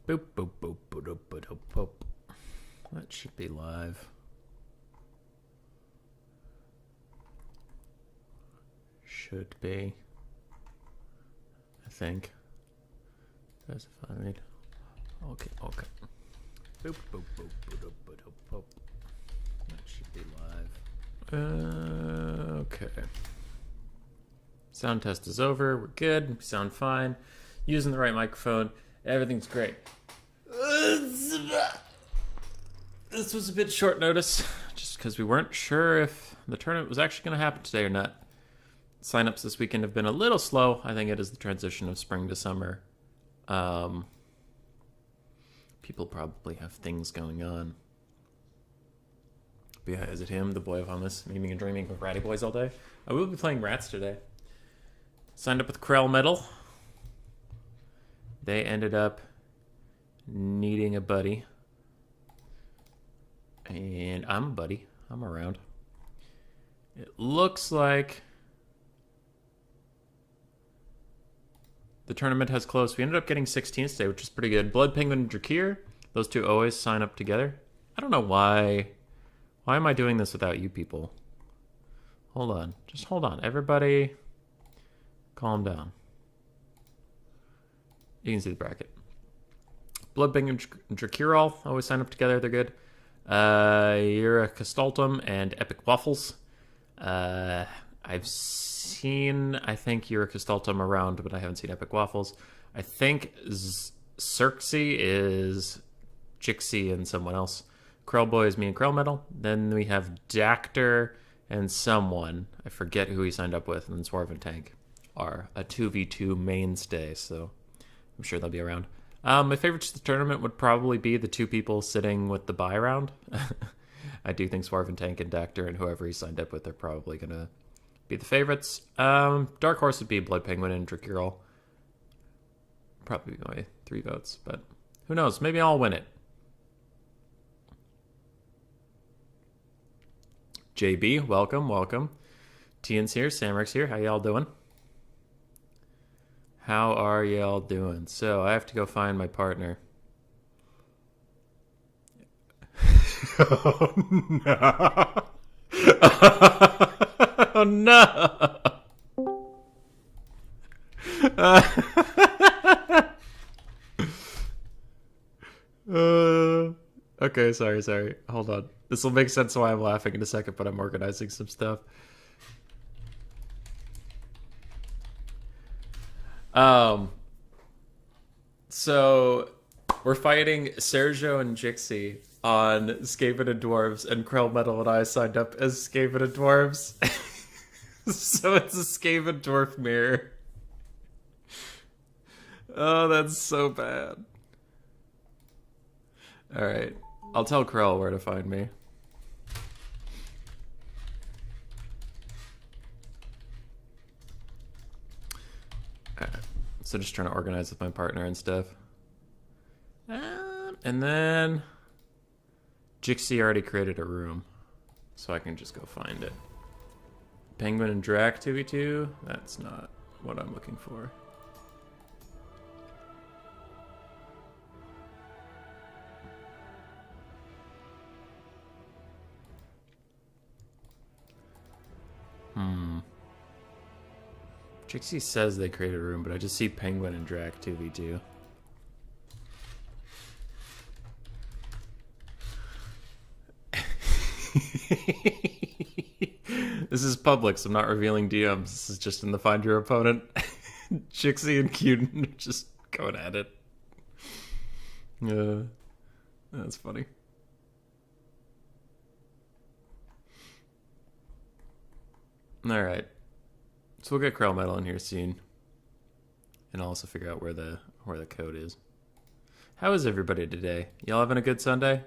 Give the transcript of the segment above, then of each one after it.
Boop, boop, boop, boop, boop, boop, boop. That should be live. Should be. I think. Specified. Okay, okay. Boop, boop, boop, boop, boop, boop, boop. That should be live. Okay. Sound test is over. We're good. We sound fine. Using the right microphone. Everything's great. This was a bit short notice, just because we weren't sure if the tournament was actually going to happen today or not. Signups this weekend have been a little slow. I think it is the transition of spring to summer. People probably have things going on. But yeah, is it him, the boy of hummus, memeing and dreaming with ratty boys all day? I will be playing rats today. Signed up with Krell Metal. They ended up needing a buddy. And I'm a buddy. I'm around. It looks like the tournament has closed. We ended up getting 16th today, which is pretty good. Blood Penguin and Drakir. Those two always sign up together. I don't know why. Why am I doing this without you people? Hold on. Just hold on. Everybody calm down. You can see the bracket. Blood Penguin and Drakir always sign up together. They're good. Eurocastaltum and Epic Waffles. I've seen, I think, Eurocastaltum around, but I haven't seen Epic Waffles. I think Cirxie is Jixie and someone else. Krellboy is me and Krell Metal. Then we have Dactor and someone. I forget who he signed up with. And then Swarv and Tank are a 2v2 mainstay, so I'm sure they'll be around. My favorites of the tournament would probably be the two people sitting with the bye round. I do think Swarv and Tank and Dactor and whoever he signed up with are probably going to be the favorites. Dark Horse would be Blood Penguin and Drakir. Probably be my 3 votes, but who knows? Maybe I'll win it. JB, welcome, welcome. Tian's here, Samrick's here. How y'all doing? How are y'all doing? So I have to go find my partner. Oh no. Oh no. Okay, sorry. Hold on. This will make sense why I'm laughing in a second, but I'm organizing some stuff. So we're fighting Sergio and Jixie on Skaven and Dwarves, and Krell Metal and I signed up as Skaven and Dwarves. So it's a Skaven Dwarf mirror. Oh, that's so bad. Alright. I'll tell Krell where to find me. Alright. So just trying to organize with my partner and stuff. And then Jixie already created a room, so I can just go find it. Penguin and Drac 2v2? That's not what I'm looking for. Jixie says they created a room, but I just see Penguin and Drac 2v2. This is public, so I'm not revealing DMs. This is just in the Find Your Opponent. Jixie and Queden are just going at it. That's funny. Alright. So we'll get Krell Metal in here soon. And I'll also figure out where the code is. How is everybody today? Y'all having a good Sunday?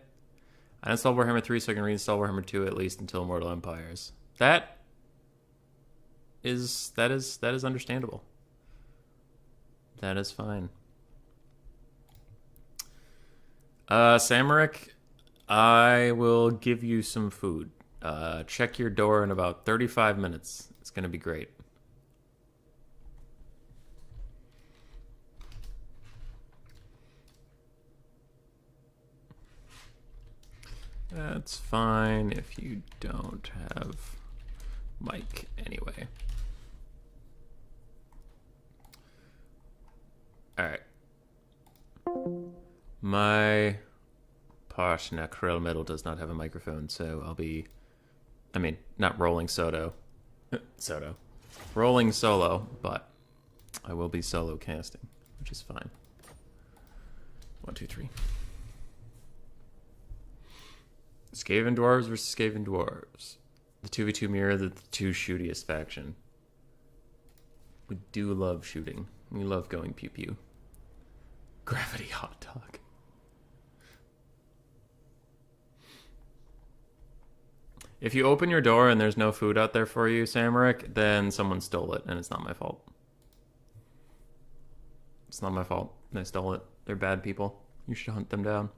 I installed Warhammer 3 so I can reinstall Warhammer 2 at least until Immortal Empires. That is understandable. That is fine. Samarick, I will give you some food. Check your door in about 35 minutes. It's going to be great. That's fine if you don't have mic anyway. Alright. My partner Krill Metal does not have a microphone, so I'll be... I mean, not rolling Soto. Soto. Rolling solo, but I will be solo casting, which is fine. 1, 2, 3. Skaven Dwarves versus Skaven Dwarves. The 2v2 mirror, the two shootiest faction. We do love shooting. We love going pew pew. Gravity hot dog. If you open your door and there's no food out there for you, Samaric, then someone stole it, and it's not my fault. It's not my fault. They stole it. They're bad people. You should hunt them down.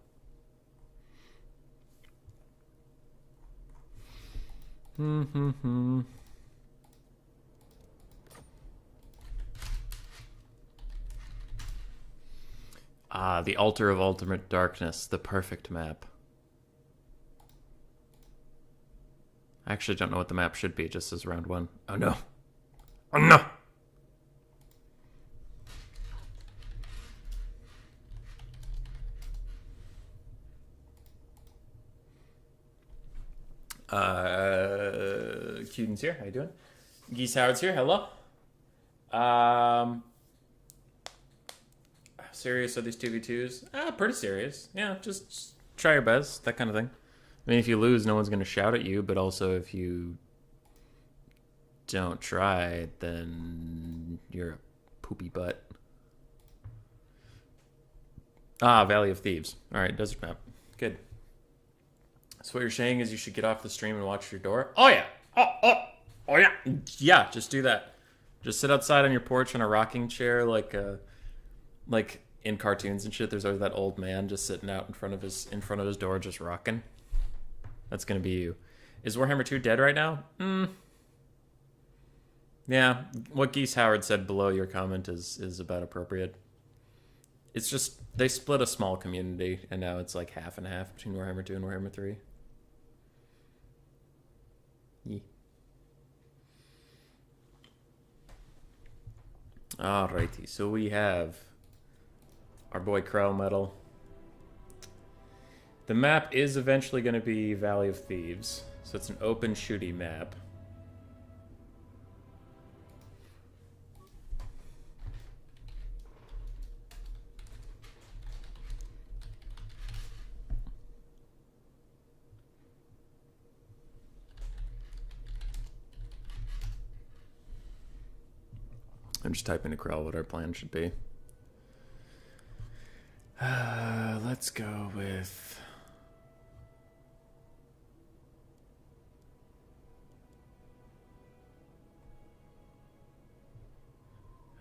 Ah, the Altar of Ultimate Darkness, the perfect map. I actually don't know what the map should be, just as round 1. Oh no. Oh no! Queden's here. How you doing? Geese Howard's here. Hello. How serious are these 2v2s? Pretty serious. Yeah, just try your best. That kind of thing. I mean, if you lose, no one's going to shout at you, but also if you don't try, then you're a poopy butt. Valley of Thieves. All right, desert map. Good. So what you're saying is you should get off the stream and watch your door? Oh, yeah. Oh, yeah. Yeah, just do that. Just sit outside on your porch in a rocking chair like in cartoons and shit. There's always that old man just sitting out in front of his door just rocking. That's going to be you. Is Warhammer 2 dead right now? Yeah, what Geese Howard said below your comment is about appropriate. It's just, they split a small community, and now it's like half and half between Warhammer 2 and Warhammer 3. Yeah. Alrighty, so we have our boy Krell Metal. The map is eventually going to be Valley of Thieves, so it's an open shooty map. I'm just typing to Krell what our plan should be. Let's go with...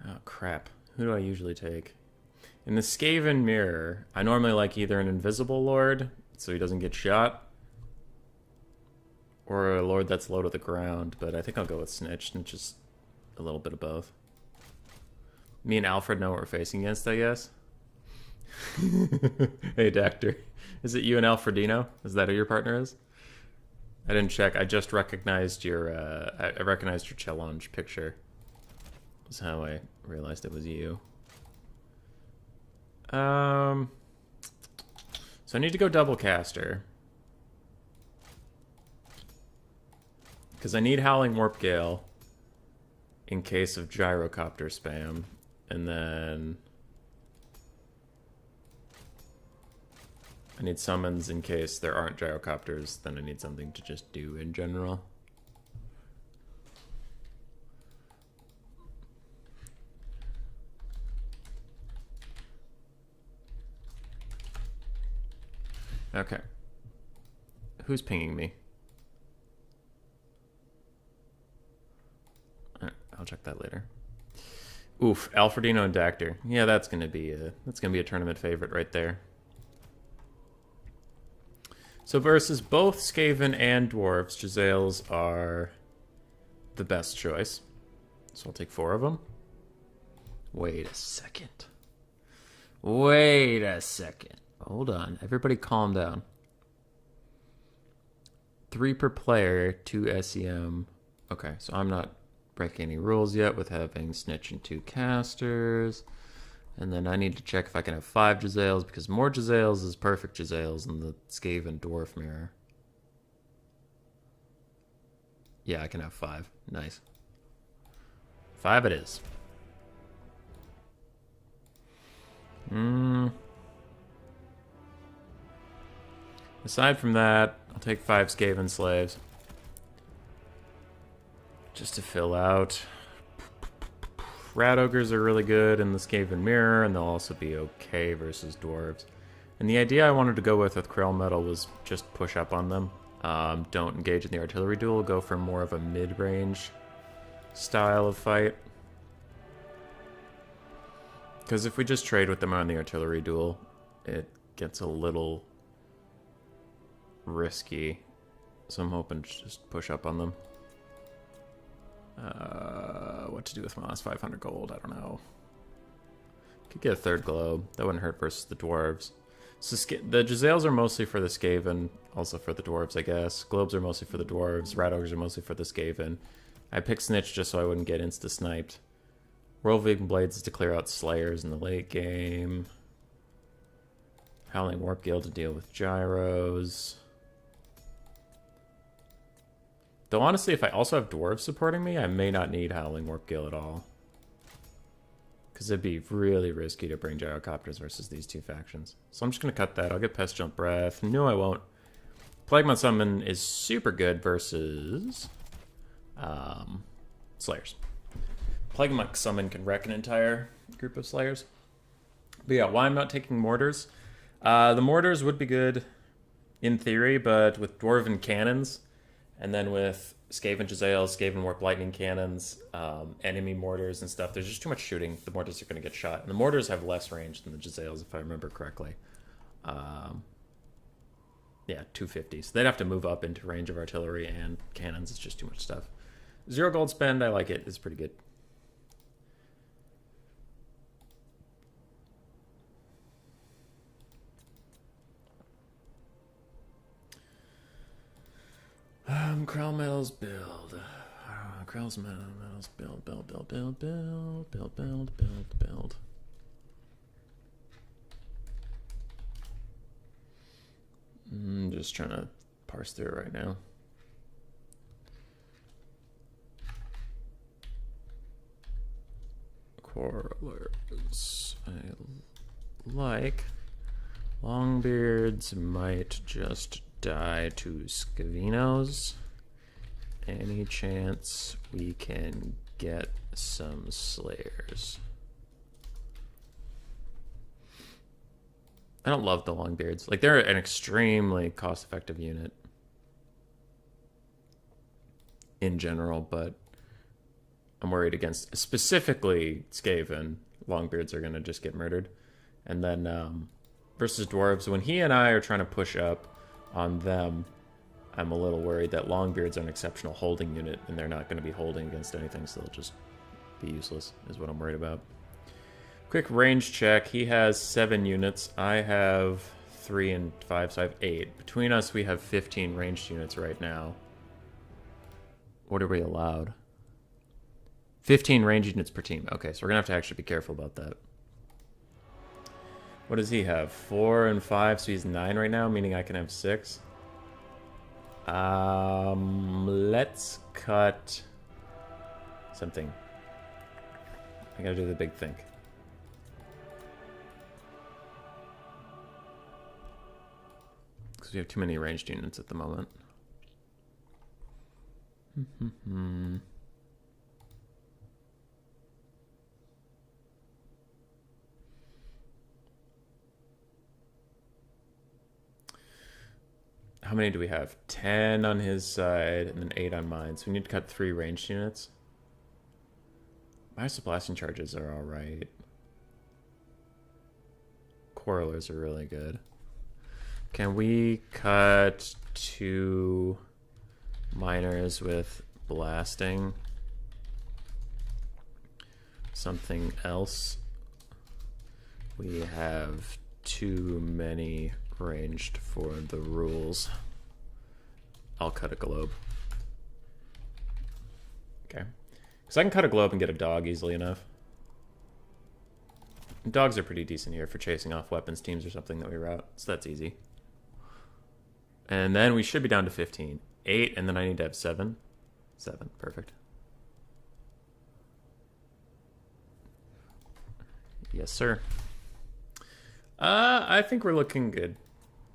Oh, crap. Who do I usually take? In the Skaven mirror, I normally like either an invisible lord, so he doesn't get shot, or a lord that's low to the ground, but I think I'll go with Snitch, and just a little bit of both. Me and Alfred know what we're facing against, I guess. Hey, Doctor. Is it you and Alfredino? Is that who your partner is? I didn't check. I just recognized your, I recognized your challenge picture. That's how I realized it was you. So I need to go double caster. Because I need Howling Warp Gale in case of gyrocopter spam. And then I need summons in case there aren't gyrocopters. Then I need something to just do in general. Okay. Who's pinging me? Alright, I'll check that later. Oof, Alfredino and Dactyr. Yeah, that's gonna be a tournament favorite right there. So versus both Skaven and Dwarves, Giselles are the best choice. So I'll take 4 of them. Wait a second. Wait a second. Hold on. Everybody calm down. 3 per player, 2 SEM. Okay, so I'm not breaking any rules yet with having Snitch and 2 casters. And then I need to check if I can have 5 Jezzails, because more Jezzails is perfect Jezzails in the Skaven Dwarf mirror. Yeah, I can have 5. Nice. 5 it is. Aside from that, I'll take 5 Skaven slaves. Just to fill out. Rat ogres are really good in the Skaven mirror, and they'll also be okay versus dwarves. And the idea I wanted to go with Krell Metal was just push up on them. Don't engage in the artillery duel, go for more of a mid-range style of fight. Because if we just trade with them on the artillery duel, it gets a little risky. So I'm hoping to just push up on them. What to do with my last 500 gold, I don't know. Could get a 3rd globe. That wouldn't hurt versus the dwarves. So the Jezzails are mostly for the Skaven, also for the dwarves, I guess. Globes are mostly for the dwarves. Rat ogres are mostly for the Skaven. I picked Snitch just so I wouldn't get insta-sniped. Whirlwind Blades is to clear out Slayers in the late game. Howling Warp Gale to deal with Gyros. Though honestly, if I also have dwarves supporting me, I may not need Howling Warp Gale at all. Because it'd be really risky to bring Gyrocopters versus these 2 factions. So I'm just going to cut that. I'll get Pestilent Breath. No, I won't. Plaguemon Summon is super good versus Slayers. Plaguemon Summon can wreck an entire group of Slayers. But yeah, why I'm not taking Mortars? The Mortars would be good in theory, but with Dwarven Cannons, and then with Skaven Jezzails, Skaven Warp Lightning Cannons, enemy mortars and stuff, there's just too much shooting. The mortars are going to get shot. And the mortars have less range than the Jezzails, if I remember correctly. Yeah, 250. So they'd have to move up into range of artillery and cannons. It's just too much stuff. 0 gold spend, I like it. It's pretty good. Krell Metals build. Krell's Metals build. Just trying to parse through it right now. Quarrelers. I like. Longbeards might just die to Scavinos. Any chance we can get some Slayers? I don't love the Longbeards. Like, they're an extremely cost-effective unit in general, but I'm worried against, specifically Skaven, Longbeards are going to just get murdered. And then versus Dwarves, when he and I are trying to push up on them, I'm a little worried that Longbeards are an exceptional holding unit, and they're not going to be holding against anything, so they'll just be useless, is what I'm worried about. Quick range check. He has 7 units. I have 3 and 5, so I have 8. Between us, we have 15 ranged units right now. What are we allowed? 15 ranged units per team. Okay, so we're going to actually be careful about that. What does he have? 4 and 5, so he's 9 right now, meaning I can have 6. Let's cut something. I gotta do the big think. Because we have too many ranged units at the moment. How many do we have? 10 on his side and then 8 on mine. So we need to cut 3 ranged units. My blasting charges are alright. Quarrelers are really good. Can we cut 2 miners with blasting? Something else? We have too many ranged for the rules. I'll cut a globe. Okay. Because I can cut a globe and get a dog easily enough. And dogs are pretty decent here for chasing off weapons teams or something that we route, so that's easy. And then we should be down to 15. 8, and then I need to have 7. 7, perfect. Yes, sir. I think we're looking good.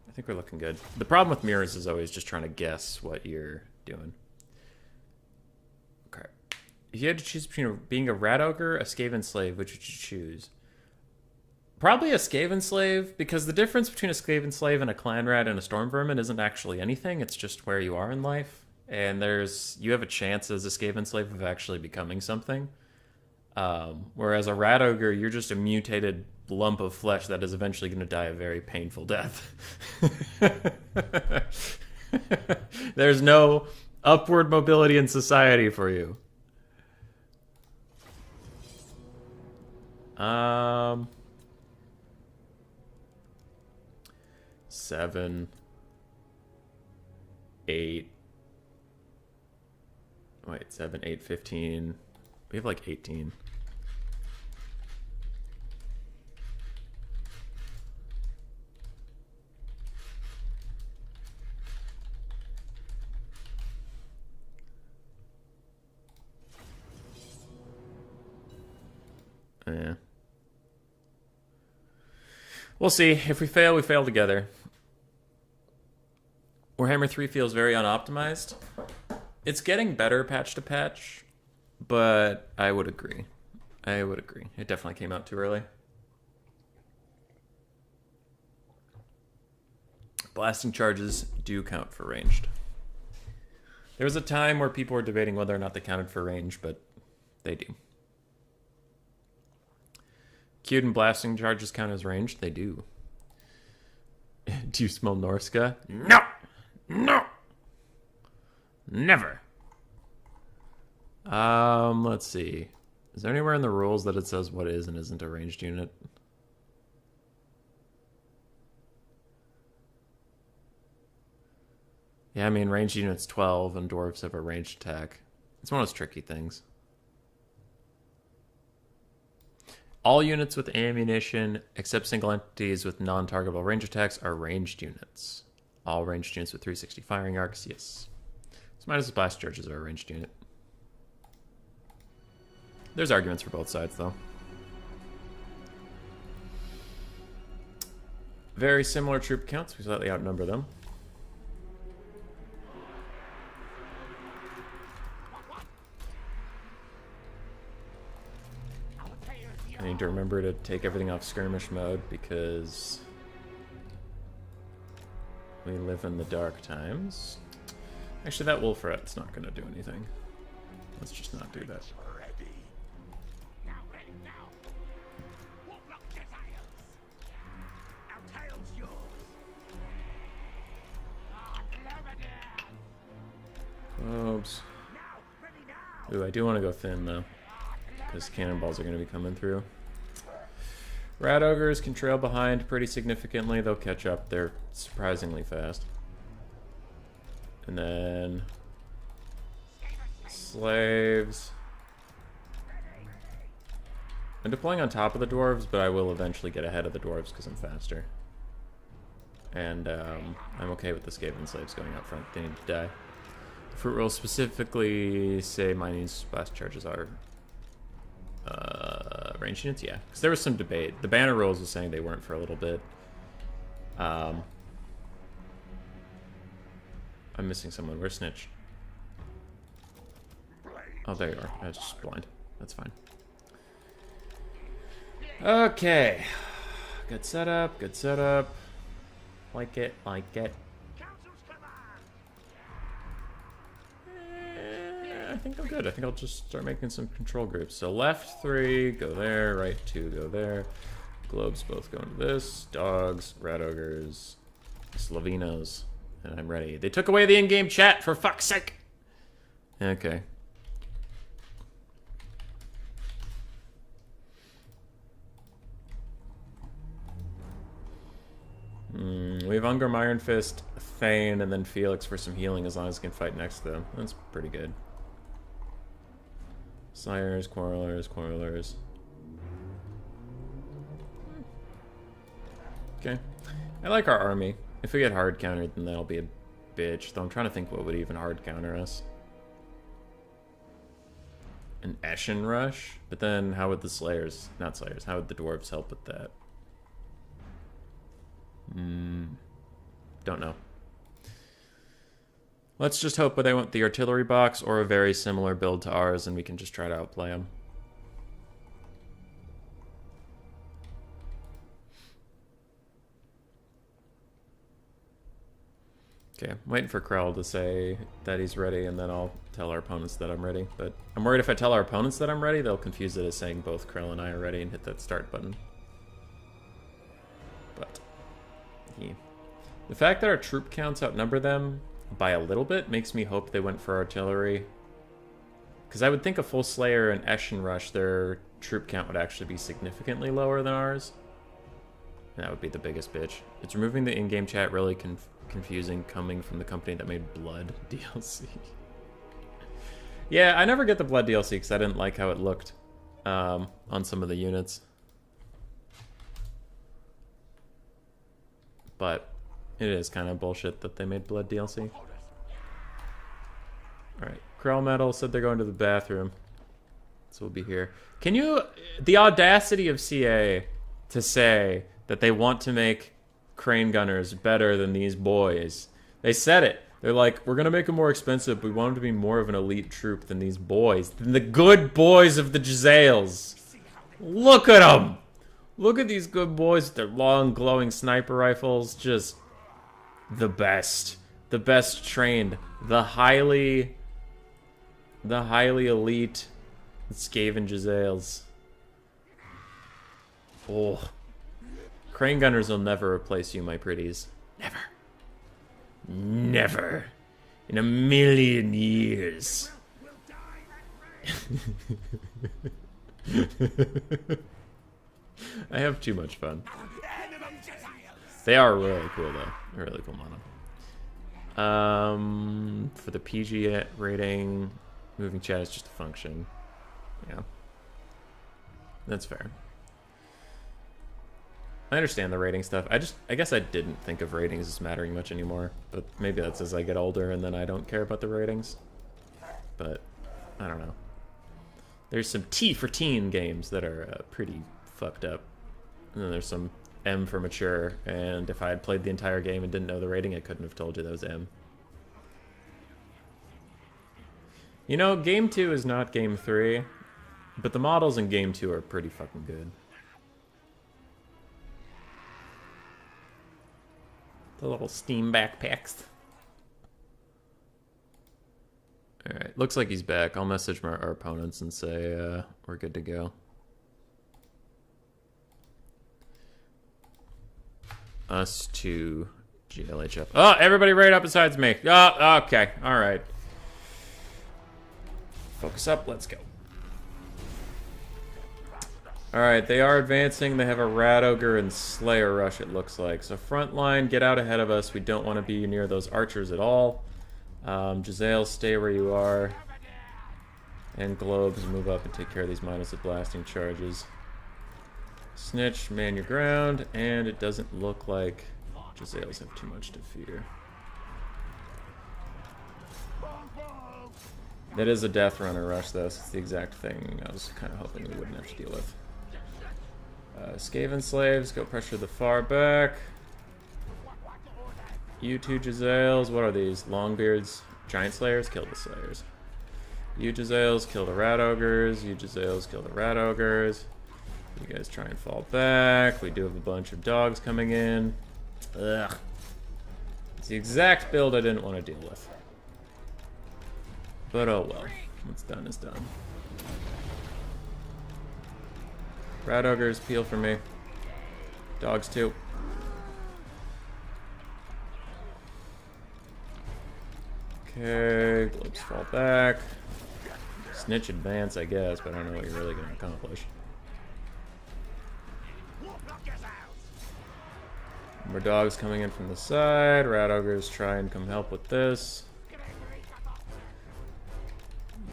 I think we're looking good. The problem with mirrors is always just trying to guess what you're doing. Okay. If you had to choose between being a rat ogre, a Skaven slave, which would you choose? Probably a Skaven slave, because the difference between a Skaven slave and a clan rat and a storm vermin isn't actually anything. It's just where you are in life. And you have a chance as a Skaven slave of actually becoming something. Whereas a rat ogre, you're just a mutated lump of flesh that is eventually going to die a very painful death. There's no upward mobility in society for you. 7, 8. Wait, 7, 8, 15. We have like 18. Yeah. We'll see. If we fail, we fail together. Warhammer 3 feels very unoptimized. It's getting better patch to patch, but I would agree. I would agree. It definitely came out too early. Blasting charges do count for ranged. There was a time where people were debating whether or not they counted for range, but they do. Queden blasting charges count as ranged? They do. Do you smell Norska? No! No! Never! Let's see. Is there anywhere in the rules that it says what is and isn't a ranged unit? Yeah, I mean, ranged unit's 12 and dwarves have a ranged attack. It's one of those tricky things. All units with ammunition, except single entities with non-targetable range attacks, are ranged units. All ranged units with 360 firing arcs, yes. So minus blast charges are a ranged unit. There's arguments for both sides, though. Very similar troop counts. We slightly outnumber them. I need to remember to take everything off skirmish mode because we live in the dark times. Actually, that wolf rat's not going to do anything. Let's just not do that. Oops. Ooh, I do want to go thin, though, because cannonballs are going to be coming through. Rat ogres can trail behind pretty significantly. They'll catch up. They're surprisingly fast. And then slaves. I'm deploying on top of the dwarves, but I will eventually get ahead of the dwarves because I'm faster. And I'm okay with the Skaven slaves going out front. They need to die. The fruit rules specifically say mining blast charges are range units, yeah. Because there was some debate. The banner rules was saying they weren't for a little bit. I'm missing someone. Where's Snitch? Oh, there you are. I was just blind. That's fine. Okay. Good setup. Good setup. Like it. Like it. I think I'm good. I think I'll just start making some control groups. So left 3, go there. Right 2, go there. Globes both go into this. Dogs, rat ogres, Slavinos. And I'm ready. They took away the in-game chat, for fuck's sake! Okay. We have Ungrim, Iron Fist, Thane, and then Felix for some healing as long as we can fight next to them. That's pretty good. Sires, Quarrelers. Okay. I like our army. If we get hard countered, then that'll be a bitch. Though I'm trying to think what would even hard counter us. An Eshin rush? But then how would the Slayers... Not Slayers. How would the Dwarves help with that? Don't know. Let's just hope they want the artillery box or a very similar build to ours and we can just try to outplay them. Okay, I'm waiting for Krell to say that he's ready, and then I'll tell our opponents that I'm ready. But I'm worried if I tell our opponents that I'm ready, they'll confuse it as saying both Krell and I are ready and hit that start button. But the fact that our troop counts outnumber them by a little bit makes me hope they went for artillery. Because I would think a full Slayer and Eshin rush, their troop count would actually be significantly lower than ours. And that would be the biggest bitch. It's removing the in-game chat really confusing coming from the company that made Blood DLC. Yeah, I never get the Blood DLC because I didn't like how it looked on some of the units. But it is kind of bullshit that they made Blood DLC. Alright, Krell Metal said they're going to the bathroom. So we'll be here. Can you... The audacity of CA to say that they want to make Crane Gunners better than these boys. They said it. They're like, we're going to make them more expensive. We want them to be more of an elite troop than these boys. Than the good boys of the Jezzails. Look at them! Look at these good boys with their long, glowing sniper rifles. Just the best. The best trained. The highly elite Skaven Jezzails. Oh. Crane Gunners will never replace you, my pretties. Never. Never. In a million years. I have too much fun. They are really cool, though. They're really cool mono. For the PG rating, moving chat is just a function. Yeah. That's fair. I understand the rating stuff. I guess I didn't think of ratings as mattering much anymore. But maybe that's as I get older and then I don't care about the ratings. But, I don't know. There's some T for teen games that are pretty fucked up. And then there's some M for mature. And if I had played the entire game and didn't know the rating, I couldn't have told you that was M. You know, Game 2 is not Game 3. But the models in Game 2 are pretty fucking good. The little Steam backpacks. Alright, looks like he's back. I'll message our opponents and say we're good to go. Us to GLHF. Oh, everybody right up besides me. Oh, okay. Alright. Focus up. Let's go. Alright, they are advancing. They have a Rat Ogre and Slayer rush, it looks like. So front line, get out ahead of us. We don't want to be near those archers at all. Jezzail, stay where you are. And Globes, move up and take care of these monolithic blasting charges. Snitch, man your ground. And it doesn't look like Jezzails have too much to fear. That is a Death Runner rush, though. So it's the exact thing I was kind of hoping we wouldn't have to deal with. Skaven slaves, go pressure the far back. You two Jezzails, what are these? Longbeards, Giant Slayers, kill the Slayers. You Jezzails, kill the Rat Ogres. You Jezzails, kill the Rat Ogres. You guys try and fall back. We do have a bunch of dogs coming in. Ugh. It's the exact build I didn't want to deal with. But oh well. What's done is done. Rat Ogres, peel for me. Dogs too. Okay, Globes fall back. Snitch advance, I guess, but I don't know what you're really going to accomplish. More dogs coming in from the side. Rat ogres try and come help with this.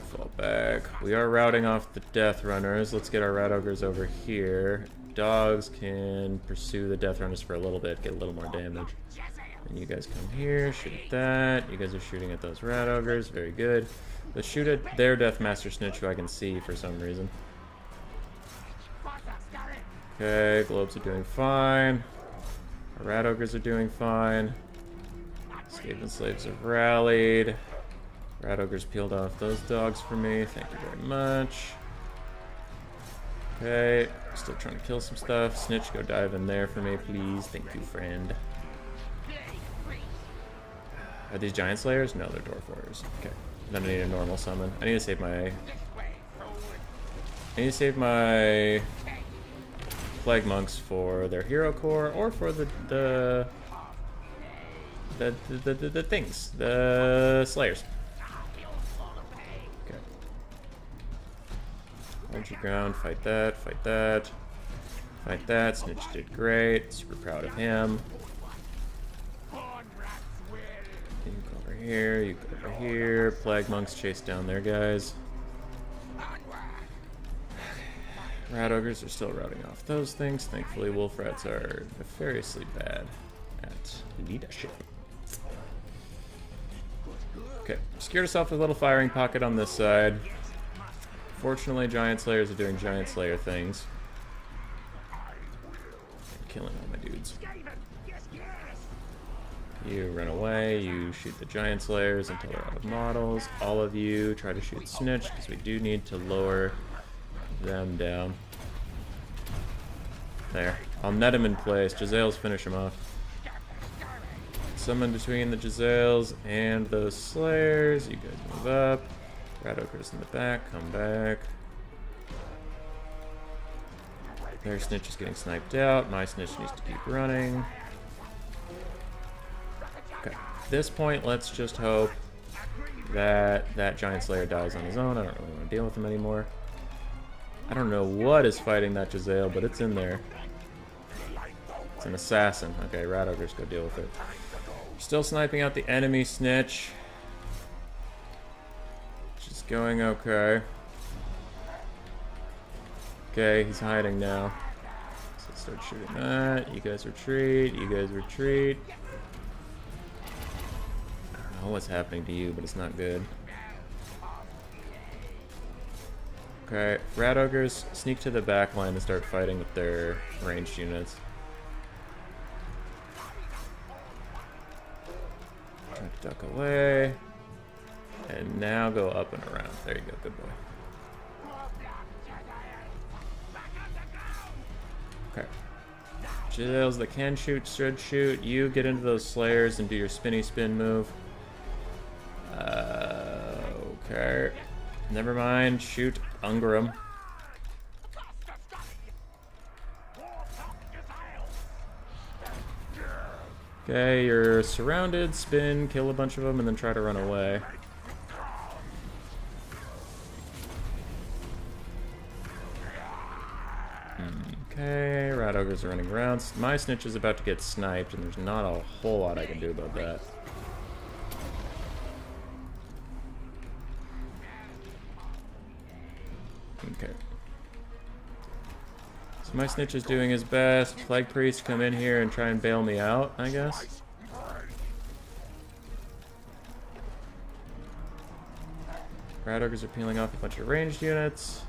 Fall back. We are routing off the death runners. Let's get our rat ogres over here. Dogs can pursue the death runners for a little bit, get a little more damage. And you guys come here, shoot at that. You guys are shooting at those rat ogres. Very good. Let's shoot at their Deathmaster Snitch, who I can see for some reason. Okay, globes are doing fine. Our rat ogres are doing fine. Skaven slaves have rallied. Rat ogres peeled off those dogs for me. Thank you very much. Okay, still trying to kill some stuff. Snitch, go dive in there for me, please. Thank you, friend. Are these giant slayers? No, they're dwarf warriors. Okay. Then I need a normal summon. I need to save my plague monks for their hero core or for the things, the slayers. Okay. Hold your ground. Fight that. Fight that. Fight that. Snitch did great. Super proud of him. You go over here. You go over here. Plague monks chase down their guys. Rat ogres are still routing off those things. Thankfully, wolf rats are nefariously bad at leadership. Okay, secured yourself a little firing pocket on this side. Fortunately, giant slayers are doing giant slayer things. Killing all my dudes. You run away, you shoot the giant slayers until they're out of models. All of you try to shoot Snitch, because we do need to lower them down. There. I'll net him in place. Jezzails finish him off. Summon between the Jezzails and those slayers. You guys move up. Rat ogres in the back. Come back. Their Snitch is getting sniped out. My Snitch needs to keep running. Okay. At this point, let's just hope that that giant slayer dies on his own. I don't really want to deal with him anymore. I don't know what is fighting that Jezzail, but it's in there. It's an assassin. Okay, rat ogres, go deal with it. Still sniping out the enemy Snitch. Just going okay. Okay, he's hiding now. So let's start shooting that. You guys retreat. You guys retreat. I don't know what's happening to you, but it's not good. Okay, rat ogres sneak to the back line and start fighting with their ranged units. Try to duck away. And now go up and around. There you go, good boy. Okay. Jezzails that can shoot should shoot. You get into those slayers and do your spinny spin move. Okay. Never mind. Shoot Ungarum. Okay, you're surrounded. Spin, kill a bunch of them, and then try to run away. Okay, rat ogres are running around. My Snitch is about to get sniped, and there's not a whole lot I can do about that. Okay. So my Snitch is doing his best. Plague Priest come in here and try and bail me out, I guess. Rat ogres are peeling off a bunch of ranged units.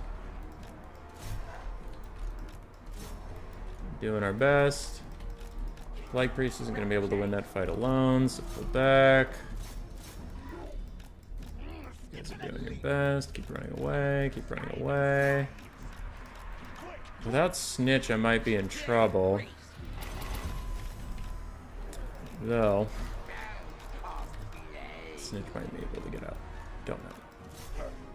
Doing our best. Plague Priest isn't going to be able to win that fight alone, so pull back. You guys are doing your best. Keep running away. Keep running away. Without Snitch, I might be in trouble. Though. Snitch might be able to get out. Don't know.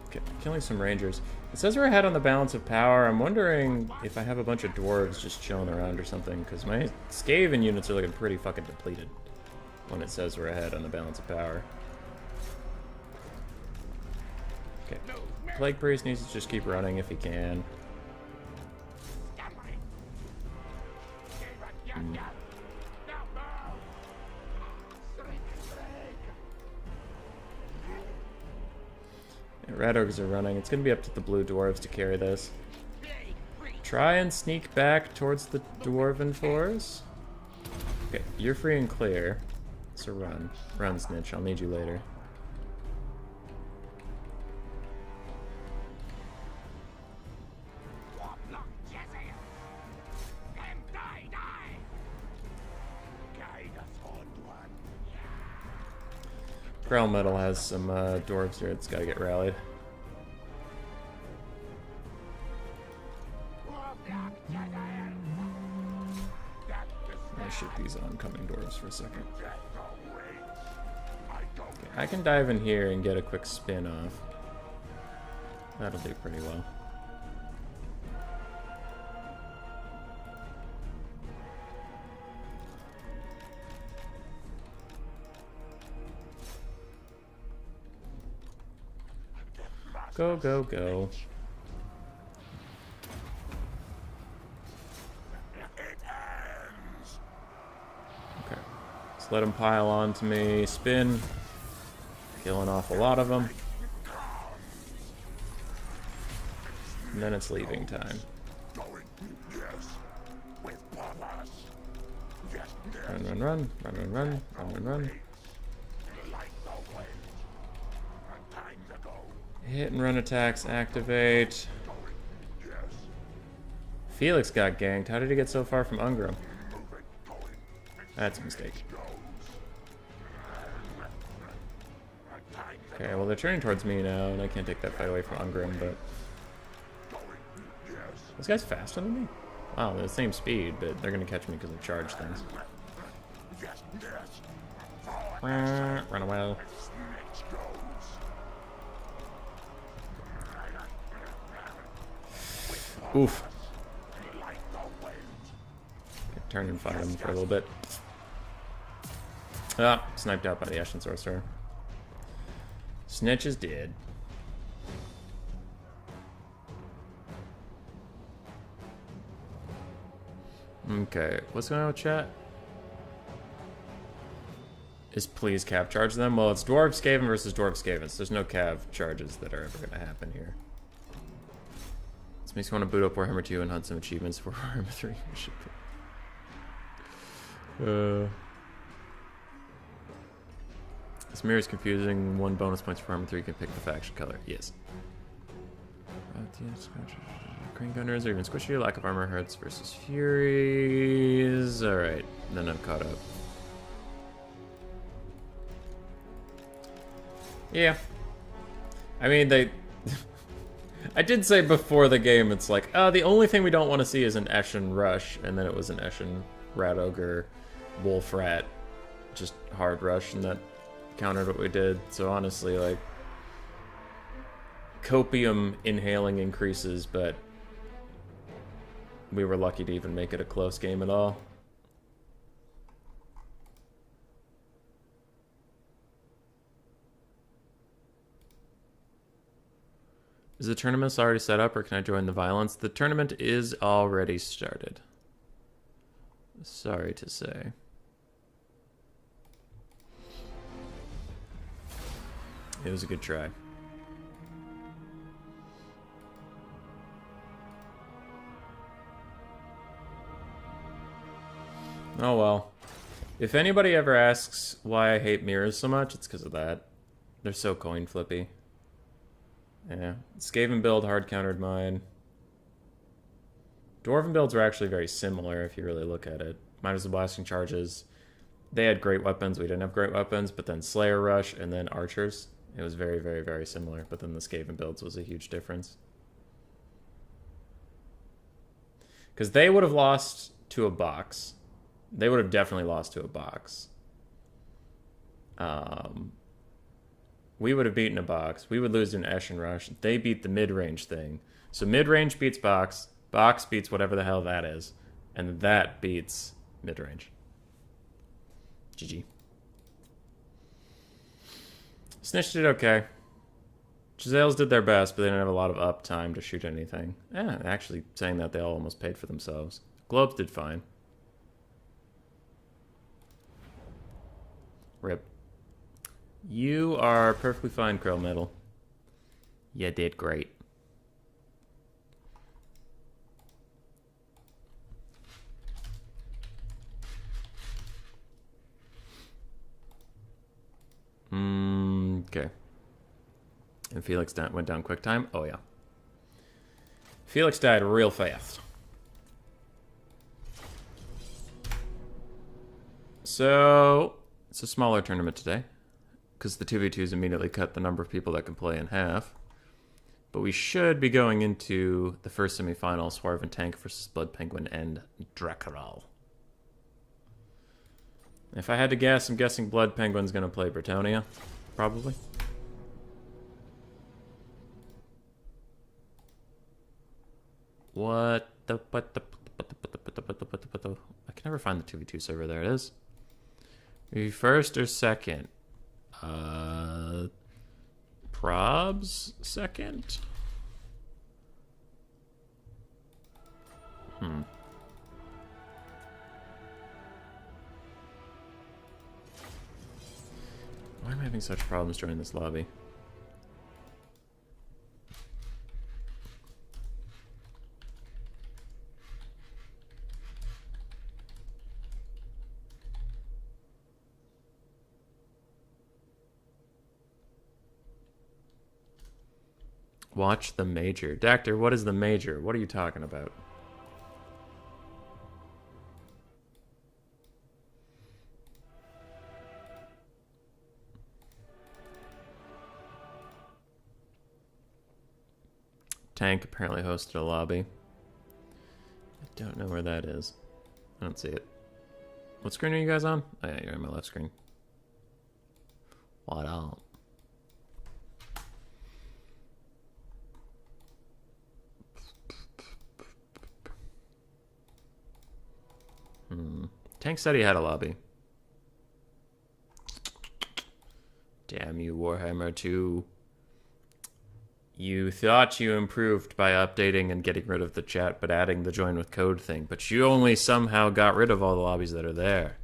Okay, killing some rangers. It says we're ahead on the balance of power. I'm wondering if I have a bunch of dwarves just chilling around or something, because my Skaven units are looking pretty fucking depleted when it says we're ahead on the balance of power. Okay. Plague Priest needs to just keep running if he can. Red Ogres are running. It's going to be up to the blue dwarves to carry this. Try and sneak back towards the dwarven force. Okay, you're free and clear. So run. Run, Snitch. I'll need you later. Growl Metal has some dwarves here. It's got to get rallied. I shoot these oncoming dwarves for a second. Okay, I can dive in here and get a quick spin off. That'll do pretty well. Go, go, go. Okay. Let's let them pile on to me. Spin. Killing off a lot of them. And then it's leaving time. Run, run, run. Run, run, run. Run, run, run. Hit and run attacks activate. Felix got ganked. How did he get so far from Ungram? That's a mistake. Okay, well they're turning towards me now, and I can't take that fight away from Ungram, but... This guy's faster than me? Wow, they're the same speed, but they're gonna catch me because I charge things. Run away. Oof. Turn and fight him for a little bit. Ah, sniped out by the Ashen Sorcerer. Snitch is dead. Okay, what's going on with chat? Is please cav charge them? Well, it's Dwarf Skaven versus Dwarf Skaven, so there's no cav charges that are ever going to happen here. This makes me want to boot up Warhammer 2 and hunt some achievements for Warhammer 3. This mirror is confusing. 1 bonus points for Warhammer 3 can pick the faction color. Yes. Crane Gunners are even squishy. Lack of armor hurts versus Furies. Alright, then I'm caught up. Yeah. I mean, they... I did say before the game, it's like, the only thing we don't want to see is an Eshin rush, and then it was an Eshin Rat Ogre Wolf Rat, just hard rush, and that countered what we did. So honestly, like, copium inhaling increases, but we were lucky to even make it a close game at all. Is the tournament already set up, or can I join the violence? The tournament is already started. Sorry to say. It was a good try. Oh well. If anybody ever asks why I hate mirrors so much, it's because of that. They're so coin flippy. Yeah, Skaven build hard countered mine. Dwarven builds were actually very similar if you really look at it. Mine was the blasting charges. They had great weapons, we didn't have great weapons, but then Slayer Rush and then Archers. It was very, very, very similar, but then the Skaven builds was a huge difference. Because they would have lost to a box. They would have definitely lost to a box. We would have beaten a box. We would lose to an Eshin Rush. They beat the mid-range thing. So mid-range beats box. Box beats whatever the hell that is. And that beats mid-range. GG. Snitch did okay. Giselles did their best, but they didn't have a lot of up time to shoot anything. Actually, saying that, they all almost paid for themselves. Globes did fine. Rip. You are perfectly fine, Krill Metal. You did great. Okay. And Felix went down quick time? Oh, yeah. Felix died real fast. So, it's a smaller tournament today, because the 2v2s immediately cut the number of people that can play in half. But we should be going into the first semifinal, Swarven Tank versus Blood Penguin and Dracaral. If I had to guess, I'm guessing Blood Penguin's going to play Bretonnia, probably. I can never find the 2v2 server. There it is. Are you first or second? Probs second? Why am I having such problems joining this lobby? Watch the major. Doctor, what is the major? What are you talking about? Tank apparently hosted a lobby. I don't know where that is. I don't see it. What screen are you guys on? Oh yeah, you're on my left screen. What up? Tank said he had a lobby. Damn you, Warhammer 2. You thought you improved by updating and getting rid of the chat, but adding the join with code thing. But you only somehow got rid of all the lobbies that are there.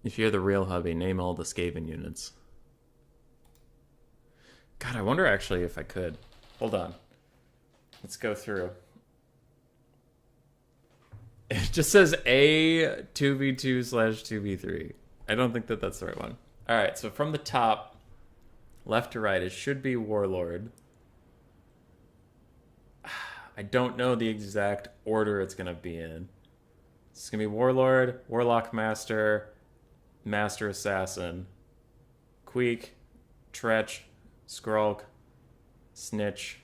If you're the real hubby, name all the Skaven units. God, I wonder actually if I could. Hold on. Let's go through. It just says A 2v2/2v3. I don't think that that's the right one. All right, so from the top, left to right, it should be Warlord. I don't know the exact order it's going to be in. It's going to be Warlord, Warlock Master, Master Assassin, Queek, Tretch, Skrulk, Snitch,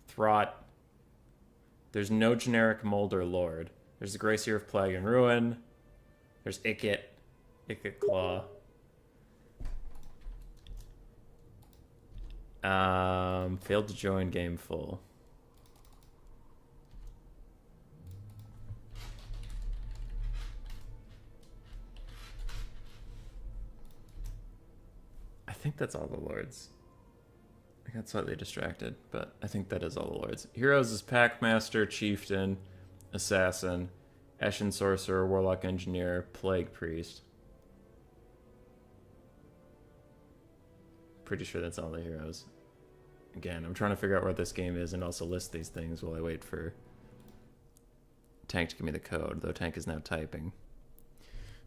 Throt. There's no generic Molder Lord. There's the Gracier of Plague and Ruin. There's Ikit Claw. Failed to join game full. I think that's all the lords. I got slightly distracted, but I think that is all the lords. Heroes is Packmaster, Chieftain, Assassin, Eshin Sorcerer, Warlock Engineer, Plague Priest. Pretty sure that's all the heroes. Again, I'm trying to figure out where this game is and also list these things while I wait for Tank to give me the code, though Tank is now typing.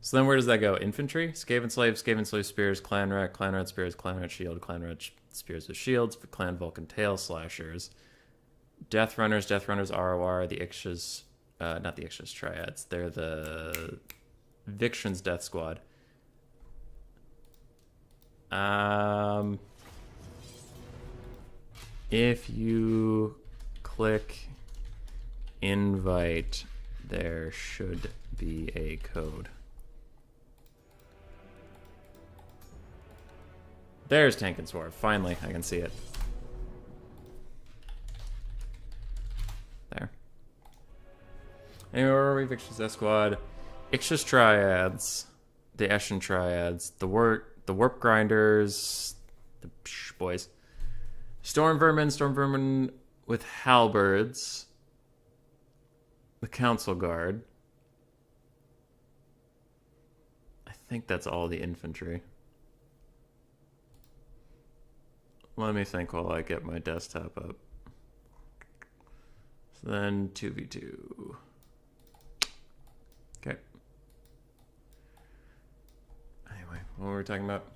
So then where does that go? Infantry? Skaven Slave Spears, Clan Rat Spears, Clan Rat Shield, Clan Rat Spears with Shields, Clan Vulcan Tail Slashers, Death Runners ROR, the Ixchas, not the Ixchas Triads, they're the Viction's Death Squad. If you click invite, there should be a code. There's Tank and Swarf. Finally, I can see it. There. Anyway, where are we? Viction's Death Squad. Ixchas Triads. The Eshin Triads. The Warp Grinders. The boys. Storm Vermin, with halberds, the council guard. I think that's all the infantry. Let me think while I get my desktop up. So then 2v2. Okay. Anyway, what were we talking about?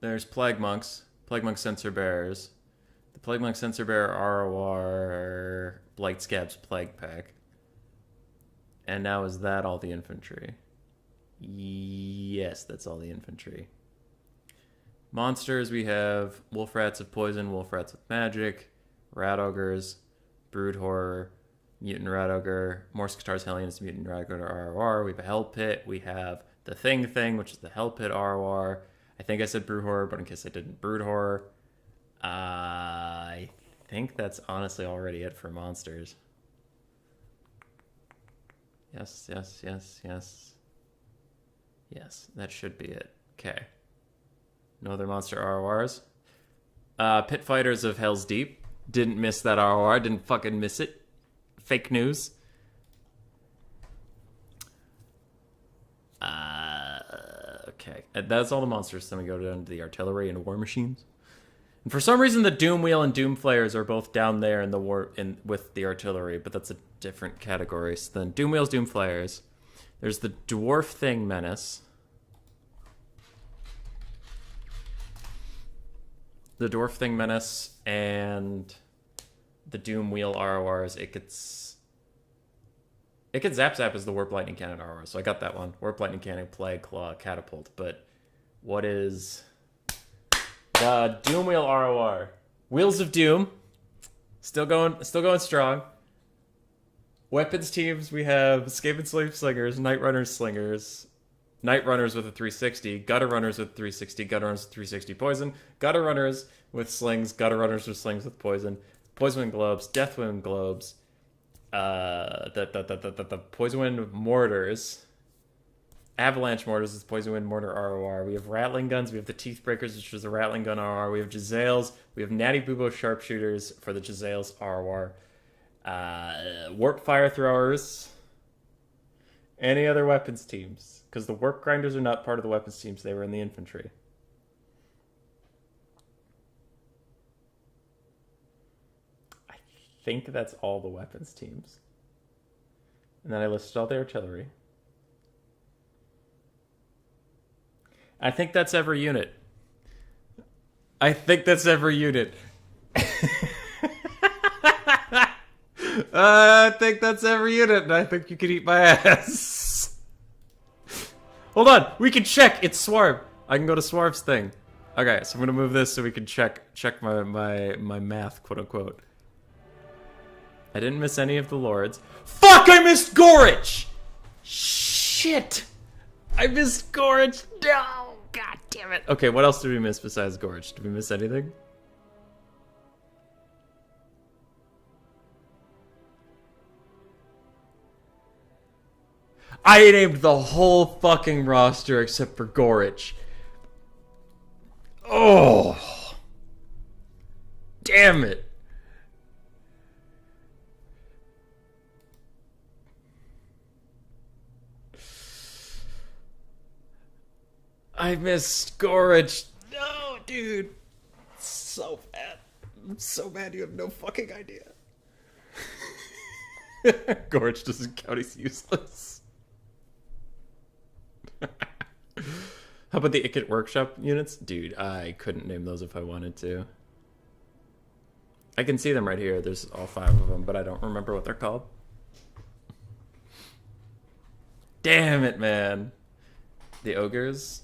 There's Plague Monks. Plague Monk Censor Bearers. The Plague Monk Censor Bearer ROR Blight Scabs Plague Pack. And now is that all the infantry? Yes, that's all the infantry. Monsters, we have Wolf Rats of Poison, Wolf Rats of Magic, Rat Ogres, Brood Horror, Mutant Rat Ogre, Morse Guitars Hellions, Mutant Rat Ogre ROR. We have a Hell Pit. We have the Thing, which is the Hell Pit ROR. I think I said Brood Horror, but in case I didn't, Brood Horror. I think that's honestly already it for monsters. Yes. Yes, that should be it. Okay. No other monster RORs. Pit Fighters of Hell's Deep. Didn't miss that ROR. Didn't fucking miss it. Fake news. Okay. That's all the monsters. Then we go down to the artillery and war machines. And for some reason, the Doom Wheel and Doom Flayers are both down there in the war with the artillery, but that's a different category. So then Doom Wheels, Doom Flayers. There's the Dwarf Thing Menace. The Dwarf Thing Menace and the Doom Wheel RORs. It gets Zap as the Warp Lightning Cannon ROR, so I got that one. Warp Lightning Cannon, Plague, Claw, Catapult. But what is the Doom Wheel ROR? Wheels of Doom. Still going strong. Weapons teams, we have Skaven Slave Slingers, Night Runners Slingers, Night Runners with a 360, Gutter Runners with 360, Gutter Runners with 360 Poison, Gutter Runners with Slings, Gutter Runners with Slings with Poison, Poison Wind Globes, Death Wind Globes, the Poison Wind Mortars, Avalanche Mortars is Poison Wind Mortar ROR. We have Rattling Guns, we have the Teeth Breakers, which is a Rattling Gun ROR. We have Jezzails, we have Natty Bubo Sharpshooters for the Jezzails ROR. Warp Fire Throwers. Any other weapons teams? Because the Warp Grinders are not part of the weapons teams. They were in the infantry. I think that's all the weapons teams. And then I listed all the artillery. I think that's every unit. I think that's every unit. And I think you can eat my ass. Hold on, we can check. It's Swarm. I can go to Swarm's thing. Okay, so I'm gonna move this so we can check my math, quote unquote. I didn't miss any of the lords. Fuck! I missed Gorich. Shit! I missed Gorich. No, god damn it. Okay, what else did we miss besides Gorich? Did we miss anything? I named the whole fucking roster except for Gorich. Oh. Damn it. I missed Gorich. No, dude. So bad. I'm so mad you have no fucking idea. Gorich doesn't count, he's useless. How about the Ikit Workshop units? Dude, I couldn't name those if I wanted to. I can see them right here. There's all 5 of them, but I don't remember what they're called. Damn it, man. The Ogres?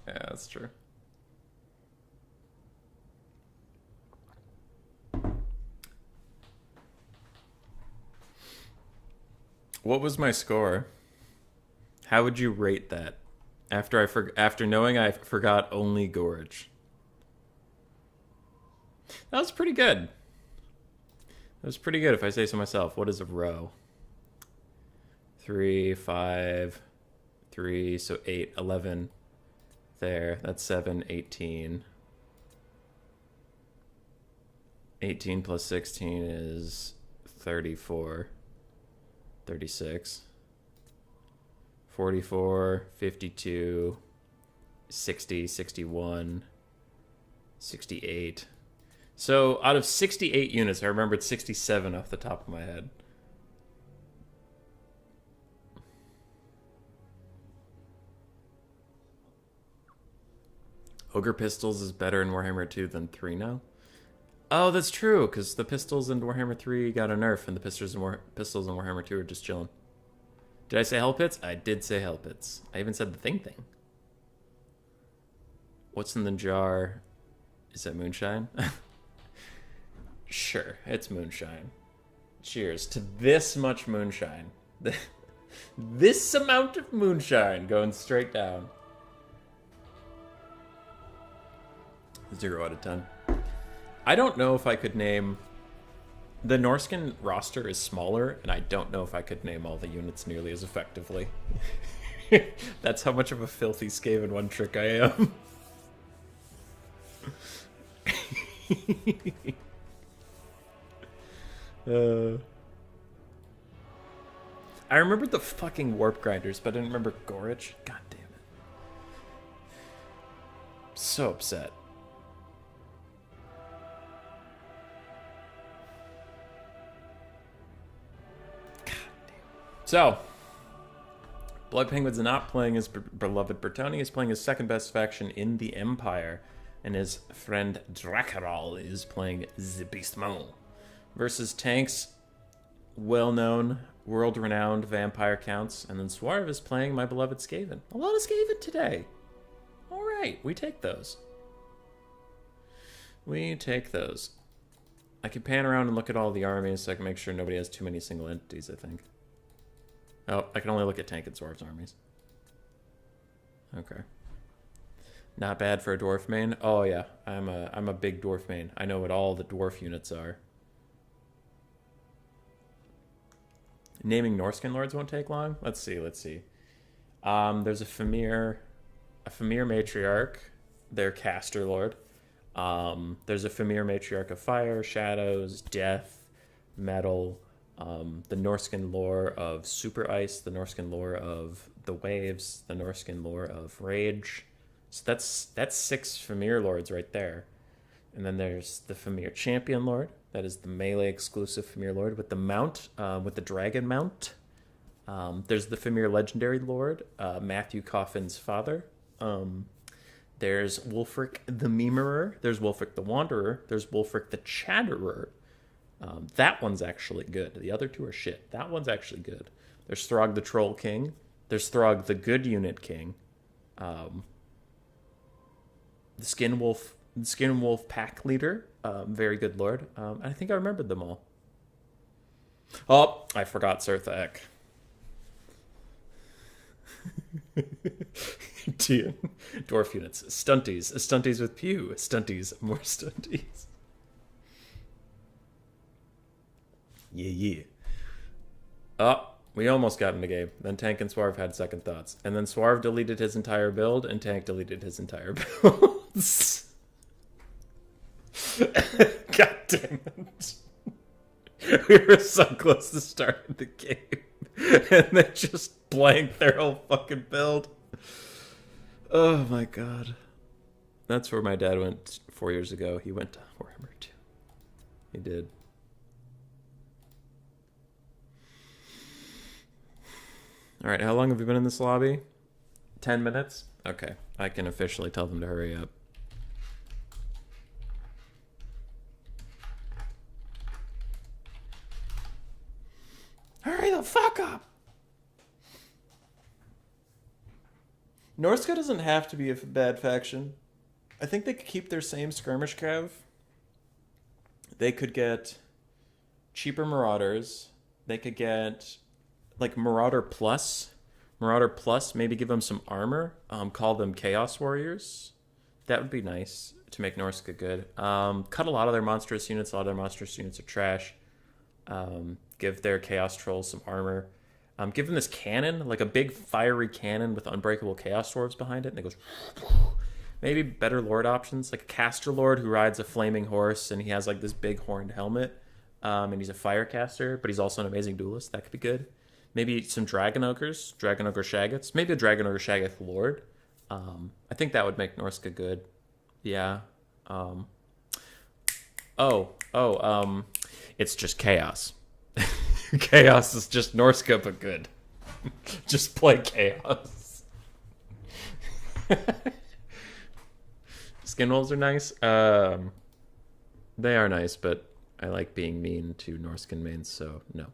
Yeah, that's true. What was my score? How would you rate that? After knowing I forgot only Gorge. That was pretty good. That was pretty good if I say so myself. What is a row? 3, 5, 3, so 8, 11. There, that's 7, 18. 18 plus 16 is 34. 36. 44, 52, 60, 61, 68. So out of 68 units, I remembered 67 off the top of my head. Ogre Pistols is better in Warhammer 2 than 3 now? Oh, that's true, because the pistols in Warhammer 3 got a nerf, and the pistols in Warhammer 2 are just chilling. Did I say Hell Pits? I did say Hell Pits. I even said the thing. What's in the jar? Is that moonshine? Sure, it's moonshine. Cheers to this much moonshine. This amount of moonshine going straight down. 0 out of 10. I don't know if I could name... The Norskin roster is smaller, and I don't know if I could name all the units nearly as effectively. That's how much of a filthy Skaven one-trick I am. I remember the fucking Warp Grinders, but I didn't remember Gorich. God damn it. So upset. So, Blood Penguin's not playing his beloved Bretonnia. He's playing his second best faction in the Empire. And his friend Dracaral is playing the Beastmon. Versus tanks, well-known, world-renowned vampire counts. And then Swarv is playing my beloved Skaven. A lot of Skaven today. All right, we take those. We take those. I can pan around and look at all the armies so I can make sure nobody has too many single entities, I think. Oh, I can only look at Tank and Swarv's armies. Okay. Not bad for a dwarf main. Oh yeah, I'm a big dwarf main. I know what all the dwarf units are. Naming Norskin lords won't take long. Let's see. There's a Famir matriarch. Their caster lord. There's a Famir matriarch of fire, shadows, death, metal. The Norskin lore of super ice, the Norskin lore of the waves, the Norskin lore of rage. So that's 6 Famir lords right there. And then there's the Famir champion lord. That is the melee exclusive Famir lord with the mount, with the dragon mount. There's the Famir legendary lord, Matthew Coffin's father. There's Wulfric the Memerer. There's Wulfric the Wanderer. There's Wulfric the Chatterer. That one's actually good. The other two are shit. That one's actually good. There's Throg the Troll King. There's Throg the Good Unit King. The Skin Wolf Pack Leader. Very good lord. I think I remembered them all. Oh, I forgot Sirtha Ek. Dwarf units. Stunties. Stunties with Pew. Stunties. More stunties. Yeah. Oh, we almost got in the game. Then Tank and Swarv had second thoughts. And then Swarv deleted his entire build, and Tank deleted his entire build. God damn it. We were so close to starting the game. And they just blanked their whole fucking build. Oh my god. That's where my dad went 4 years ago. He went to Warhammer 2. He did. Alright, how long have we been in this lobby? 10 minutes? Okay, I can officially tell them to hurry up. Hurry the fuck up! Norska doesn't have to be a bad faction. I think they could keep their same skirmish cav. They could get cheaper Marauders. They could get like Marauder Plus, maybe give them some armor. Call them Chaos Warriors. That would be nice to make Norsca good. Cut a lot of their monstrous units. A lot of their monstrous units are trash. Give their Chaos Trolls some armor. Give them this cannon, like a big fiery cannon with unbreakable Chaos Dwarves behind it. And it goes Maybe better lord options, like a caster lord who rides a flaming horse and he has like this big horned helmet, and he's a fire caster, but he's also an amazing duelist. That could be good. Maybe some dragon ogres, dragon ogre shaggots. Maybe a dragon ogre shaggoth lord. I think that would make Norska good. Yeah. It's just chaos. Chaos is just Norska, but good. Just play chaos. Skinwolves are nice. They are nice, but I like being mean to Norskin mains, so no.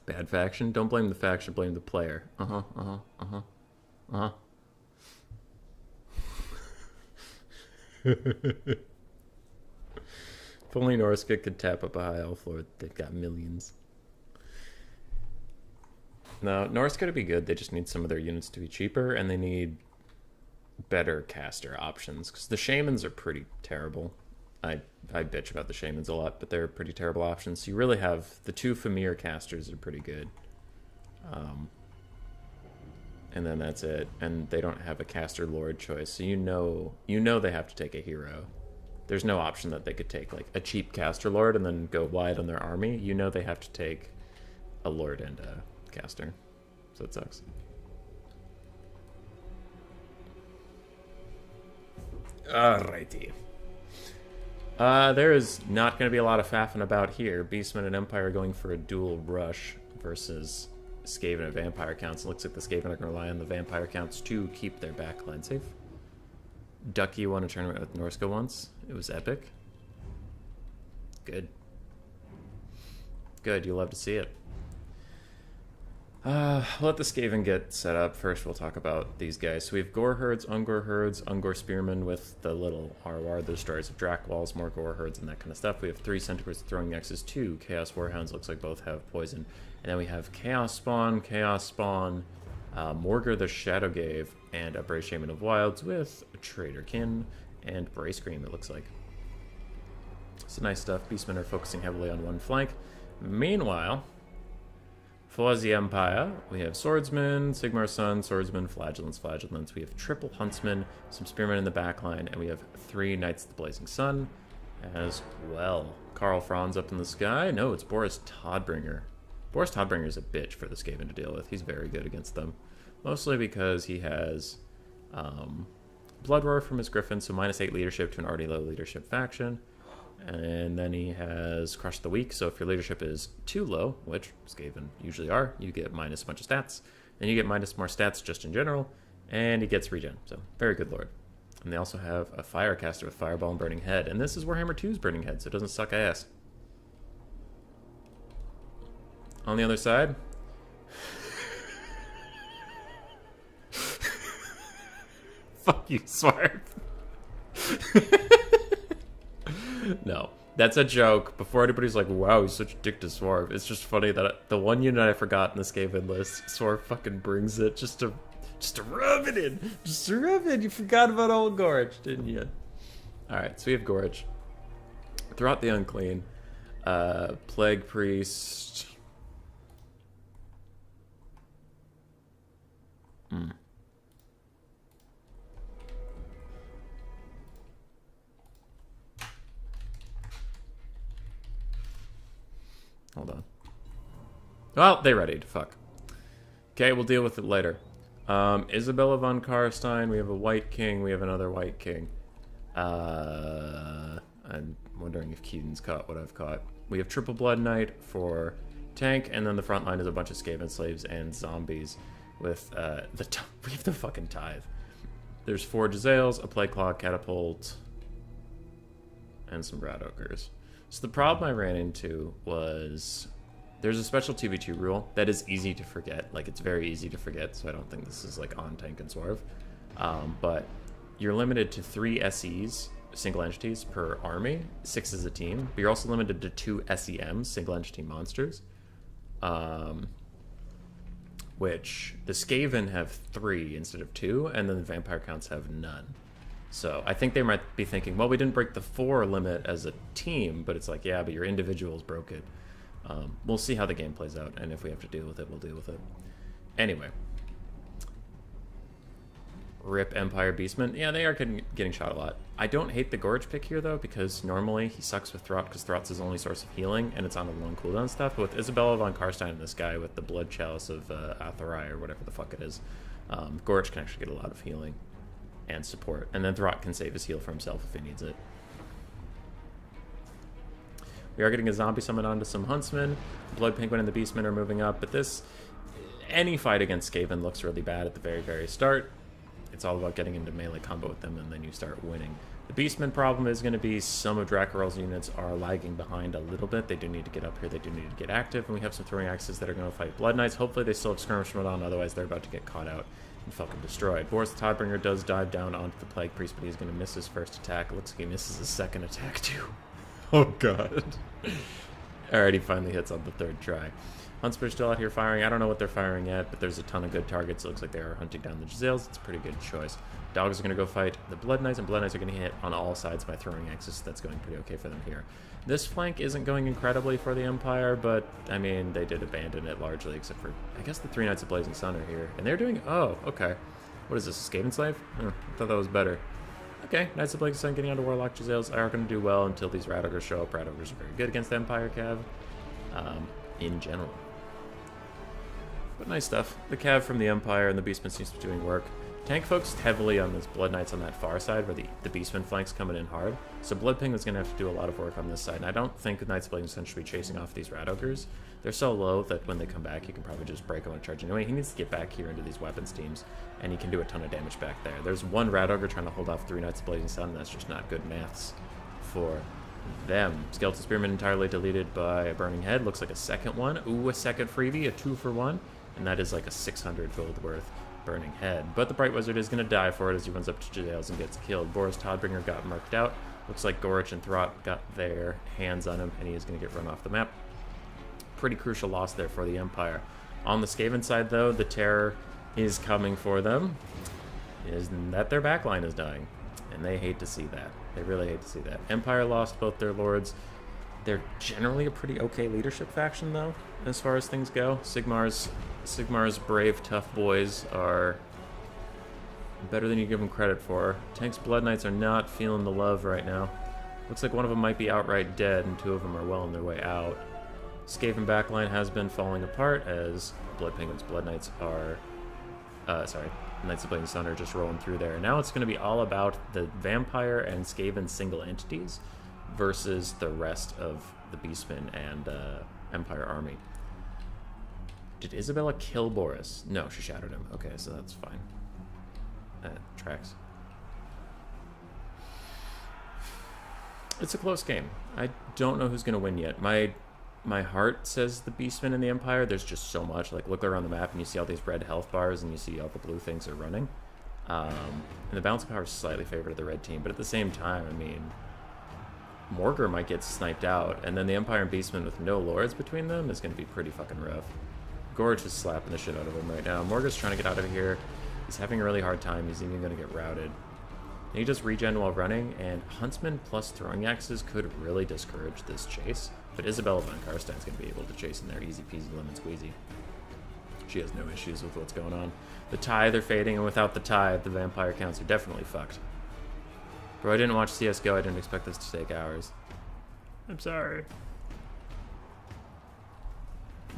Bad faction? Don't blame the faction, blame the player. If only Norska could tap up a high elf lord, they've got millions. No, Norska to be good, they just need some of their units to be cheaper, and they need better caster options, because the shamans are pretty terrible. I bitch about the shamans a lot, but they're pretty terrible options. So you really have the two Famir casters are pretty good. And then that's it. And they don't have a caster lord choice, so you know they have to take a hero. There's no option that they could take like a cheap caster lord and then go wide on their army. You know they have to take a lord and a caster. So it sucks. Alrighty. There is not going to be a lot of faffing about here. Beastmen and Empire going for a dual rush versus Skaven and Vampire counts. It looks like the Skaven are going to rely on the Vampire counts to keep their backline safe. Ducky won a tournament with Norska once. It was epic. Good. Good, you love to see it. We'll let the Skaven get set up. First, we'll talk about these guys. So we have Gore Herds, Ungor Spearmen with the little RWR, the stories of Drac Walls, more Gore Herds, and that kind of stuff. We have 3 Centaurs throwing X's, 2 Chaos Warhounds, looks like both have poison. And then we have Chaos Spawn, Morgar the Shadowgave, and a Brave Shaman of Wilds with a Trader Kin and Bray Scream, it looks like. So nice stuff. Beastmen are focusing heavily on one flank. Meanwhile, for the Empire, we have Swordsmen, Sigmar's Son, Swordsmen, Flagellants. We have triple Huntsmen, some Spearmen in the backline, and we have 3 Knights of the Blazing Sun as well. Karl Franz up in the sky. No, it's Boris Todbringer. Boris Todbringer is a bitch for the Skaven to deal with. He's very good against them. Mostly because he has Blood Roar from his Griffin, so -8 leadership to an already low leadership faction. And then he has Crush the Weak, so if your leadership is too low, which Skaven usually are, you get minus a bunch of stats. Then you get minus more stats just in general, and he gets regen, so very good lord. And they also have a Firecaster with Fireball and Burning Head, and this is Warhammer 2's Burning Head, so it doesn't suck ass. On the other side, fuck you, Swarf. No, that's a joke. Before anybody's like, wow, he's such a dick to Swarf. It's just funny that the one unit I forgot in the Skaven list, Swarf fucking brings it just to rub it in. Just to rub it. You forgot about old Gorge, didn't you? Alright, so we have Gorge. Throughout the Unclean, Plague Priest. Hold on. Well, they readied. Fuck. Okay, we'll deal with it later. Isabella von Karstein. We have a White King. We have another White King. I'm wondering if Queden's caught what I've caught. We have Triple Blood Knight for tank, and then the front line is a bunch of Skaven slaves and zombies with we have the fucking Tithe. There's 4 Jezzails, a Plague Claw, Catapult, and some Rat Ogres. So the problem I ran into was there's a special 2v2 rule that is easy to forget. Like, it's very easy to forget, so I don't think this is like on Tank and Swerve. But you're limited to 3 SEs, single entities, per army, 6 as a team. But you're also limited to 2 SEMs, single entity monsters. Which the Skaven have 3 instead of 2, and then the Vampire counts have none. So I think they might be thinking, well, we didn't break the 4 limit as a team, but it's like, yeah, but your individuals broke it. We'll see how the game plays out, and if we have to deal with it, we'll deal with it. Anyway. Rip Empire Beastmen. Yeah, they are getting shot a lot. I don't hate the Gorge pick here, though, because normally he sucks with Throt, because Throt's his only source of healing, and it's on a long cooldown stuff. But with Isabella von Karstein and this guy with the Blood Chalice of Atharai, or whatever the fuck it is, Gorge can actually get a lot of healing and support. And then Throt can save his heal for himself if he needs it. We are getting a zombie summon onto some Huntsmen. Blood Penguin and the Beastmen are moving up, but this... Any fight against Skaven looks really bad at the very, very start. It's all about getting into melee combo with them, and then you start winning. The Beastman problem is going to be some of Dracarel's units are lagging behind a little bit. They do need to get up here. They do need to get active, and we have some throwing axes that are going to fight Blood Knights. Hopefully they still have skirmish mode on, otherwise they're about to get caught out and fucking destroyed. Boris the Tidebringer does dive down onto the Plague Priest, but he's going to miss his first attack. It looks like he misses his second attack, too. Oh, God. Alright, he finally hits on the third try. Huntsmen are still out here firing. I don't know what they're firing at, but there's a ton of good targets. It looks like they are hunting down the Giselles. It's a pretty good choice. Dogs are going to go fight the Blood Knights, and Blood Knights are going to hit on all sides by throwing axes. So that's going pretty okay for them here. This flank isn't going incredibly for the Empire, but, I mean, they did abandon it largely, except for, I guess, the 3 Knights of Blazing Sun are here. And they're doing... Oh, okay. What is this, a Skaven Slave? Oh, I thought that was better. Okay, Knights of Blazing Sun getting onto Warlock Giselles are going to do well until these Radogers show up. Radogers are very good against the Empire Cav, in general. But nice stuff. The Cav from the Empire and the Beastmen seems to be doing work. Tank focused heavily on those Blood Knights on that far side where the Beastmen flank's coming in hard. So Blood Penguin's going to have to do a lot of work on this side. And I don't think the Knights of Blazing Sun should be chasing off these Radogers. They're so low that when they come back, you can probably just break them and charge anyway. He needs to get back here into these weapons teams, and he can do a ton of damage back there. There's one Radogre trying to hold off 3 Knights of Blazing Sun, and that's just not good maths for them. Skeleton Spearman entirely deleted by a Burning Head. Looks like a second one. Ooh, a second freebie, a 2-for-1. And that is like a 600 gold worth Burning Head. But the Bright Wizard is going to die for it as he runs up to Giselles and gets killed. Boris Todbringer got marked out. Looks like Gorich and Throt got their hands on him, and he is going to get run off the map. Pretty crucial loss there for the Empire. On the Skaven side, though, the terror is coming for them, is that their backline is dying. And they hate to see that. They really hate to see that. Empire lost both their lords. They're generally a pretty okay leadership faction, though, as far as things go. Sigmar's brave, tough boys are better than you give them credit for. Tank's Blood Knights are not feeling the love right now. Looks like one of them might be outright dead, and 2 of them are well on their way out. Skaven backline has been falling apart as Blood Penguins, Blood Knights are... Knights of Blazing Sun are just rolling through there. Now it's going to be all about the Vampire and Skaven single entities versus the rest of the Beastmen and Empire army. Did Isabella kill Boris? No, she shattered him. Okay, so that's fine. That tracks. It's a close game. I don't know who's going to win yet. My heart says the Beastmen and the Empire. There's just so much. Like, look around the map and you see all these red health bars and you see all the blue things are running. And the balance of power is slightly favored the red team. But at the same time, I mean, Morgar might get sniped out. And then the Empire and Beastmen with no lords between them is going to be pretty fucking rough. Gorge is slapping the shit out of him right now. Morgar's trying to get out of here. He's having a really hard time. He's even going to get routed. And he does regen while running, and Huntsman plus throwing axes could really discourage this chase. But Isabella von Karstein's going to be able to chase in there easy peasy lemon squeezy. She has no issues with what's going on. The tie, they're fading, and without the tie, the vampire counts are definitely fucked. Bro, I didn't watch CSGO. I didn't expect this to take hours. I'm sorry.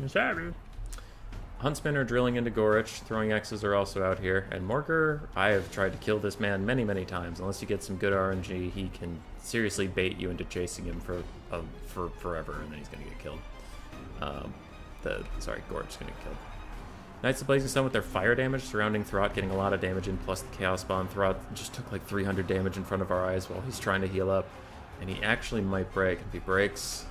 I'm sorry. Huntsmen are drilling into Gorich. Throwing axes are also out here. And Morgar, I have tried to kill this man many, many times. Unless you get some good RNG, he can seriously bait you into chasing him for forever, and then he's going to get killed. Gorich is going to get killed. Knights of Blazing Sun with their fire damage surrounding Throt, getting a lot of damage in, plus the Chaos Bomb. Throt just took like 300 damage in front of our eyes while he's trying to heal up. And he actually might break. If he breaks,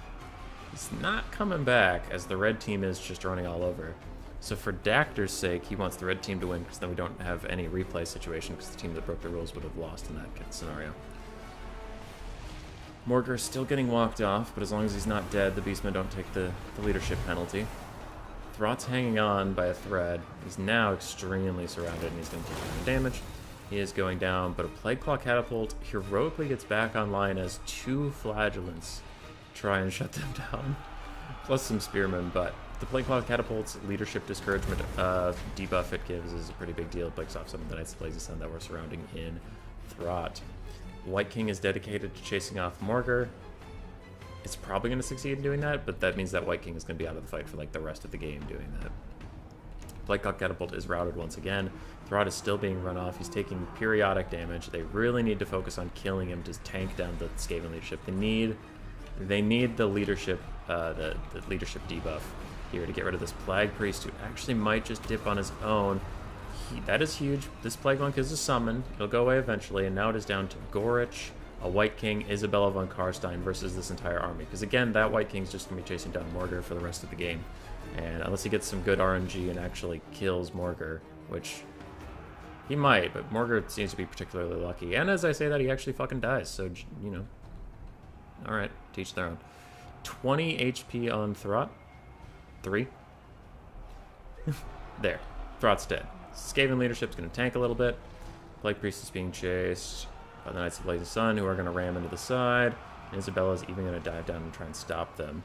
he's not coming back, as the red team is just running all over. So for Dactor's sake, he wants the red team to win, because then we don't have any replay situation, because the team that broke the rules would have lost in that scenario. Morgar is still getting walked off, but as long as he's not dead, the Beastmen don't take the leadership penalty. Throt's hanging on by a thread. He's now extremely surrounded, and he's going to take some damage. He is going down, but a Plague Claw Catapult heroically gets back online as 2 Flagellants try and shut them down. Plus some Spearmen, but the Plague Cloth Catapult's leadership discouragement debuff it gives is a pretty big deal. It breaks off some of the Knights of Blazing Sun that were surrounding in Throt. White King is dedicated to chasing off Morgar. It's probably going to succeed in doing that, but that means that White King is going to be out of the fight for like the rest of the game doing that. Plague Cloth Catapult is routed once again. Throt is still being run off. He's taking periodic damage. They really need to focus on killing him to tank down the Skaven leadership. They need the leadership the leadership debuff here to get rid of this Plague Priest, who actually might just dip on his own. That is huge. This Plague Monk is a summon. It'll go away eventually, and now it is down to Gorich, a White King, Isabella von Karstein versus this entire army. Because again, that White King's just going to be chasing down Morgar for the rest of the game. And unless he gets some good RNG and actually kills Morgar, which he might, but Morgar seems to be particularly lucky. And as I say that, he actually fucking dies, so, you know. Alright, teach their own. 20 HP on Throt. 3. There. Throt's dead. Skaven leadership's going to tank a little bit. Plague Priest is being chased by the Knights of Blazing Sun, who are going to ram into the side. And Isabella's even going to dive down and try and stop them.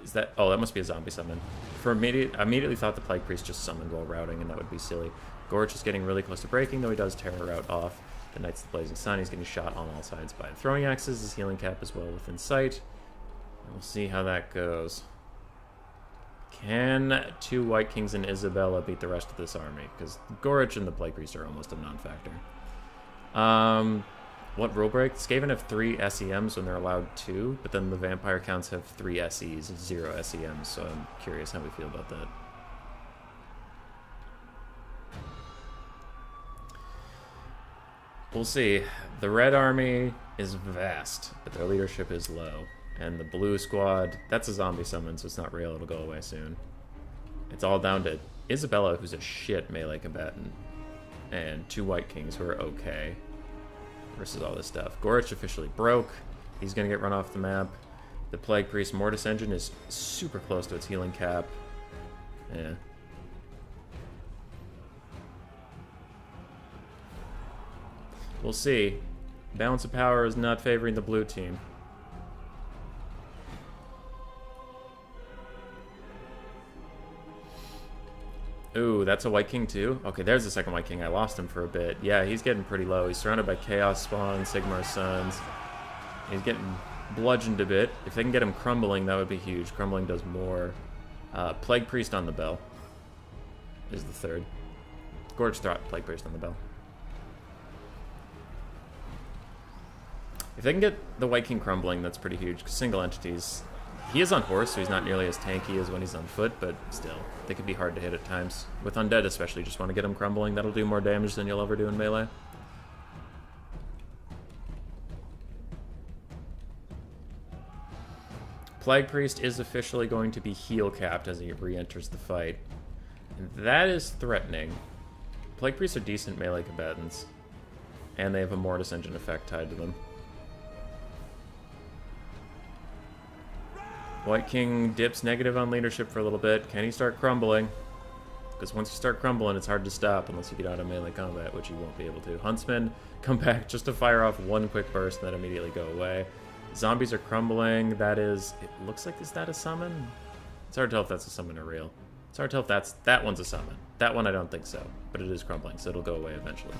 Is that... Oh, that must be a zombie summon. I immediately thought the Plague Priest just summoned while routing, and that would be silly. Gorich is getting really close to breaking, though he does tear her out off. The Knights of the Blazing Sun, he's getting shot on all sides by the throwing axes. His healing cap is well within sight. And we'll see how that goes. Can 2 White Kings and Isabella beat the rest of this army? Because Gorich and the Plague Priest are almost a non-factor. What rule break? Skaven have 3 SEMs when they're allowed 2, but then the Vampire counts have 3 SEs, 0 SEMs, so I'm curious how we feel about that. We'll see. The Red Army is vast, but their leadership is low. And the Blue Squad, that's a zombie summon, so it's not real. It'll go away soon. It's all down to Isabella, who's a shit melee combatant, and 2 White Kings who are okay versus all this stuff. Gorich officially broke. He's going to get run off the map. The Plague Priest Mortis Engine is super close to its healing cap. Yeah. We'll see. Balance of power is not favoring the blue team. Ooh, that's a White King too? Okay, there's the second White King. I lost him for a bit. Yeah, he's getting pretty low. He's surrounded by Chaos Spawn, Sigmar Sons. He's getting bludgeoned a bit. If they can get him crumbling, that would be huge. Crumbling does more. Plague Priest on the bell is the third. Gorge Throt, Plague Priest on the bell. If they can get the White King crumbling, that's pretty huge. Single entities. He is on horse, so he's not nearly as tanky as when he's on foot, but still, they could be hard to hit at times. With Undead especially, just want to get him crumbling. That'll do more damage than you'll ever do in melee. Plague Priest is officially going to be heal capped as he re-enters the fight. And that is threatening. Plague Priests are decent melee combatants, and they have a Mortis Engine effect tied to them. White King dips negative on leadership for a little bit. Can he start crumbling? Because once you start crumbling, it's hard to stop unless you get out of melee combat, which you won't be able to. Huntsmen come back just to fire off one quick burst and then immediately go away. Zombies are crumbling. That is... It looks like... Is that a summon? It's hard to tell if that's a summon or real. It's hard to tell if that's... That one's a summon. That one I don't think so. But it is crumbling, so it'll go away eventually.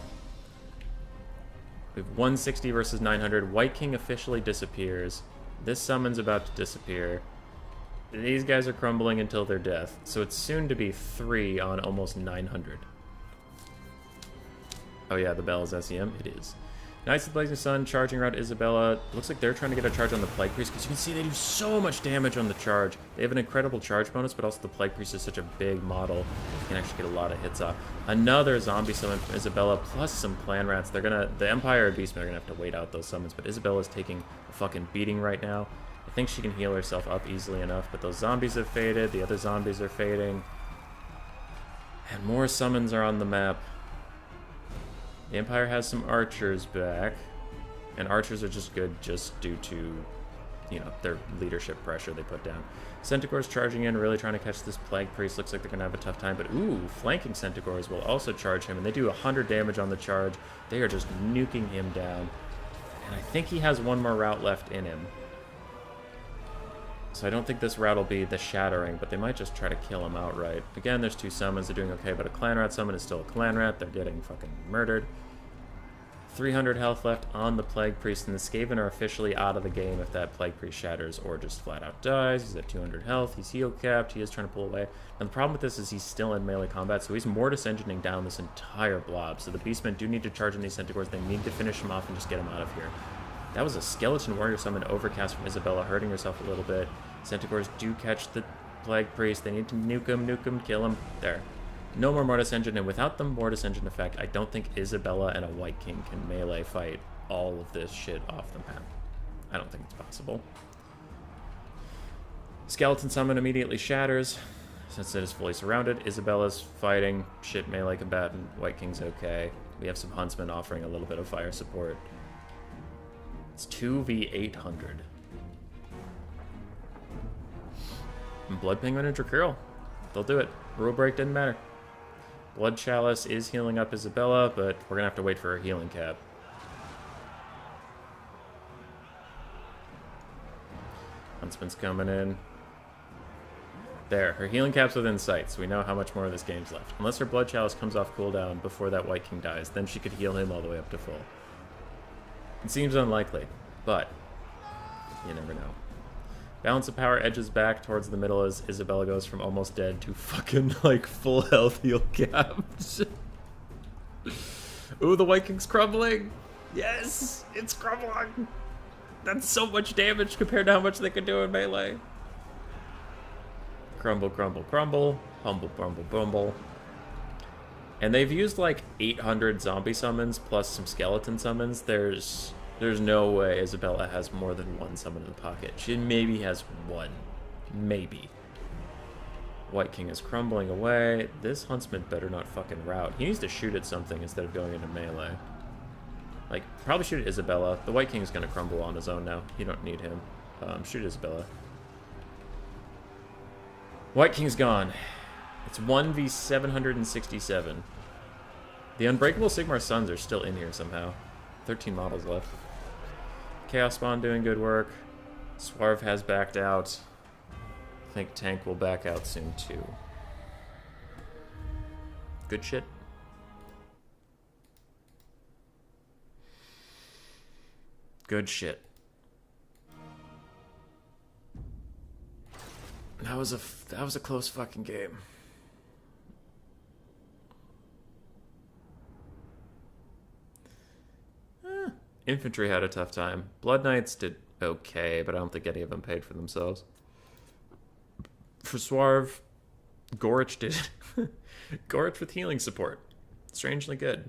We have 160 versus 900. White King officially disappears. This summon's about to disappear. These guys are crumbling until their death, so it's soon to be 3 on almost 900. Oh yeah, the bell is SEM? It is. Knights of the Blazing Sun charging around Isabella. Looks like they're trying to get a charge on the Plague Priest, because you can see they do so much damage on the charge. They have an incredible charge bonus, but also the Plague Priest is such a big model. You can actually get a lot of hits off. Another zombie summon from Isabella, plus some Plan Rats. They're gonna... The Empire and Beastmen are gonna have to wait out those summons, but Isabella's taking a fucking beating right now. I think she can heal herself up easily enough, but those zombies have faded, the other zombies are fading. And more summons are on the map. The Empire has some archers back, and archers are just good just due to, you know, their leadership pressure they put down. Centaurs charging in, really trying to catch this Plague Priest. Looks like they're going to have a tough time, but ooh, flanking Centaurs will also charge him, and they do 100 damage on the charge. They are just nuking him down, and I think he has one more route left in him. So I don't think this route will be the Shattering, but they might just try to kill him outright. Again, there's 2 summons, they're doing okay, but a Clan Rat summon is still a Clan Rat. They're getting fucking murdered. 300 health left on the Plague Priest, and the Skaven are officially out of the game if that Plague Priest shatters or just flat out dies. He's at 200 health, he's heal capped, he is trying to pull away. And the problem with this is he's still in melee combat, so he's Mortis Engineering down this entire blob. So the Beastmen do need to charge in these Centaurs, they need to finish him off and just get him out of here. That was a Skeleton Warrior summon overcast from Isabella, hurting herself a little bit. Centaurs do catch the Plague Priest, they need to nuke him, kill him. There. No more Mortis Engine, and without the Mortis Engine effect, I don't think Isabella and a White King can melee fight all of this shit off the map. I don't think it's possible. Skeleton Summon immediately shatters, since it is fully surrounded. Isabella's fighting, shit melee combatant, White King's okay. We have some Huntsmen offering a little bit of fire support. It's 2v800. And Blood Penguin and Dracurl. They'll do it. Rule break didn't matter. Blood Chalice is healing up Isabella, but we're going to have to wait for her healing cap. Huntsman's coming in. There, her healing cap's within sight, so we know how much more of this game's left. Unless her Blood Chalice comes off cooldown before that White King dies, then she could heal him all the way up to full. It seems unlikely, but you never know. Balance of Power edges back towards the middle as Isabella goes from almost dead to fucking, like, full health heal capped. Ooh, the White King's crumbling! Yes! It's crumbling! That's so much damage compared to how much they could do in melee. Crumble, crumble, crumble. Humble, brumble, bumble. And they've used, like, 800 zombie summons plus some skeleton summons. There's no way Isabella has more than 1 summon in the pocket. She maybe has 1. Maybe. White King is crumbling away. This Huntsman better not fucking rout. He needs to shoot at something instead of going into melee. Like, probably shoot at Isabella. The White King's gonna crumble on his own now. You don't need him. Shoot Isabella. White King's gone. It's 1v767. The Unbreakable Sigmar Suns are still in here somehow. 13 models left. Chaos Spawn doing good work. Swarv has backed out. I think Tank will back out soon too. Good shit. Good shit. That was a close fucking game. Infantry had a tough time. Blood Knights did okay, but I don't think any of them paid for themselves. For Swarv, Gorich did. Gorich with healing support. Strangely good.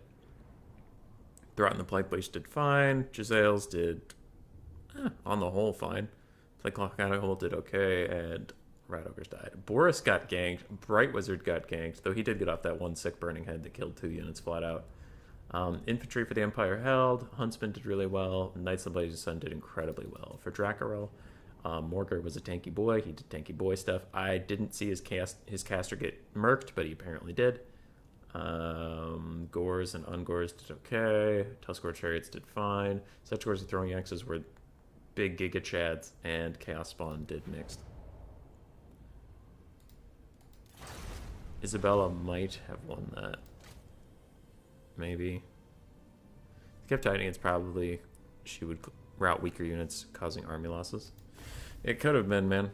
Throughout the Plague Bleach did fine. Giselles did, on the whole, fine. Plague Clock Catacomb did okay, and Rat Ogres died. Boris got ganked. Bright Wizard got ganked, though he did get off that 1 sick burning head that killed 2 units flat out. Infantry for the Empire held. Huntsman did really well. Knights of the Blazing Sun did incredibly well. For Dracarel, Morgar was a tanky boy. He did tanky boy stuff. I didn't see his caster get murked, but he apparently did. Gores and Ungores did okay. Tuskor Chariots did fine. Such Gores and Throwing Axes were big Giga Chads, and Chaos Spawn did mixed. Isabella might have won that. Maybe. Kept fighting, it's probably she would route weaker units, causing army losses. It could have been, man.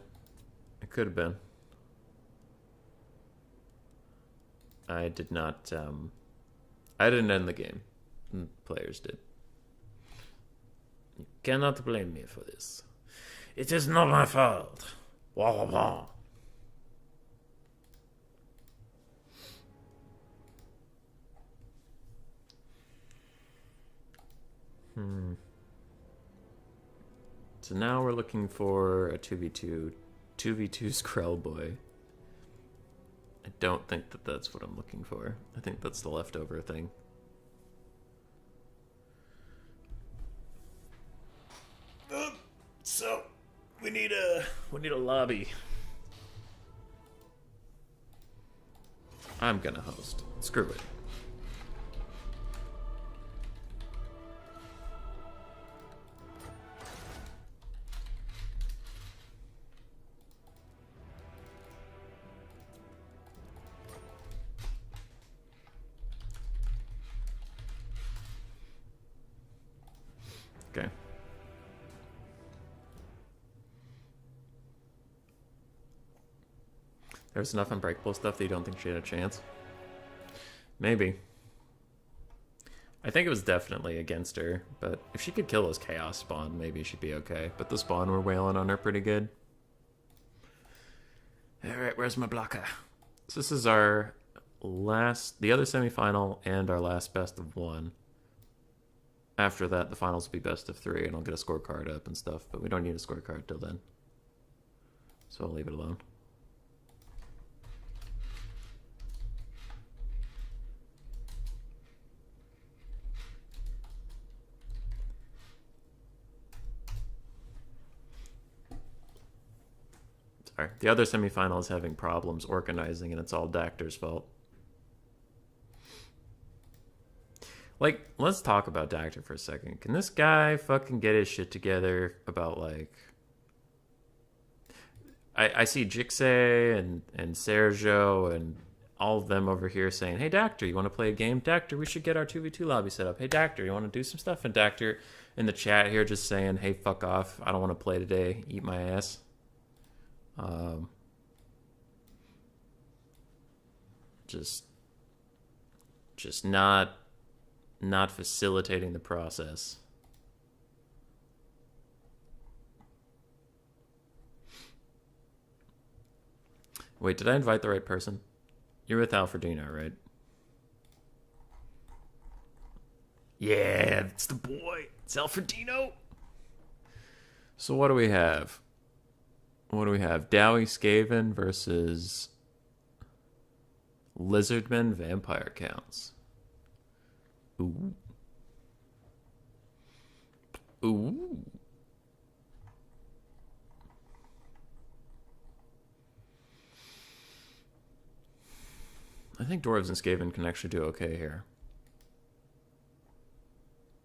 It could have been. I did not, I didn't end the game. Players did. You cannot blame me for this. It is not my fault. Wah wah wah. So now we're looking for a 2v2. 2v2 Skrell Boy. I don't think that that's what I'm looking for. I think that's the leftover thing. So we need a lobby. I'm gonna host. Screw it. Okay. There's enough unbreakable stuff that you don't think she had a chance? Maybe. I think it was definitely against her, but if she could kill those chaos spawn, maybe she'd be okay. But the spawn were wailing on her pretty good. Alright, where's my blocker? So this is our the other semifinal and our last best of one. After that, the finals will be best of 3, and I'll get a scorecard up and stuff, but we don't need a scorecard till then. So I'll leave it alone. Sorry. The other semifinal is having problems organizing, and it's all Dactor's fault. Like, let's talk about Dactor for a second. Can this guy fucking get his shit together about, like... I see Jixay and Sergio and all of them over here saying, hey, Dactor, you want to play a game? Dactor, we should get our 2v2 lobby set up. Hey, Dactor, you want to do some stuff? And Dactor in the chat here just saying, hey, fuck off. I don't want to play today. Eat my ass. Just not facilitating the process. Wait, did I invite the right person? You're with Alfredino, right? Yeah, it's the boy. It's Alfredino. So what do we have? Dowie Skaven versus Lizardmen Vampire Counts. Ooh. Ooh. I think Dwarves and Skaven can actually do okay here.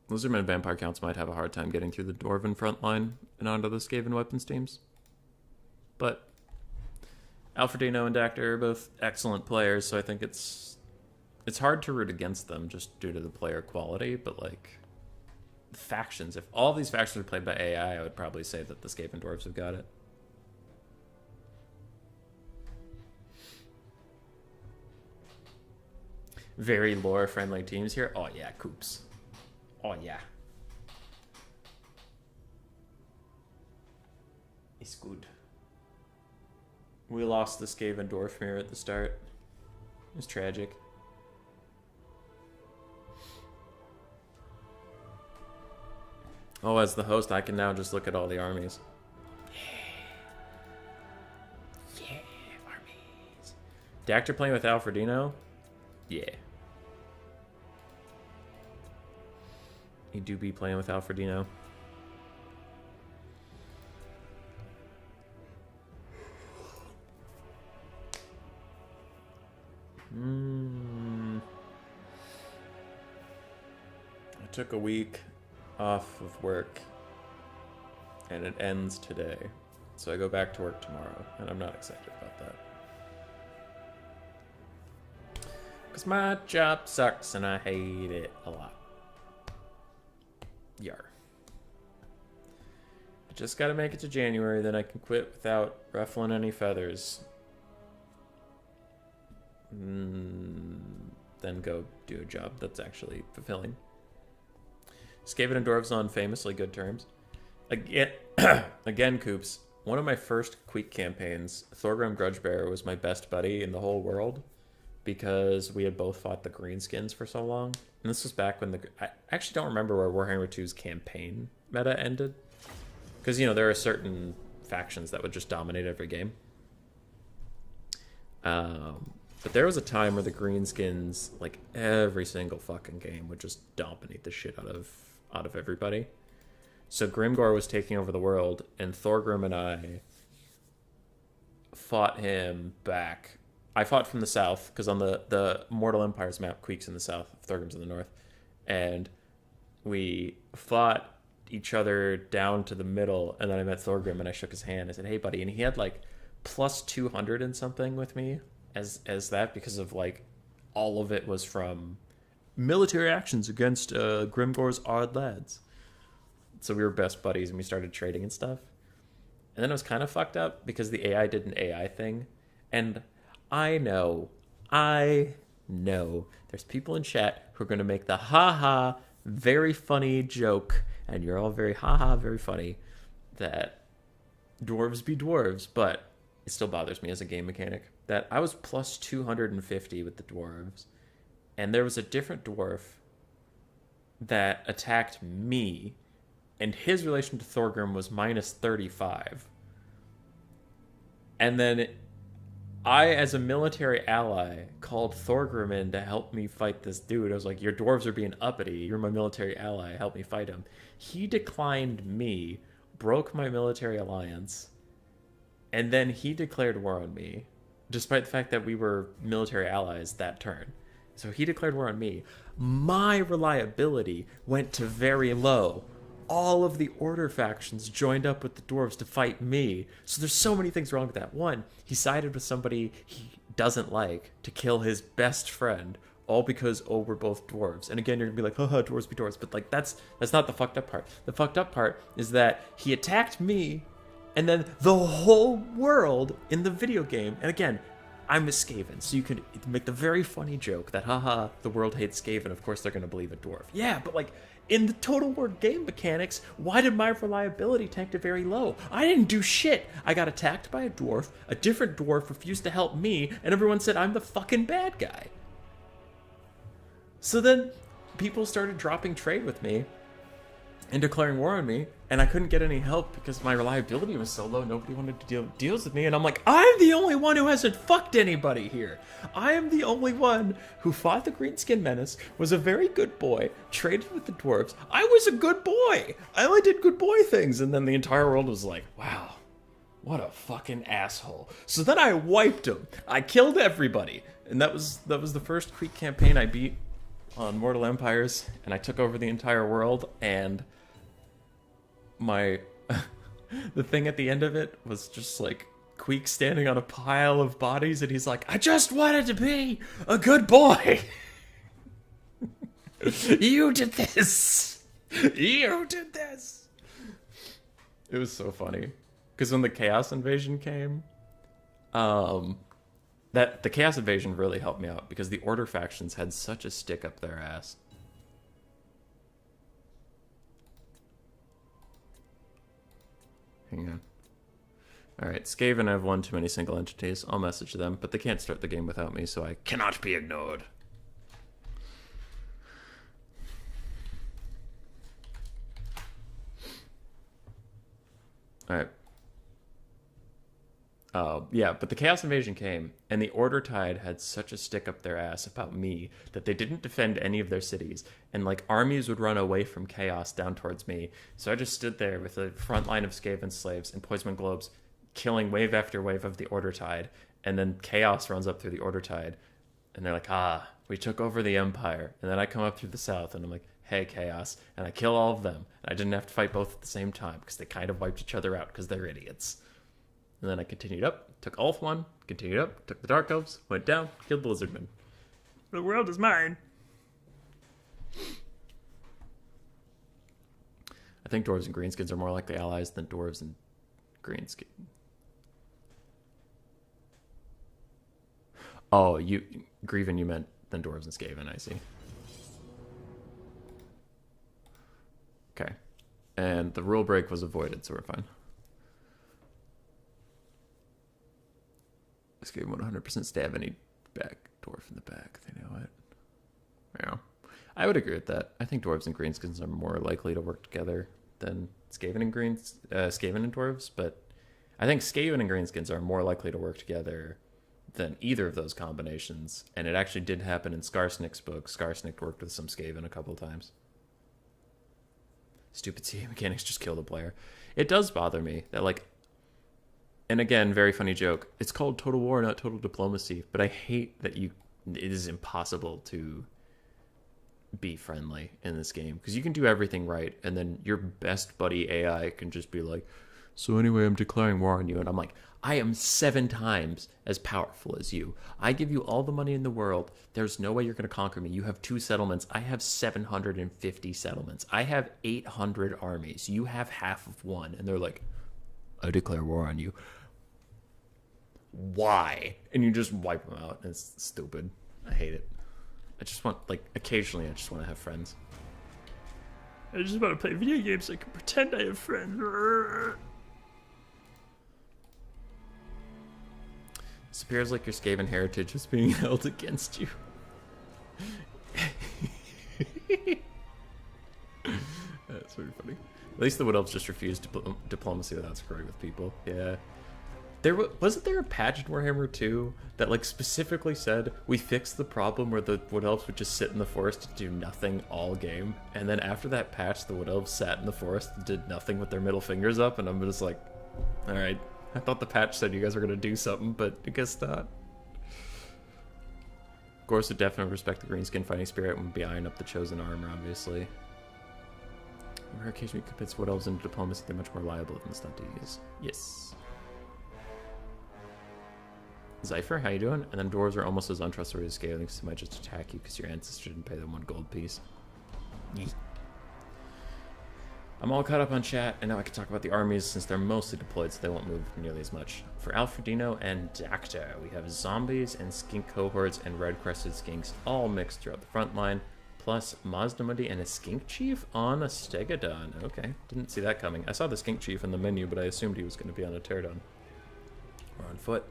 Lizardmen and Vampire Counts might have a hard time getting through the Dwarven front line and onto the Skaven weapons teams. But Alfredino and Dactor are both excellent players, so I think it's hard to root against them just due to the player quality, but like the factions, if all of these factions are played by AI, I would probably say that the Skaven Dwarves have got it. Very lore-friendly teams here. Oh yeah, Coops. Oh yeah. It's good. We lost the Skaven Dwarf mirror at the start. It was tragic. Oh, as the host, I can now just look at all the armies. Yeah, armies. Dactor playing with Alfredino? Yeah. You do be playing with Alfredino. I took a week off of work and it ends today. So I go back to work tomorrow and I'm not excited about that. Because my job sucks and I hate it a lot. Yar. I just gotta make it to January, then I can quit without ruffling any feathers. Then go do a job that's actually fulfilling. Skaven and Dwarves on famously good terms. Again, Coops. One of my first Queek campaigns, Thorgrim Grudgebearer was my best buddy in the whole world because we had both fought the Greenskins for so long. And this was back when I actually don't remember where Warhammer 2's campaign meta ended. Because, you know, there are certain factions that would just dominate every game. But there was a time where the Greenskins, like every single fucking game, would just dominate the shit out of everybody. So Grimgor was taking over the world, and Thorgrim and I fought him back. I fought from the south, because on the Mortal Empires map, Queek's in the south, Thorgrim's in the north. And we fought each other down to the middle, and then I met Thorgrim, and I shook his hand. I said, hey, buddy. And he had, like, plus 200 and something with me as that, because of, like, all of it was from military actions against Grimgor's odd lads. So we were best buddies and we started trading and stuff. And then it was kind of fucked up because the AI did an AI thing. And I know there's people in chat who are going to make the haha very funny joke, and you're all very haha very funny, that dwarves be dwarves, but it still bothers me as a game mechanic that I was plus 250 with the dwarves, and there was a different dwarf that attacked me, and his relation to Thorgrim was minus 35. And then I, as a military ally, called Thorgrim in to help me fight this dude. I was like, your dwarves are being uppity. You're my military ally. Help me fight him. He declined me, broke my military alliance, and then he declared war on me, despite the fact that we were military allies that turn. So he declared war on me. My reliability went to very low. All of the Order factions joined up with the dwarves to fight me. So there's so many things wrong with that. One, he sided with somebody he doesn't like to kill his best friend, all because, oh, we're both dwarves. And again, you're gonna be like, haha, dwarves be dwarves. But like, that's not the fucked up part. The fucked up part is that he attacked me, and then the whole world in the video game, and again, I'm a Skaven, so you could make the very funny joke that, haha, the world hates Skaven, of course they're gonna believe a dwarf. Yeah, but like, in the Total War game mechanics, why did my reliability tank to very low? I didn't do shit. I got attacked by a different dwarf refused to help me, and everyone said I'm the fucking bad guy. So then people started dropping trade with me and declaring war on me, and I couldn't get any help because my reliability was so low, nobody wanted to deal deals with me, and I'm like, I'm the only one who hasn't fucked anybody here. I am the only one who fought the Greenskin Menace, was a very good boy, traded with the dwarves. I was a good boy. I only did good boy things, and then the entire world was like, wow, what a fucking asshole. So then I wiped him. I killed everybody, and that was the first Creek campaign I beat on Mortal Empires, and I took over the entire world, and the thing at the end of it was just like Queek standing on a pile of bodies, and he's like, I just wanted to be a good boy. You did this. You did this. It was so funny. Because when the Chaos Invasion came, the Chaos Invasion really helped me out because the Order factions had such a stick up their ass. Hang on. Alright, Skaven have one too many single entities. I'll message them, but they can't start the game without me, so I cannot be ignored. Alright. Yeah, but the Chaos Invasion came, and the Order Tide had such a stick up their ass about me that they didn't defend any of their cities, and like armies would run away from Chaos down towards me. So I just stood there with a front line of Skaven slaves and Poisoned Globes, killing wave after wave of the Order Tide, and then Chaos runs up through the Order Tide, and they're like, we took over the Empire. And then I come up through the south, and I'm like, hey, Chaos, and I kill all of them. And I didn't have to fight both at the same time, because they kind of wiped each other out, because they're idiots. And then I continued up, took Ulf one, continued up, took the Dark Elves, went down, killed the Lizardmen. The world is mine. I think dwarves and greenskins are more like the allies than dwarves and greenskin. Oh, Grieven, you meant than dwarves and Skaven, I see. Okay. And the rule break was avoided, so we're fine. This game would 100% stab any back dwarf in the back. They know it. Yeah. I would agree with that. I think dwarves and greenskins are more likely to work together than Skaven and dwarves, but I think Skaven and greenskins are more likely to work together than either of those combinations. And it actually did happen in Skarsnik's book. Skarsnik worked with some Skaven a couple times. Stupid CA mechanics just kill the player. It does bother me that, like, and again, very funny joke, it's called Total War, not Total Diplomacy, but I hate that it is impossible to be friendly in this game, because you can do everything right, and then your best buddy AI can just be like, so anyway, I'm declaring war on you. And I'm like, I am 7 times as powerful as you. I give you all the money in the world. There's no way you're going to conquer me. You have 2 settlements. I have 750 settlements. I have 800 armies. You have half of one. And they're like, I declare war on you. Why? And you just wipe them out. And it's stupid. I hate it. I just want, like, occasionally I just want to have friends. I just want to play video games so I can pretend I have friends. This appears like your Skaven heritage is being held against you. That's pretty funny. At least the Wood Elves just refused diplomacy without screwing with people. Yeah. Wasn't there a patch in Warhammer 2 that like specifically said we fixed the problem where the Wood Elves would just sit in the forest and do nothing all game, and then after that patch the Wood Elves sat in the forest and did nothing with their middle fingers up, and I'm just like, alright, I thought the patch said you guys were gonna do something, but I guess not. Gorse would definitely respect the greenskin fighting spirit and would be eyeing up the chosen armor, obviously. In rare occasion we convince Wood Elves into diplomacy, they're much more reliable than stunties. Yes. Zypher, how you doing? And then dwarves are almost as untrustworthy as Skaven because they might just attack you because your ancestor didn't pay them 1 gold piece. Yeet. I'm all caught up on chat, and now I can talk about the armies since they're mostly deployed, so they won't move nearly as much. For Alfredino and Dacta, we have zombies and skink cohorts and red-crested skinks all mixed throughout the front line, plus Mazdamundi and a skink chief on a Stegodon. Okay, didn't see that coming. I saw the skink chief in the menu, but I assumed he was going to be on a Pterodon. Or on foot.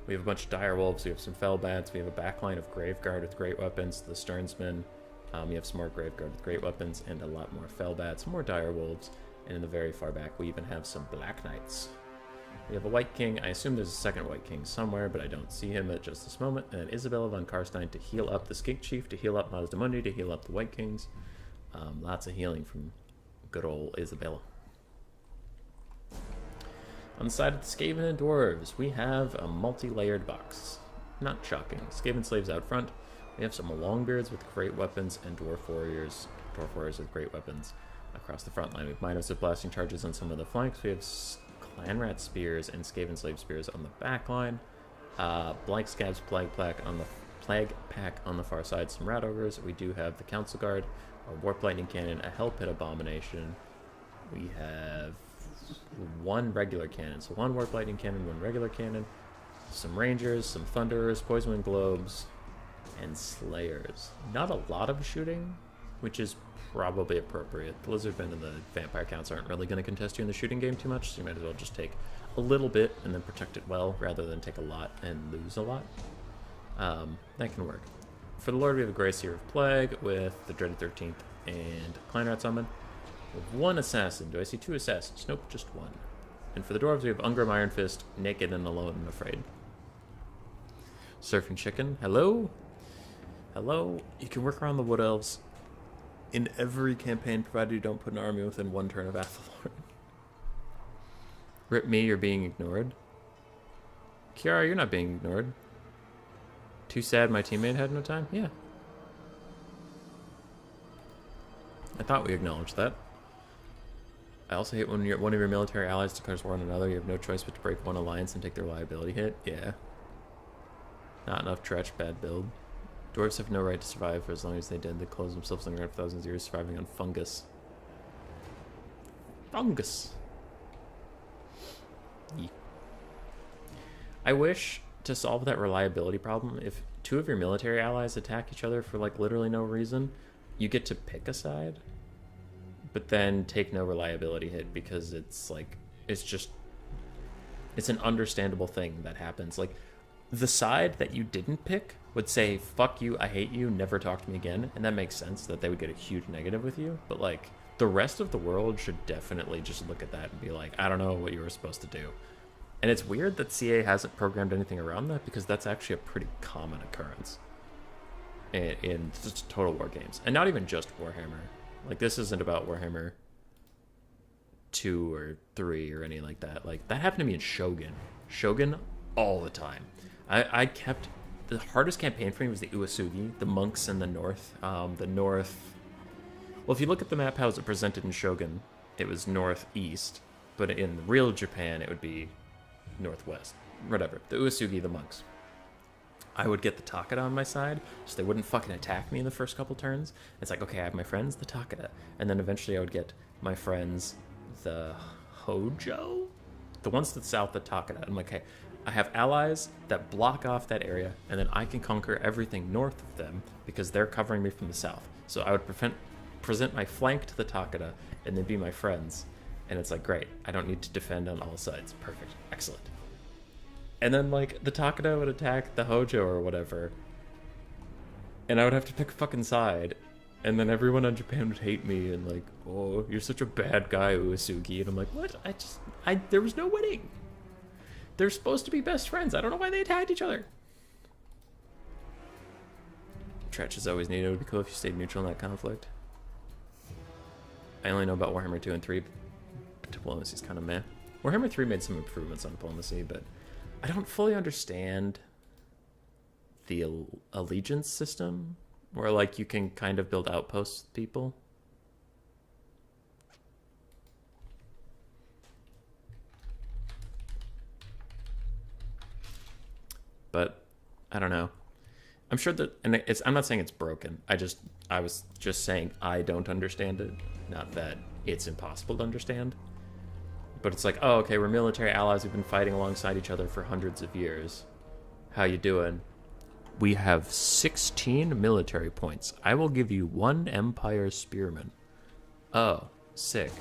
We have a bunch of dire wolves, we have some fell bats, we have a backline of Graveguard with great weapons, the Sternsmen, we have some more Graveguard with great weapons, and a lot more fell bats, more dire wolves, and in the very far back we even have some Black Knights. We have a White King, I assume there's a second White King somewhere, but I don't see him at just this moment, and Isabella von Karstein to heal up the Skink Chief, to heal up Mazdamundi, to heal up the White Kings. Lots of healing from good old Isabella. On the side of the Skaven and Dwarves, we have a multi-layered box. Not shocking. Skaven slaves out front. We have some Longbeards with great weapons and Dwarf warriors with great weapons across the front line. We have Miners with blasting charges on some of the flanks. We have Clanrat spears and Skaven slave spears on the back line. Blank Scabs Plague Pack on the far side. Some Rat Ogres. We do have the Council Guard, a Warp Lightning Cannon, a Hell Pit Abomination. We have 1 regular cannon, so 1 Warp Lightning Cannon, 1 regular cannon, some Rangers, some Thunderers, Poison Wind Globes, and Slayers. Not a lot of shooting, which is probably appropriate. The Lizardmen and the Vampire Counts aren't really going to contest you in the shooting game too much, so you might as well just take a little bit and then protect it well, rather than take a lot and lose a lot. That can work. For the Lord, we have a Grey Seer of Plague with the Dreaded 13th and Clanrat Summon. We have 1 assassin. Do I see 2 assassins? Nope, just 1. And for the dwarves, we have Ungram Iron Fist, naked and alone and afraid. Surfing Chicken, hello? Hello? You can work around the Wood Elves in every campaign, provided you don't put an army within 1 turn of Athelord. Rip me, you're being ignored. Kiara, you're not being ignored. Too sad my teammate had no time? Yeah. I thought we acknowledged that. I also hate when one of your military allies declares war on another. You have no choice but to break 1 alliance and take their liability hit. Yeah. Not enough Tretch, bad build. Dwarves have no right to survive for as long as they did. They close themselves in the ground for thousands of years, surviving on fungus. Fungus! Yeah. I wish to solve that reliability problem, if 2 of your military allies attack each other for like literally no reason, you get to pick a side, but then take no reliability hit because it's like, it's an understandable thing that happens. Like, the side that you didn't pick would say, fuck you, I hate you, never talk to me again, and that makes sense that they would get a huge negative with you, but like, the rest of the world should definitely just look at that and be like, I don't know what you were supposed to do. And it's weird that CA hasn't programmed anything around that, because that's actually a pretty common occurrence in just total war games, and not even just Warhammer. Like, this isn't about Warhammer 2 or 3 or anything like that. Like, that happened to me in Shogun all the time. I kept, the hardest campaign for me was the Uesugi, the monks in the north. Well, if you look at the map how it's presented in Shogun, it was northeast, But in real Japan, it would be northwest. Whatever. The Uesugi, the monks. I would get the Takeda on my side, so they wouldn't fucking attack me in the first couple turns. It's like, okay, I have my friends, the Takeda. And then eventually I would get my friends, the Hojo? The ones to the south, the Takeda. I'm like, okay, I have allies that block off that area, and then I can conquer everything north of them because they're covering me from the south. So I would present my flank to the Takeda, and they'd be my friends. And it's like, great, I don't need to defend on all sides. Perfect. Excellent. And then, like, the Takeda would attack the Hojo or whatever, and I would have to pick a fucking side. And then everyone on Japan would hate me and like, oh, you're such a bad guy, Uesugi. And I'm like, what? There was no winning. They're supposed to be best friends. I don't know why they attacked each other. Tretch is always needed. It would be cool if you stayed neutral in that conflict. I only know about Warhammer 2 and 3. But diplomacy's kind of meh. Warhammer 3 made some improvements on diplomacy, but I don't fully understand the allegiance system, where like you can kind of build outposts with people. But I don't know. I'm sure that, and I'm not saying it's broken. I was just saying I don't understand it, not that it's impossible to understand. But it's like, oh, okay, we're military allies. We've been fighting alongside each other for hundreds of years. How you doing? We have 16 military points. I will give you 1 Empire Spearman. Oh, sick.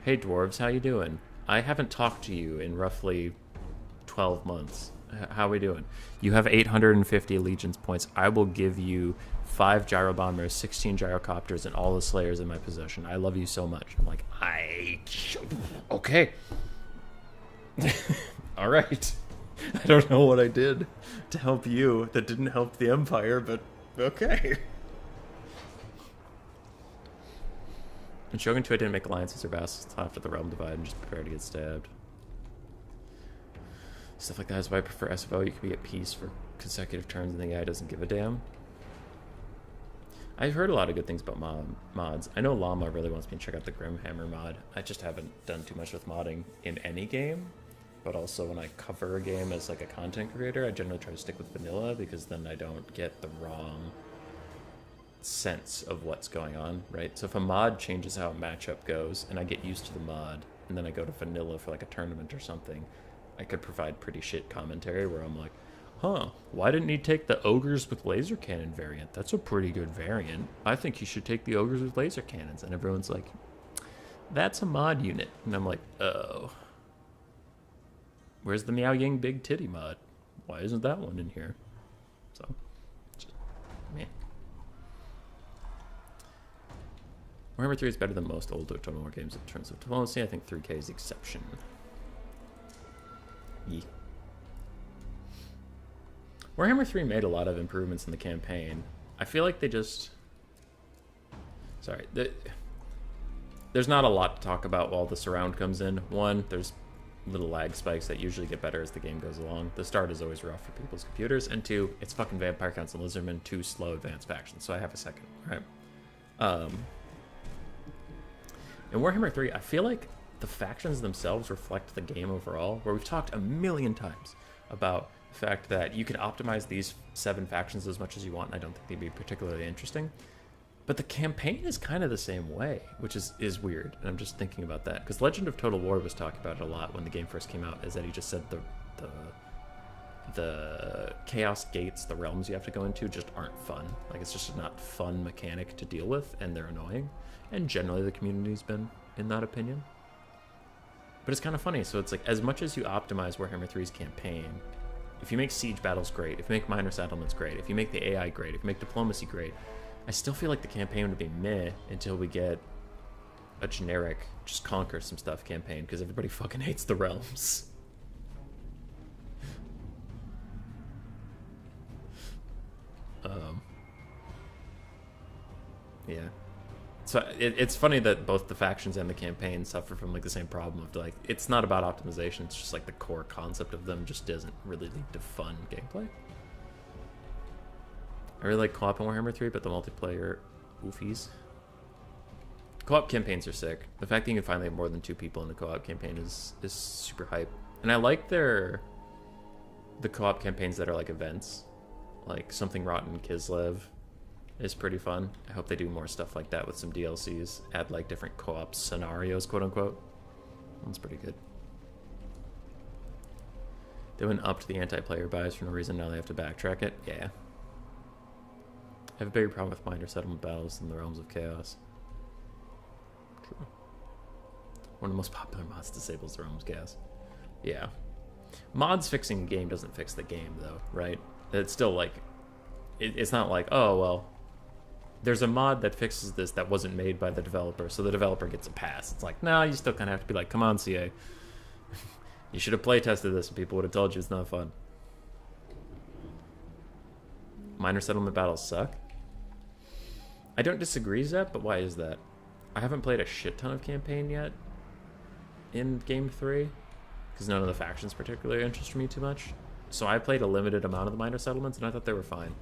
Hey, dwarves, how you doing? I haven't talked to you in roughly 12 months. How we doing? You have 850 allegiance points. I will give you 5 gyro bombers, 16 gyrocopters, and all the slayers in my possession. I love you so much. I'm like, okay. All right. I don't know what I did to help you that didn't help the Empire, but okay. In Shogun 2, I didn't make alliances or vassals until after the realm divide and just prepare to get stabbed. Stuff like that is why I prefer SFO. You can be at peace for consecutive turns and the AI doesn't give a damn. I've heard a lot of good things about mods. I know Llama really wants me to check out the Grimhammer mod. I just haven't done too much with modding in any game. But also when I cover a game as like a content creator, I generally try to stick with vanilla because then I don't get the wrong sense of what's going on, right? So if a mod changes how a matchup goes and I get used to the mod and then I go to vanilla for like a tournament or something, I could provide pretty shit commentary where I'm like, huh, why didn't he take the ogres with laser cannon variant? That's a pretty good variant. I think he should take the ogres with laser cannons. And everyone's like, that's a mod unit. And I'm like, oh. Where's the Meow Ying Big Titty mod? Why isn't that one in here? So, just, man. Warhammer 3 is better than most old Total War games in terms of diplomacy. I think 3K is the exception. Yee. Warhammer 3 made a lot of improvements in the campaign. I feel like they just... Sorry. There's not a lot to talk about while the surround comes in. One, there's little lag spikes that usually get better as the game goes along. The start is always rough for people's computers. And 2, it's fucking Vampire Council and Lizardmen, 2 slow advanced factions. So I have a second, right? In Warhammer 3, I feel like the factions themselves reflect the game overall, where we've talked a million times about the fact that you can optimize these 7 factions as much as you want, and I don't think they'd be particularly interesting. But the campaign is kind of the same way, which is weird, and I'm just thinking about that. Because Legend of Total War was talking about it a lot when the game first came out, is that he just said the chaos gates, the realms you have to go into, just aren't fun. Like, it's just not fun mechanic to deal with, and they're annoying. And generally the community's been in that opinion. But it's kind of funny, so it's like, as much as you optimize Warhammer 3's campaign, if you make siege battles great, if you make minor settlements great, if you make the AI great, if you make diplomacy great, I still feel like the campaign would be meh until we get a generic, just conquer some stuff campaign, because everybody fucking hates the realms. Yeah. So it's funny that both the factions and the campaign suffer from like the same problem of like, it's not about optimization, it's just like the core concept of them just doesn't really lead to fun gameplay. I really like co-op in Warhammer 3, but the multiplayer oofies. Co-op campaigns are sick. The fact that you can finally have more than 2 people in the co-op campaign is super hype. And I like the co-op campaigns that are like events. Like Something Rotten Kislev is pretty fun. I hope they do more stuff like that with some DLCs. Add like different co-op scenarios, quote unquote. That's pretty good. They went up to the anti-player buys for no reason. Now they have to backtrack it. Yeah. I have a bigger problem with minor settlement battles than the Realms of Chaos. True. One of the most popular mods disables the Realms of Chaos. Yeah. Mods fixing a game doesn't fix the game, though, right? It's still like... It's not like, oh, well, there's a mod that fixes this that wasn't made by the developer, so the developer gets a pass. It's like, nah, you still kind of have to be like, come on, CA. You should have playtested this and people would have told you it's not fun. Minor settlement battles suck? I don't disagree, Zep, but why is that? I haven't played a shit ton of campaign yet in Game 3, because none of the factions particularly interest me too much. So I played a limited amount of the minor settlements, and I thought they were fine.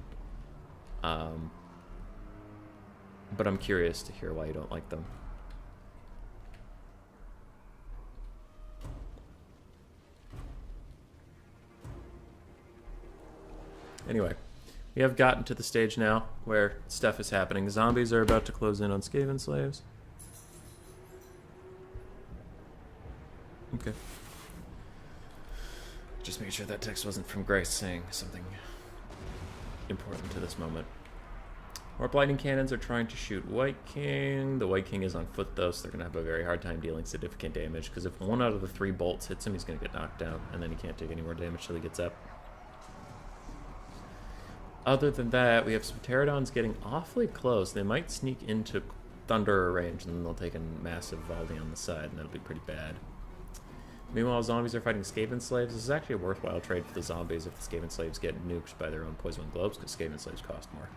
But I'm curious to hear why you don't like them. Anyway, we have gotten to the stage now where stuff is happening. Zombies are about to close in on Skaven slaves. Okay. Just making sure that text wasn't from Grace saying something important to this moment. Warp lightning cannons are trying to shoot White King. The White King is on foot though, so they're going to have a very hard time dealing significant damage, because if 1 out of the 3 bolts hits him, he's going to get knocked down, and then he can't take any more damage till he gets up. Other than that, we have some pterodons getting awfully close. They might sneak into Thunderer range, and then they'll take a massive volley on the side, and that'll be pretty bad. Meanwhile, zombies are fighting Skaven slaves. This is actually a worthwhile trade for the zombies if the Skaven slaves get nuked by their own poison globes, because Skaven slaves cost more.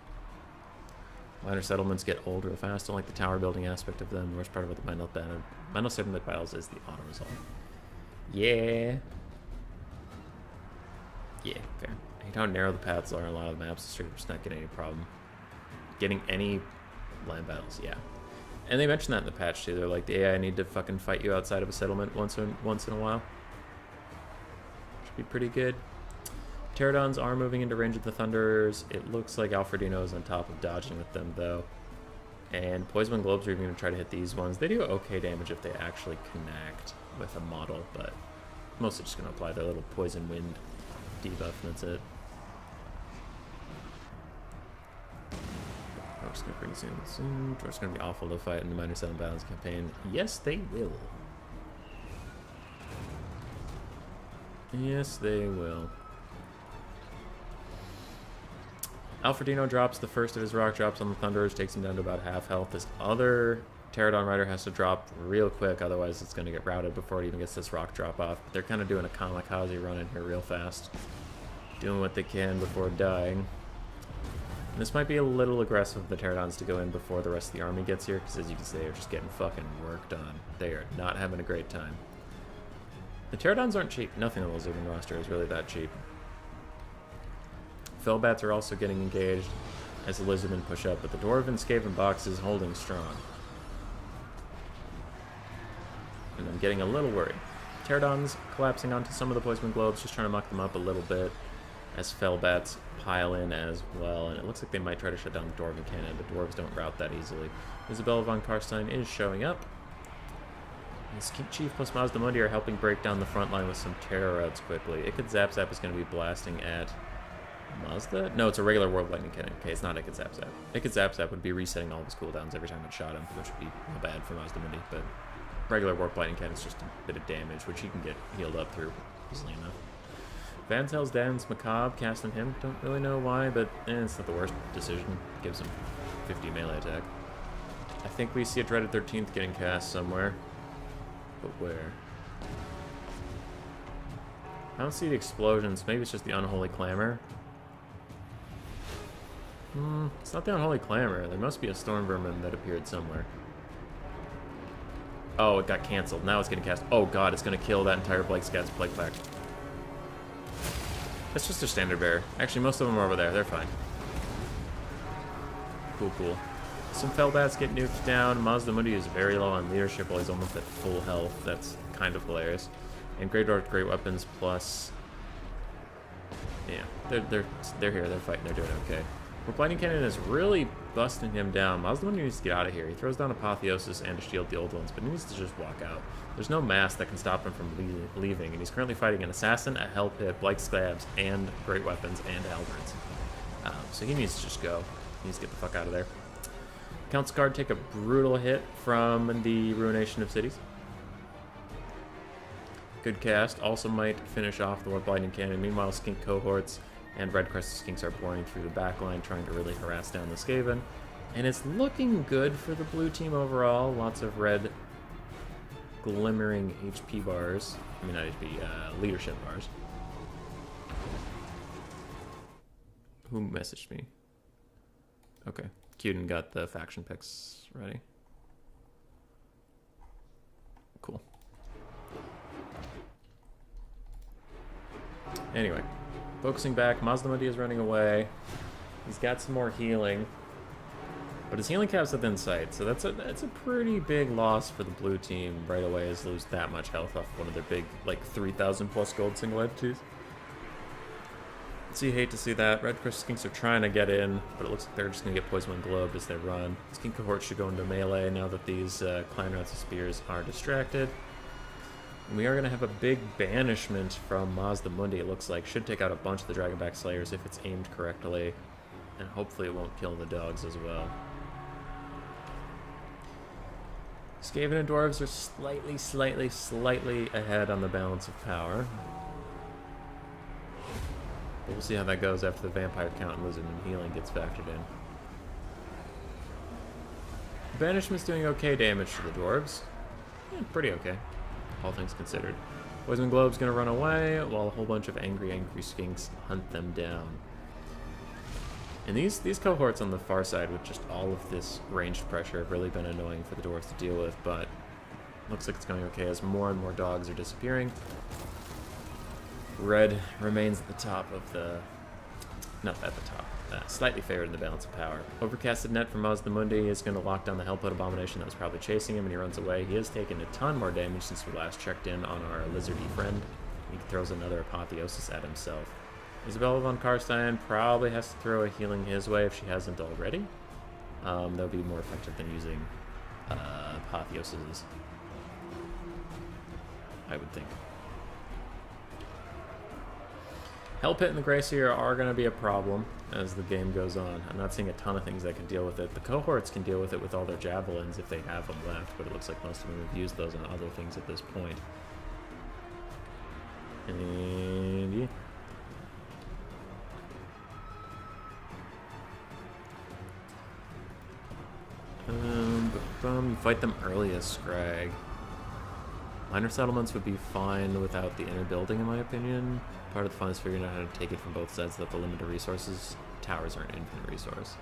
Minor settlements get old real fast. Don't like the tower building aspect of them. The worst part about the minor settlement battles is the auto-resolve. Yeah. Yeah, fair. I hate how narrow the paths are on a lot of the maps. Straight up just not getting any problem. Getting any land battles, yeah. And they mentioned that in the patch too. They're like, the AI need to fucking fight you outside of a settlement once in a while. Should be pretty good. Pterodons are moving into range of the Thunderers. It looks like Alfredino is on top of dodging with them though. And Poison Globes are even going to try to hit these ones. They do okay damage if they actually connect with a model, but mostly just going to apply their little Poison Wind debuff and that's it. We're just going to bring this in soon. It's going to be awful to fight in the Minor Settlement Battles campaign. Yes, they will. Yes, they will. Alfredino drops the first of his rock drops on the Thunderers, takes him down to about half health. This other Pterodon Rider has to drop real quick, otherwise it's going to get routed before it even gets this rock drop off. But they're kind of doing a kamikaze run in here real fast. Doing what they can before dying. And this might be a little aggressive of the Pterodons to go in before the rest of the army gets here, because as you can see, they're just getting fucking worked on. They are not having a great time. The Pterodons aren't cheap. Nothing on the Lizardmen roster is really that cheap. Fellbats are also getting engaged as the Lizardmen push up, but the Dwarven Skaven box is holding strong. And I'm getting a little worried. Pterodons collapsing onto some of the Poison Globes, just trying to muck them up a little bit as Fellbats pile in as well, and it looks like they might try to shut down the Dwarven cannon, but Dwarves don't rout that easily. Isabella von Karstein is showing up. And Chief plus Mazdamundi are helping break down the front line with some terror routes quickly. Ikid Zap Zap is going to be blasting at Mazda? No, it's a regular World Lightning Cannon. Okay, it's not Ikid Zap Zap. Ikid Zap Zap would be resetting all of his cooldowns every time it shot him, which would be bad for Mazdamundi, but regular Warp Lightning Cannon is just a bit of damage, which he can get healed up through easily enough. Vantel's Dan's Macabre, casting him. Don't really know why, but it's not the worst decision. Gives him 50 melee attack. I think we see a Dreaded 13th getting cast somewhere. But where? I don't see the explosions. Maybe it's just the Unholy Clamor. It's not the Unholy Clamor. There must be a Storm Vermin that appeared somewhere. Oh, it got canceled. Now it's getting cast. Oh god, it's going to kill that entire Blake Scats Plague Pack. That's just a standard bearer. Actually, most of them are over there. They're fine. Cool, cool. Some Fellbats get nuked down. Mazdamundi is very low on leadership while he's almost at full health. That's kind of hilarious. And Grey Dwarf, Great Weapons plus... Yeah, they're here. They're fighting. They're doing okay. Blighting Cannon is really busting him down. Mazdamundi needs to get out of here. He throws down Apotheosis and to shield the old ones, but he needs to just walk out. There's no mass that can stop him from leaving, and he's currently fighting an Assassin, a Hell Pit, Blight Scabs, and Great Weapons, and Halberds. So he needs to just go. He needs to get the fuck out of there. Count's Guard take a brutal hit from the Ruination of Cities. Good cast. Also might finish off the Blighting Cannon. Meanwhile, Skink cohorts and Red Crested Skinks are pouring through the back line, trying to really harass down the Skaven. And it's looking good for the blue team overall. Lots of red glimmering HP bars. I mean, not HP, leadership bars. Who messaged me? Okay. Queden got the faction picks ready. Cool. Anyway. Focusing back, Mazdamundi is running away. He's got some more healing. But his healing cap's within sight, so that's a pretty big loss for the blue team right away, as lose that much health off one of their big, like, 3,000 plus gold single entities. So you hate to see that. Red Crested Skinks are trying to get in, but it looks like they're just going to get Poison Wind Globed as they run. Skink cohort should go into melee now that these Clan Rats and Spears are distracted. We are going to have a big banishment from Mazdamundi, it looks like. Should take out a bunch of the Dragonback Slayers if it's aimed correctly. And hopefully it won't kill the dogs as well. Skaven and Dwarves are slightly ahead on the balance of power. But we'll see how that goes after the Vampire count and Lizardmen healing gets factored in. Banishment's doing okay damage to the Dwarves. Yeah, pretty okay. All things considered. Poison Globe's gonna run away, while a whole bunch of angry Skinks hunt them down. And these cohorts on the far side with just all of this ranged pressure have really been annoying for the Dwarves to deal with, but looks like it's going okay as more and more dogs are disappearing. Red remains at the top of the... not at the top. Slightly favored in the balance of power. Overcasted Net from Mazdamundi is going to lock down the Hellpit Abomination that was probably chasing him, and he runs away. He has taken a ton more damage since we last checked in on our lizardy friend. He throws another Apotheosis at himself. Isabella von Karstein probably has to throw a healing his way if she hasn't already. That would be more effective than using Apotheoses, I would think. Hellpit and the Greyseer are going to be a problem as the game goes on. I'm not seeing a ton of things that can deal with it. The cohorts can deal with it with all their javelins if they have them left, but it looks like most of them have used those on other things at this point. And yeah. You fight them early as Scrag. Minor settlements would be fine without the inner building, in my opinion. Part of the fun is figuring out how to take it from both sides without the limited resources. Towers are an infinite resource.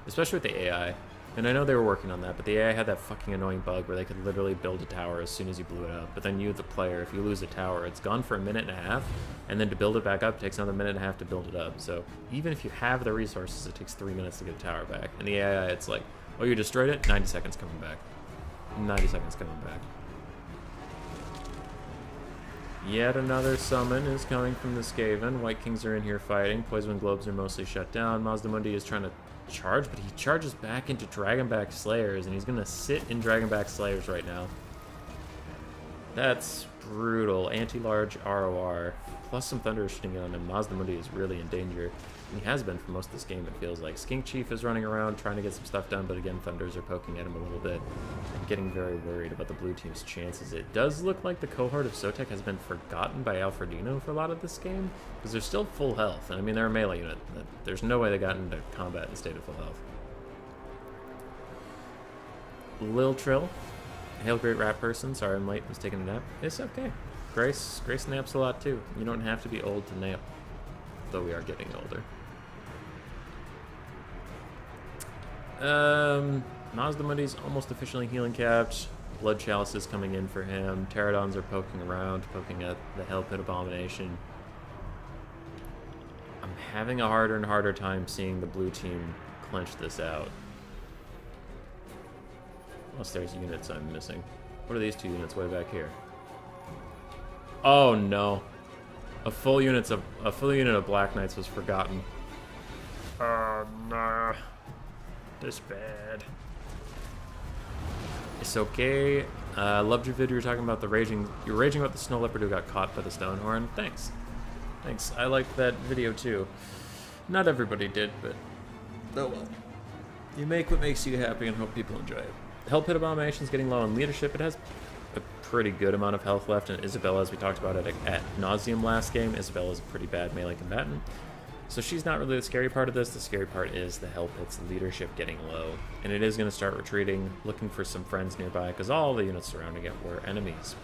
Especially with the AI. And I know they were working on that, but the AI had that fucking annoying bug where they could literally build a tower as soon as you blew it up. But then you, the player, if you lose a tower, it's gone for a minute and a half, and then to build it back up takes another minute and a half to build it up. So even if you have the resources, it takes 3 minutes to get a tower back. And the AI, it's like, oh, you destroyed it? 90 seconds coming back. 90 seconds coming back. Yet another summon is coming from the Skaven. White Kings are in here fighting. Poison Globes are mostly shut down. Mazdamundi is trying to charge, but he charges back into Dragonback Slayers, and he's going to sit in Dragonback Slayers right now. That's brutal. Anti-large ROR, plus some Thunder shooting on him. Mazdamundi is really in danger. And he has been for most of this game, it feels like. Skink Chief is running around trying to get some stuff done, but again, Thunders are poking at him a little bit. I'm getting very worried about the blue team's chances. It does look like the cohort of Sotek has been forgotten by Alfredino for a lot of this game, because they're still full health. And I mean, they're a melee unit. There's no way they got into combat in state of full health. Lil Trill. Hail Great Rat Person. Sorry I'm late, was taking a nap. It's okay. Grace naps a lot too. You don't have to be old to nap, though we are getting older. Mazdamundi's almost officially healing capped. Blood Chalice is coming in for him. Pterodons are poking around, poking at the Hellpit Abomination. I'm having a harder and harder time seeing the blue team clench this out. Unless there's units I'm missing. What are these two units way back here? Oh no. A full unit of Black Knights was forgotten. Oh no. This bad. It's okay. Loved your video. You were talking about you're raging about the snow leopard who got caught by the Stonehorn. Thanks. Thanks. I liked that video too. Not everybody did, but oh well. You make what makes you happy and hope people enjoy it. Hell Pit Abomination's getting low on leadership. It has a pretty good amount of health left, and Isabella, as we talked about it at nauseum last game, Isabella's a pretty bad melee combatant. So she's not really the scary part of this. The scary part is the Hell Pit's leadership getting low, and it is going to start retreating, looking for some friends nearby, because all the units surrounding it were enemies.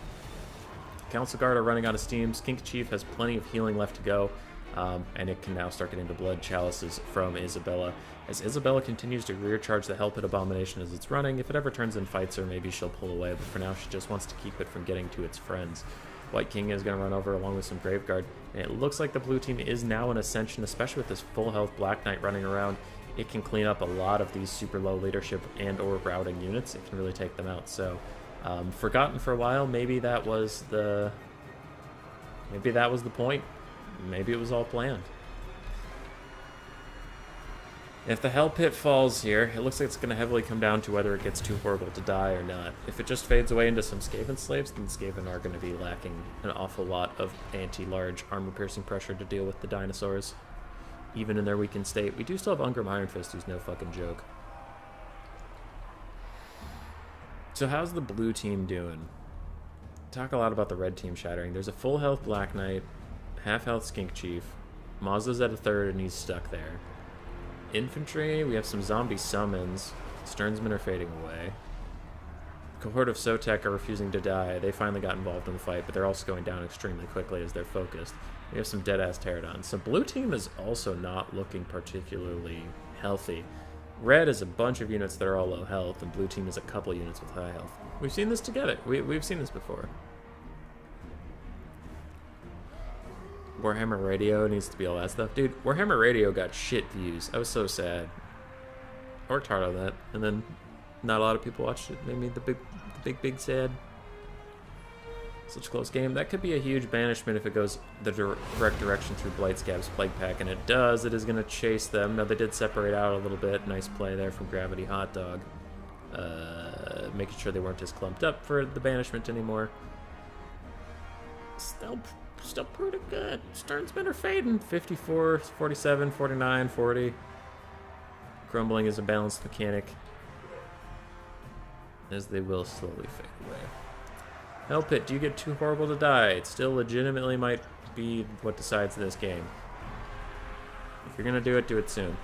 Council Guard are running out of steam. Skink Chief has plenty of healing left to go, and it can now start getting the blood chalices from Isabella. As Isabella continues to rear charge the Hell Pit Abomination as it's running, if it ever turns and fights her, maybe she'll pull away, but for now she just wants to keep it from getting to its friends. White King is going to run over along with some Graveguard, and it looks like the blue team is now in ascension, especially with this full health Black Knight running around. It can clean up a lot of these super low leadership and or routing units. It can really take them out. So forgotten for a while. Maybe that was the point. Maybe it was all planned. If the Hell Pit falls here, it looks like it's going to heavily come down to whether it gets too horrible to die or not. If it just fades away into some Skaven slaves, then Skaven are going to be lacking an awful lot of anti-large armor-piercing pressure to deal with the dinosaurs, even in their weakened state. We do still have Ungrim Iron Fist, who's no fucking joke. So how's the blue team doing? Talk a lot about the red team shattering. There's a full health Black Knight, half health Skink Chief. Mazda's at a third and he's stuck there. Infantry, we have some zombie summons. Sternsmen are fading away. Cohort of Sotek are refusing to die. They finally got involved in the fight, but they're also going down extremely quickly as they're focused. We have some dead-ass Pterodons. So blue team is also not looking particularly healthy. Red is a bunch of units that are all low health, and blue team is a couple units with high health. We've seen this together. We've seen this before. Warhammer Radio needs to be all that stuff. Dude, Warhammer Radio got shit views. I was so sad. I worked hard on that, and then not a lot of people watched it. Made me the big sad. Such a close game. That could be a huge banishment if it goes the correct direction through Blightscab's Plague Pack, and it does. It is going to chase them. Now, they did separate out a little bit. Nice play there from Gravity Hot Dog. Making sure they weren't as clumped up for the banishment anymore. Still pretty good. Sternsmen are fading. 54, 47, 49, 40. Grumbling is a balanced mechanic, as they will slowly fade away. Hell Pit, do you get too horrible to die? It still legitimately might be what decides this game. If you're going to do it soon.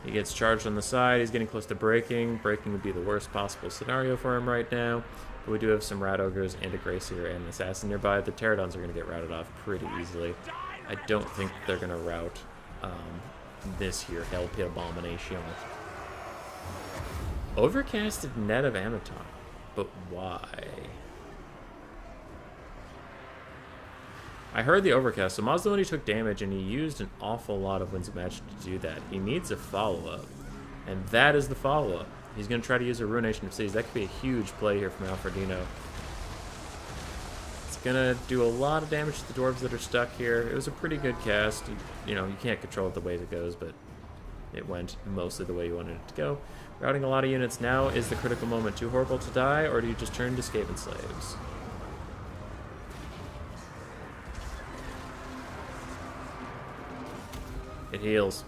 He gets charged on the side. He's getting close to breaking. Breaking would be the worst possible scenario for him right now. But we do have some Rat Ogres and a Gracier and an Assassin nearby. The Pterodons are going to get routed off pretty easily. I don't think they're going to rout this here Hell Pit Abomination. Overcasted Net of Amaton. But why? I heard the overcast, so Mazda took damage, and he used an awful lot of Winds of Magic to do that. He needs a follow-up, and that is the follow-up. He's going to try to use a Ruination of Cities. That could be a huge play here from Alfredino. It's going to do a lot of damage to the dwarves that are stuck here. It was a pretty good cast. You know, you can't control it the way it goes, but it went mostly the way you wanted it to go. Routing a lot of units now. Is the critical moment too horrible to die, or do you just turn to Skaven Slaves? It heals.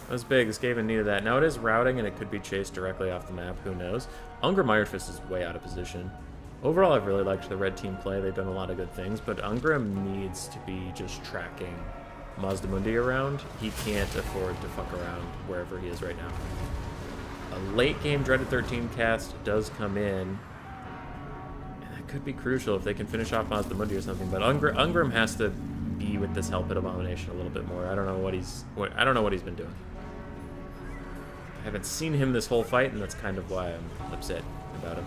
That was big. The Skaven needed that. Now it is routing, and it could be chased directly off the map. Who knows? Ungrim Iron Fist is way out of position. Overall, I've really liked the red team play. They've done a lot of good things, but Ungrim needs to be just tracking Mazdamundi around. He can't afford to fuck around wherever he is right now. A late-game Dreaded 13 cast does come in, and that could be crucial if they can finish off Mazdamundi or something, but Ungrim has to be with this Hell Pit Abomination a little bit more. I don't know what he's been doing. I haven't seen him this whole fight, and that's kind of why I'm upset about him.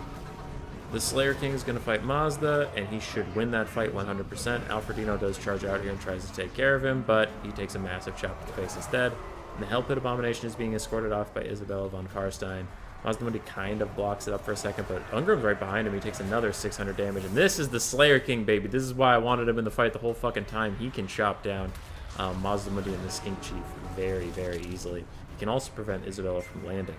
The Slayer King is going to fight Mazda, and he should win that fight 100%. Alfredino does charge out here and tries to take care of him, but he takes a massive chop to the face instead. And the Hell Pit Abomination is being escorted off by Isabella von Karstein. Mazdamundi kind of blocks it up for a second, but Ungrim's right behind him. He takes another 600 damage, and this is the Slayer King, baby. This is why I wanted him in the fight the whole fucking time. He can chop down Mazdamundi and the Skink Chief very, very easily. He can also prevent Isabella from landing.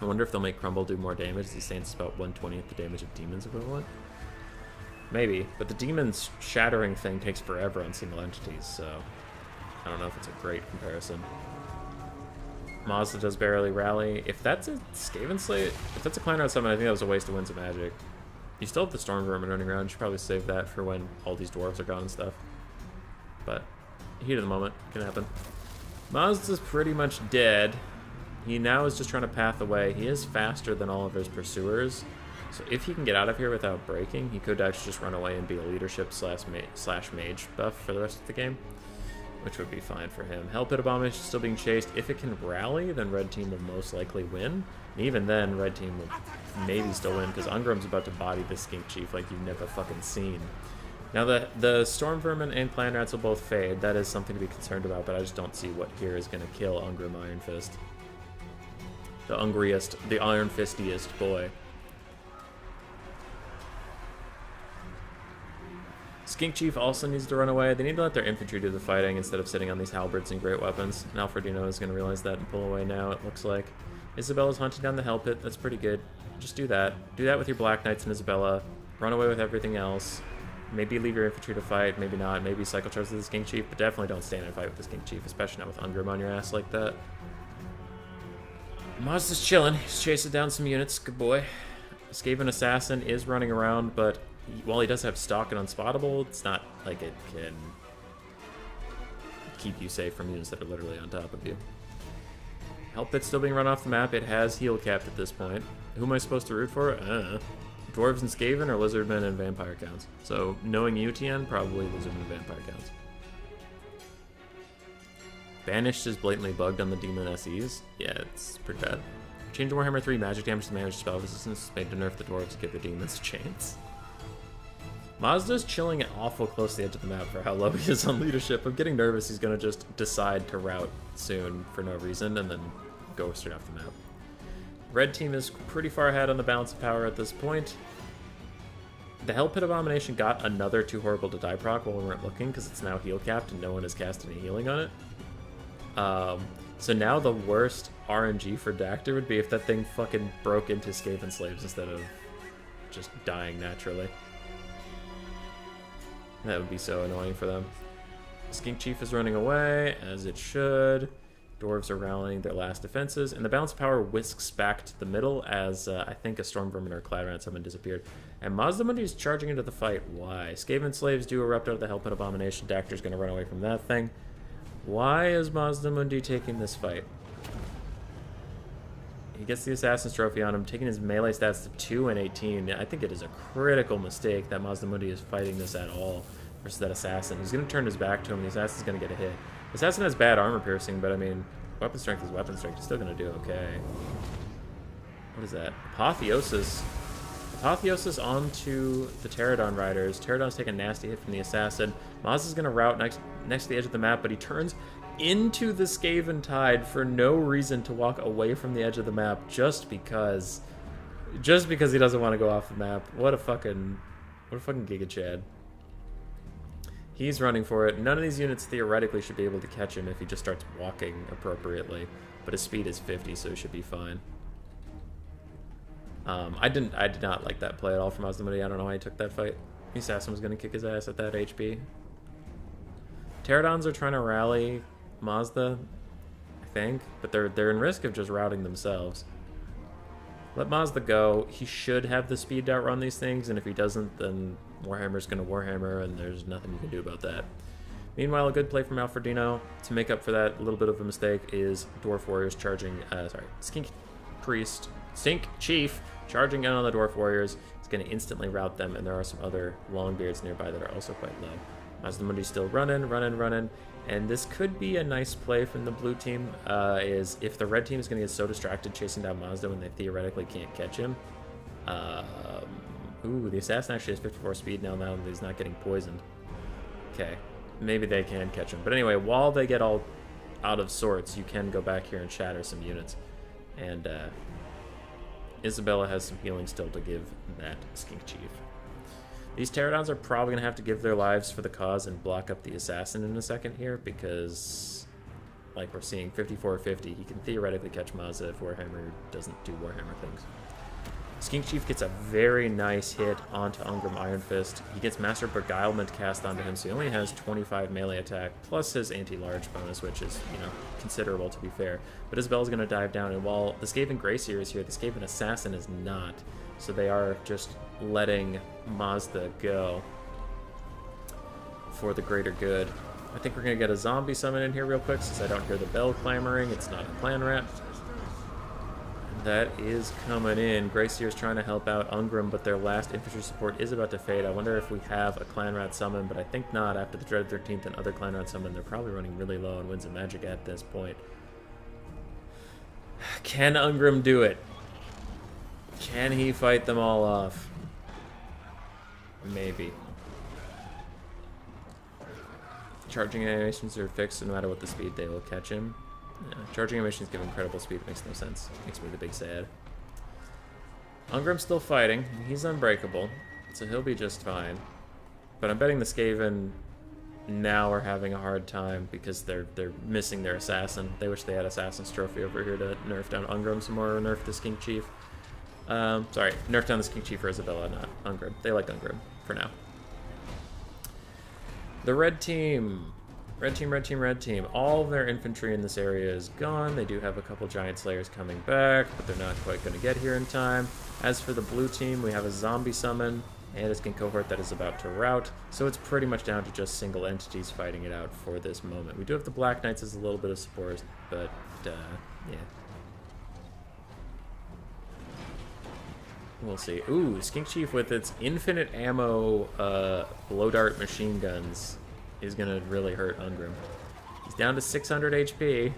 I wonder if they'll make Crumble do more damage. He's saying it's about 1/20th the damage of Demon's equivalent. Maybe, but the Demon's shattering thing takes forever on single entities, so I don't know if it's a great comparison. Mazda does barely rally. If that's a Skaven Slate, if that's a clan route summon, I think that was a waste of Winds of Magic. You still have the Storm Vermin running around. You should probably save that for when all these dwarves are gone and stuff. But heat of the moment can happen. Mazda's pretty much dead. He now is just trying to path away. He is faster than all of his pursuers. So if he can get out of here without breaking, he could actually just run away and be a leadership slash mage buff for the rest of the game, which would be fine for him. Hell Pit Abomination is still being chased. If it can rally, then red team will most likely win. And even then, red team will maybe still win, because Ungrim's about to body the Skink Chief like you've never fucking seen. Now, the Storm Vermin and Clan Rats will both fade. That is something to be concerned about, but I just don't see what here is going to kill Ungrim Iron Fist. The Ungriest, the Iron Fistiest boy. Skink Chief also needs to run away. They need to let their infantry do the fighting instead of sitting on these halberds and great weapons. And Alfredino is going to realize that and pull away now, it looks like. Isabella's hunting down the Hell Pit. That's pretty good. Just do that. Do that with your Black Knights and Isabella. Run away with everything else. Maybe leave your infantry to fight. Maybe not. Maybe cycle charge with the Skink Chief. But definitely don't stand and fight with the Skink Chief, especially not with Ungrim on your ass like that. Mazda's chilling. He's chasing down some units. Good boy. Skaven Assassin is running around, but while he does have stock and unspottable, it's not like it can keep you safe from units that are literally on top of you. Hell Pit's still being run off the map. It has heal capped at this point. Who am I supposed to root for? Dwarves and Skaven or Lizardmen and Vampire counts? So, knowing UTN, probably Lizardmen and Vampire counts. Banished is blatantly bugged on the Demon SEs. Yeah, it's pretty bad. Change to Warhammer 3, magic damage to manage spell resistance, made to nerf the dwarves to give the demons a chance. Mazda's chilling awful close to the edge of the map for how low he is on leadership. I'm getting nervous he's going to just decide to rout soon for no reason and then go straight off the map. Red team is pretty far ahead on the balance of power at this point. The Hell Pit Abomination got another Too Horrible to Die proc while we weren't looking because it's now heal capped and no one has cast any healing on it. So now the worst RNG for Dactyr would be if that thing fucking broke into Skaven Slaves instead of just dying naturally. That would be so annoying for them. Skink Chief is running away, as it should. Dwarves are rallying their last defenses, and the balance of power whisks back to the middle as I think a Storm Vermin or a Cloud Rat summon disappeared. And Mazdamundi is charging into the fight. Why? Skaven Slaves do erupt out of the Hell Pit Abomination. Dactyr's going to run away from that thing. Why is Mazdamundi taking this fight? He gets the Assassin's Trophy on him, taking his melee stats to 2 and 18. I think it is a critical mistake that Mazdamundi is fighting this at all versus that Assassin. He's going to turn his back to him, and the Assassin's going to get a hit. The Assassin has bad armor piercing, but I mean, weapon strength is weapon strength. He's still going to do okay. What is that? Apotheosis. Apotheosis onto the Pterodon Riders. Pterodon's taking a nasty hit from the Assassin. Maz is going to route next to the edge of the map, but he turns into the Skaven Tide for no reason to walk away from the edge of the map just because he doesn't want to go off the map. What a fucking Giga Chad. He's running for it. None of these units theoretically should be able to catch him if he just starts walking appropriately, but his speed is 50, so he should be fine. I did not like that play at all from Mazdamundi. I don't know why he took that fight. The Assassin was going to kick his ass at that HP. Pterodons are trying to rally Mazda, I think, but they're in risk of just routing themselves. Let Mazda go. He should have the speed to outrun these things, and if he doesn't, then Warhammer's going to Warhammer, and there's nothing you can do about that. Meanwhile, a good play from Alfredino to make up for that little bit of a mistake is Dwarf Warriors charging, Skink Chief charging in on the Dwarf Warriors. It's going to instantly rout them, and there are some other Longbeards nearby that are also quite low. Mazdamundi's still running, and this could be a nice play from the blue team, is if the red team is going to get so distracted chasing down Mazda when they theoretically can't catch him. Ooh, the Assassin actually has 54 speed now that he's not getting poisoned. Okay, maybe they can catch him. But anyway, while they get all out of sorts, you can go back here and shatter some units. And Isabella has some healing still to give that Skink Chief. These Pterodons are probably going to have to give their lives for the cause and block up the Assassin in a second here, because, like we're seeing, 5450, he can theoretically catch Mazda if Warhammer doesn't do Warhammer things. Skink Chief gets a very nice hit onto Ungrim Iron Fist. He gets Master Beguilement cast onto him, so he only has 25 melee attack, plus his anti-large bonus, which is, you know, considerable to be fair. But Isabella's going to dive down, and while the Skaven Greyseer is here, the Skaven Assassin is not. So they are just letting Mazda go for the greater good. I think we're going to get a zombie summon in here real quick, since I don't hear the bell clamoring. It's not a clan rat. That is coming in. Greyseer's trying to help out Ungrim, but their last infantry support is about to fade. I wonder if we have a clan rat summon, but I think not. After the Dread 13th and other clan rat summon, they're probably running really low on Winds of Magic at this point. Can Ungrim do it? Can he fight them all off? Maybe. Charging animations are fixed, so no matter what the speed, they will catch him. Yeah, charging animations give incredible speed. Makes no sense. Makes me the big sad. Ungrim's still fighting. He's unbreakable, so he'll be just fine. But I'm betting the Skaven now are having a hard time because they're missing their assassin. They wish they had Assassin's Trophy over here to nerf down Ungrim some more, or nerf the Skink Chief. Sorry, nerf down the Skink Chief for Isabella, not Ungrim. They like Ungrim for now. The red team. Red team, red team, red team. All of their infantry in this area is gone. They do have a couple Giant Slayers coming back, but they're not quite going to get here in time. As for the blue team, we have a zombie summon and a Skink cohort that is about to rout. So it's pretty much down to just single entities fighting it out for this moment. We do have the Black Knights as a little bit of support, but yeah. We'll see. Ooh, Skink Chief with its infinite ammo blow dart machine guns is going to really hurt Ungrim. He's down to 600 HP.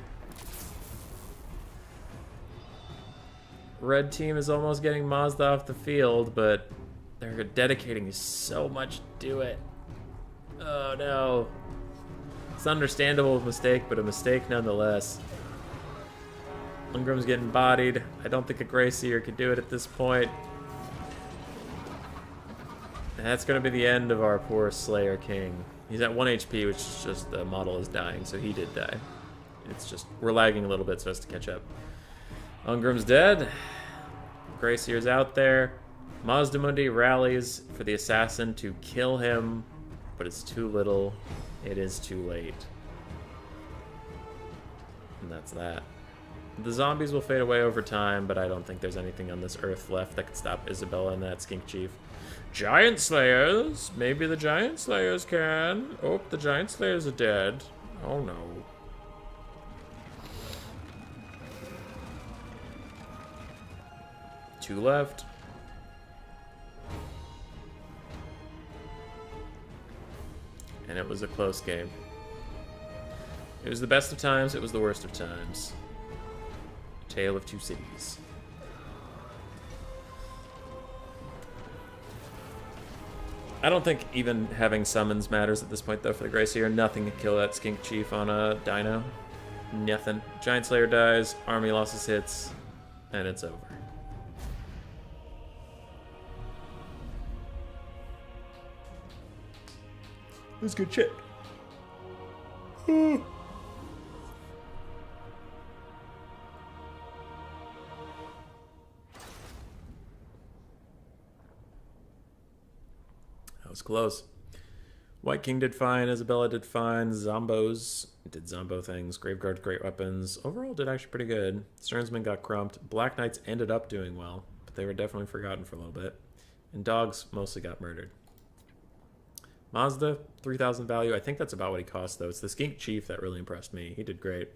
Red team is almost getting Mazda off the field, but they're dedicating so much to it. Oh no. It's an understandable mistake, but a mistake nonetheless. Ungrim's getting bodied. I don't think a Greyseer could do it at this point. And that's going to be the end of our poor Slayer King. He's at 1 HP, which is just the model is dying, so he did die. It's just, we're lagging a little bit so as to catch up. Ungrim's dead. Greyseer's out there. Mazdamundi rallies for the assassin to kill him, but it's too little. It is too late. And that's that. The zombies will fade away over time, but I don't think there's anything on this earth left that could stop Isabella and that Skink Chief. Giant Slayers! Maybe the Giant Slayers can. Oh, the Giant Slayers are dead. Oh no. Two left. And it was a close game. It was the best of times, it was the worst of times. Tale of Two Cities. I don't think even having summons matters at this point, though, for the Greyseer. Nothing can kill that Skink Chief on a Dino. Nothing. Giant Slayer dies, army losses hits, and it's over. It was good shit. That was close. White King did fine. Isabella did fine. Zombos did Zombo things. Graveguard, great weapons. Overall did actually pretty good. Sternsmen got crumped. Black Knights ended up doing well, but they were definitely forgotten for a little bit. And dogs mostly got murdered. Mazda, 3,000 value. I think that's about what he cost, though. It's the Skink Chief that really impressed me. He did great.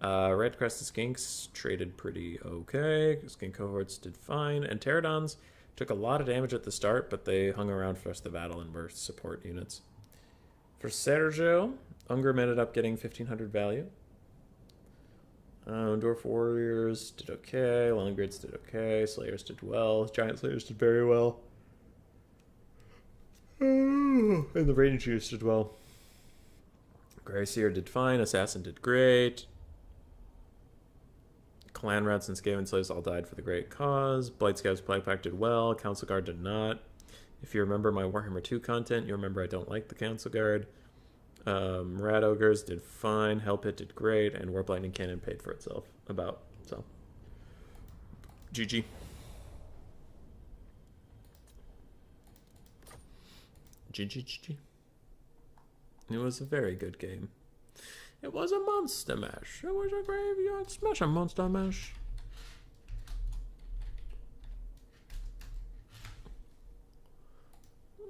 Red Crested Skinks traded pretty okay. Skink cohorts did fine. And Pterodons took a lot of damage at the start, but they hung around for the rest of the battle and were support units. For Sergio, Ungrim ended up getting 1,500 value. Dwarf Warriors did okay. Longgrids did okay. Slayers did well. Giant Slayers did very well. And the Rangers did well. Greyseer did fine. Assassin did great. Clan rats and Skaven slaves all died for the great cause. Blight Scouts Plague Pack did well. Council Guard did not. If you remember my Warhammer 2 content, you remember I don't like the Council Guard. Rat Ogres did fine. Hell Pit did great. And Warp Lightning Cannon paid for itself. About. So. GG. GG. It was a very good game. It was a monster mash. It was a graveyard smash. A monster mash.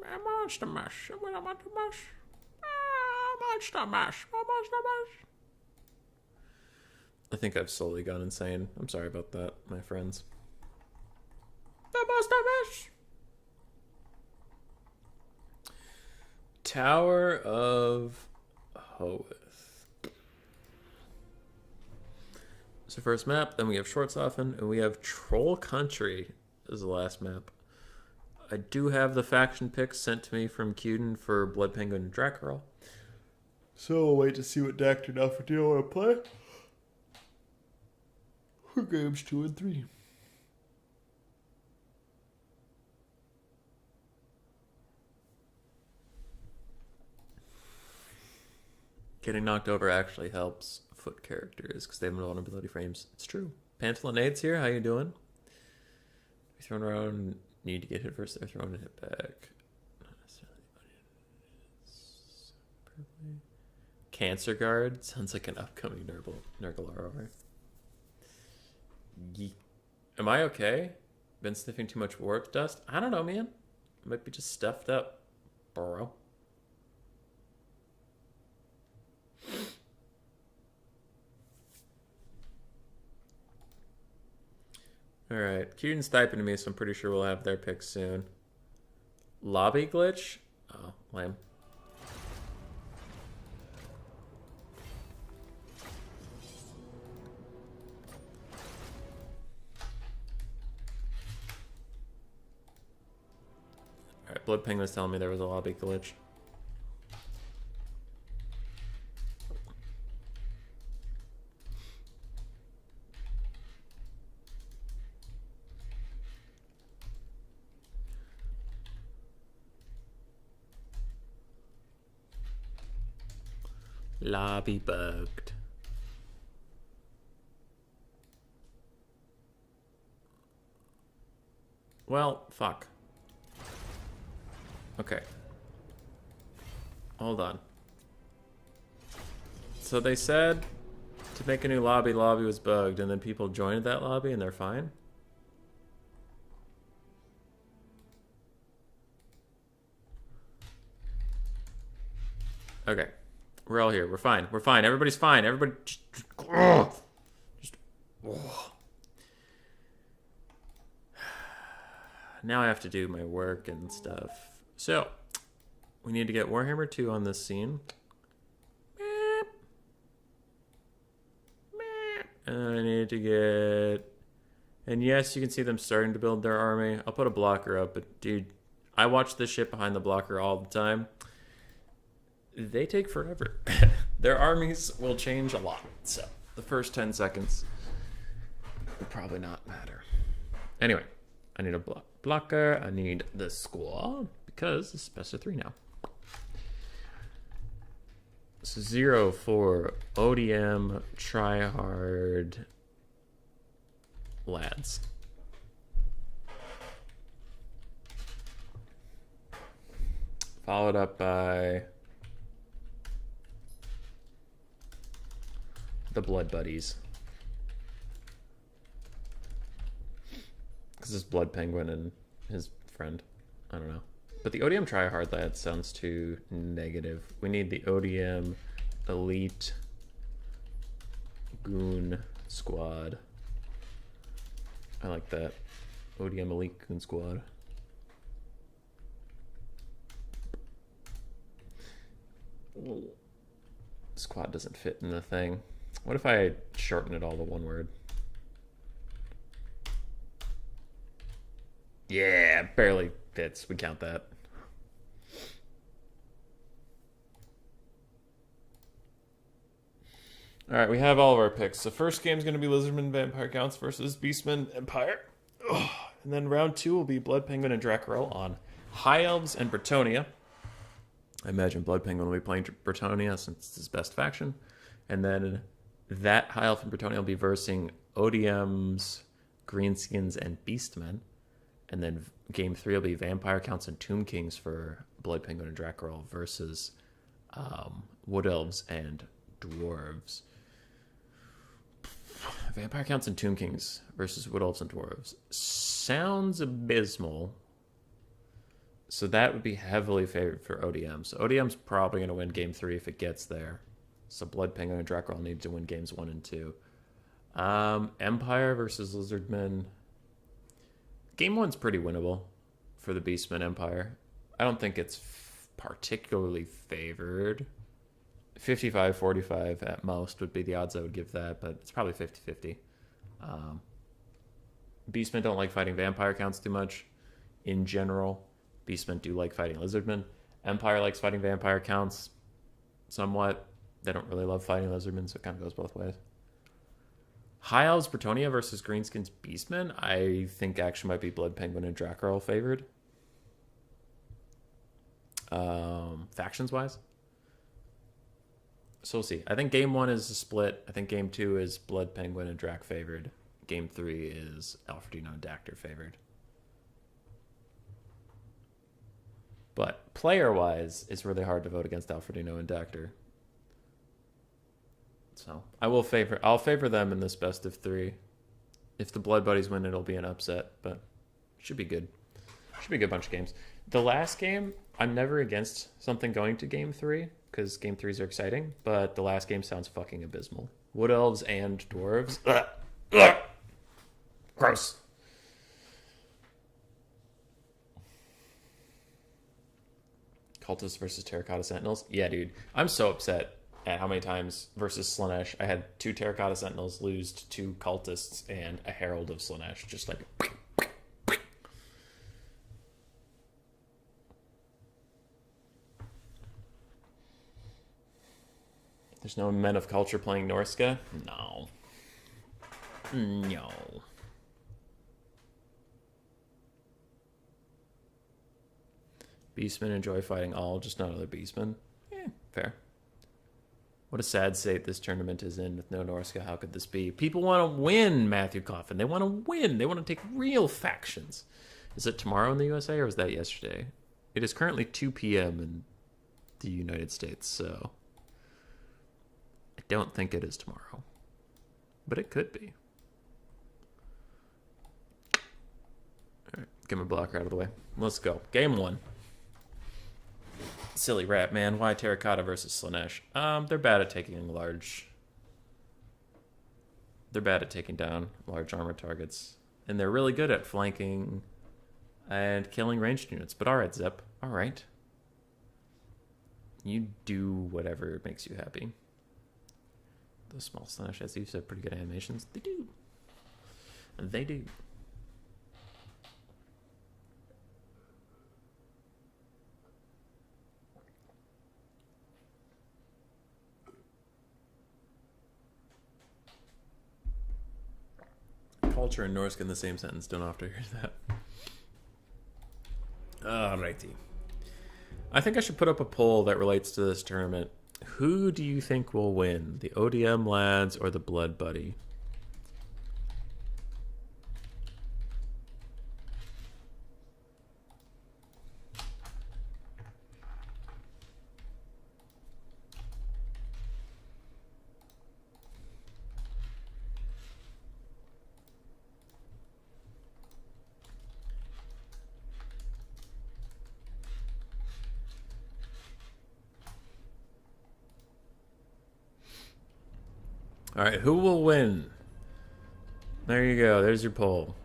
A monster mash. It was a monster mash. Monster mash. A monster mash. I think I've slowly gone insane. I'm sorry about that, my friends. The monster mash. Tower of Hoeth. It's the first map. Then we have Short Soften, and we have Troll Country as the last map. I do have the faction picks sent to me from Queden for Blood Penguin and Dracarol. So I'll wait to see what Dact and Alpha Deal want to play for games 2 and 3. Getting knocked over actually helps foot characters because they have vulnerability frames. It's true. Pantalonades here, how you doing? Be thrown around, need to get hit first, they're thrown and hit back. Not necessarily. Cancer Guard sounds like an upcoming Nurgle RR. Am I okay? Been sniffing too much warp dust? I don't know, man. Might be just stuffed up, bro. Alright, Queden's typing to me, so I'm pretty sure we'll have their picks soon. Lobby glitch? Oh, lame. Alright, Blood Penguin's telling me there was a lobby glitch. Lobby bugged. Well, fuck. Okay. Hold on. So they said to make a new lobby was bugged, and then people joined that lobby and they're fine? Okay. We're all here. We're fine. We're fine. Everybody's fine. Everybody just Now I have to do my work and stuff. So, we need to get Warhammer 2 on this scene. And I need to get... And yes, you can see them starting to build their army. I'll put a blocker up, but dude, I watch this shit behind the blocker all the time. They take forever. Their armies will change a lot. So the first 10 seconds will probably not matter. Anyway, I need a blocker. I need the squad because it's best of 3 now. So 0 for ODM tryhard lads. Followed up by the Blood Buddies. Because it's Blood Penguin and his friend. I don't know. But the ODM tryhard lad sounds too negative. We need the ODM elite goon squad. I like that. ODM elite goon squad. Squad doesn't fit in the thing. What if I shorten it all to one word? Yeah, barely fits. We count that. All right, we have all of our picks. The first game is going to be Lizardmen Vampire Counts versus Beastmen Empire. Ugh. And then round 2 will be Blood Penguin and Dracarel on High Elves and Bretonia. I imagine Blood Penguin will be playing Bretonia since it's his best faction. And then that High Elf and Bretonia will be versing ODMs, Greenskins, and Beastmen. And then game 3 will be Vampire Counts and Tomb Kings for Blood Penguin and Dracarel versus Wood Elves and Dwarves. Vampire Counts and Tomb Kings versus Wood Elves and Dwarves sounds abysmal. So that would be heavily favored for ODM. So ODM's probably going to win game 3 if it gets there. So Blood Penguin and Dracarel need to win games 1 and 2. Empire versus Lizardmen. Game 1's pretty winnable for the Beastmen Empire. I don't think it's particularly favored. 55-45 at most would be the odds I would give that, but it's probably 50-50. Beastmen don't like fighting Vampire Counts too much in general. Beastmen do like fighting Lizardmen. Empire likes fighting Vampire Counts somewhat. They don't really love fighting Lizardmen, so it kind of goes both ways. High Elves Bretonia versus Greenskins Beastmen. I think actually might be Blood Penguin and Dracarel favored. Factions-wise. So we'll see. I think game 1 is a split. I think game 2 is Blood Penguin and Drac favored. Game 3 is Alfredino and Dactyr favored. But player-wise, it's really hard to vote against Alfredino and Dactyr. So I'll favor them in this best of 3. If the Blood Buddies win, it'll be an upset, but it should be good. Should be a good bunch of games. The last game, I'm never against something going to game 3 because game 3s are exciting, but the last game sounds fucking abysmal. Wood Elves and Dwarves. Gross. Cultists versus Terracotta Sentinels. Yeah, dude. I'm so upset at how many times versus Slaanesh I had 2 Terracotta Sentinels lose to 2 Cultists and a Herald of Slaanesh. Just like... There's no Men of Culture playing Norska? No. No. Beastmen enjoy fighting all, just not other Beastmen. Yeah, fair. What a sad state this tournament is in with no Norska. How could this be? People want to win, Matthew Coffin. They want to win. They want to take real factions. Is it tomorrow in the USA or was that yesterday? It is currently 2 p.m. in the United States, so... I don't think it is tomorrow. But it could be. Alright, get my blocker out of the way. Let's go. Game 1. Silly rat, man. Why Terracotta versus Slaanesh? They're bad at taking large... They're bad at taking down large armor targets. And they're really good at flanking and killing ranged units. But alright, Zep. Alright. You do whatever makes you happy. Those small Slaanesh, as you said, pretty good animations. They do. They do. Culture and Norsk in the same sentence. Don't often hear that. Alrighty. I think I should put up a poll that relates to this tournament. Who do you think will win? The ODM lads or the Blood Buddy? All right, who will win? There you go. There's your poll.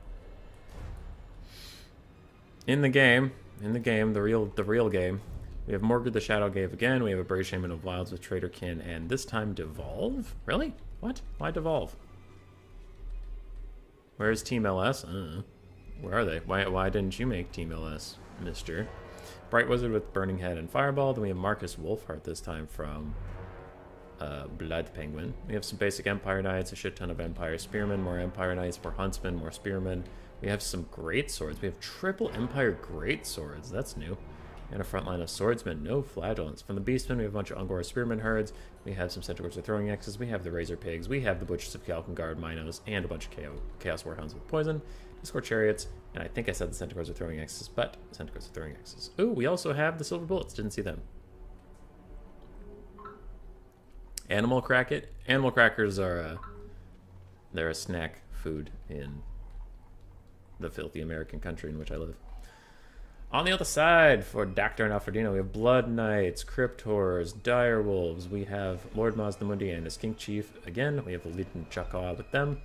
In the game, the real game, we have Morgard the Shadow Gave again. We have a Brave Shaman of Wilds with Traderkin, and this time Devolve? Really? What? Why Devolve? Where's Team LS? Where are they? Why didn't you make Team LS, mister? Bright Wizard with Burning Head and Fireball. Then we have Marcus Wolfheart this time from Blood Penguin. We have some basic Empire Knights, a shit ton of Empire Spearmen, more Empire Knights, more Huntsmen, more Spearmen. We have some Great Swords. We have triple Empire Great Swords. That's new. And a front line of Swordsmen. No Flagellants. From the Beastmen, we have a bunch of Ungor Spearmen herds. We have some Centaurs with throwing axes. We have the Razor Pigs. We have the Butchers of Kalkengard Minos, and a bunch of Chaos Warhounds with poison. Discord Chariots. And I think I said the Centaurs with throwing axes, but Centaurs with throwing axes. Ooh, we also have the Silver Bullets. Didn't see them. Animal Cracket. Animal crackers are they're a snack food in the filthy American country in which I live. On the other side, for Dactyr and Alfredino, we have Blood Knights, Cryptors, Direwolves. We have Lord Mazdamundi and his Skink Chief. Again, we have the Legion Chakaw with them.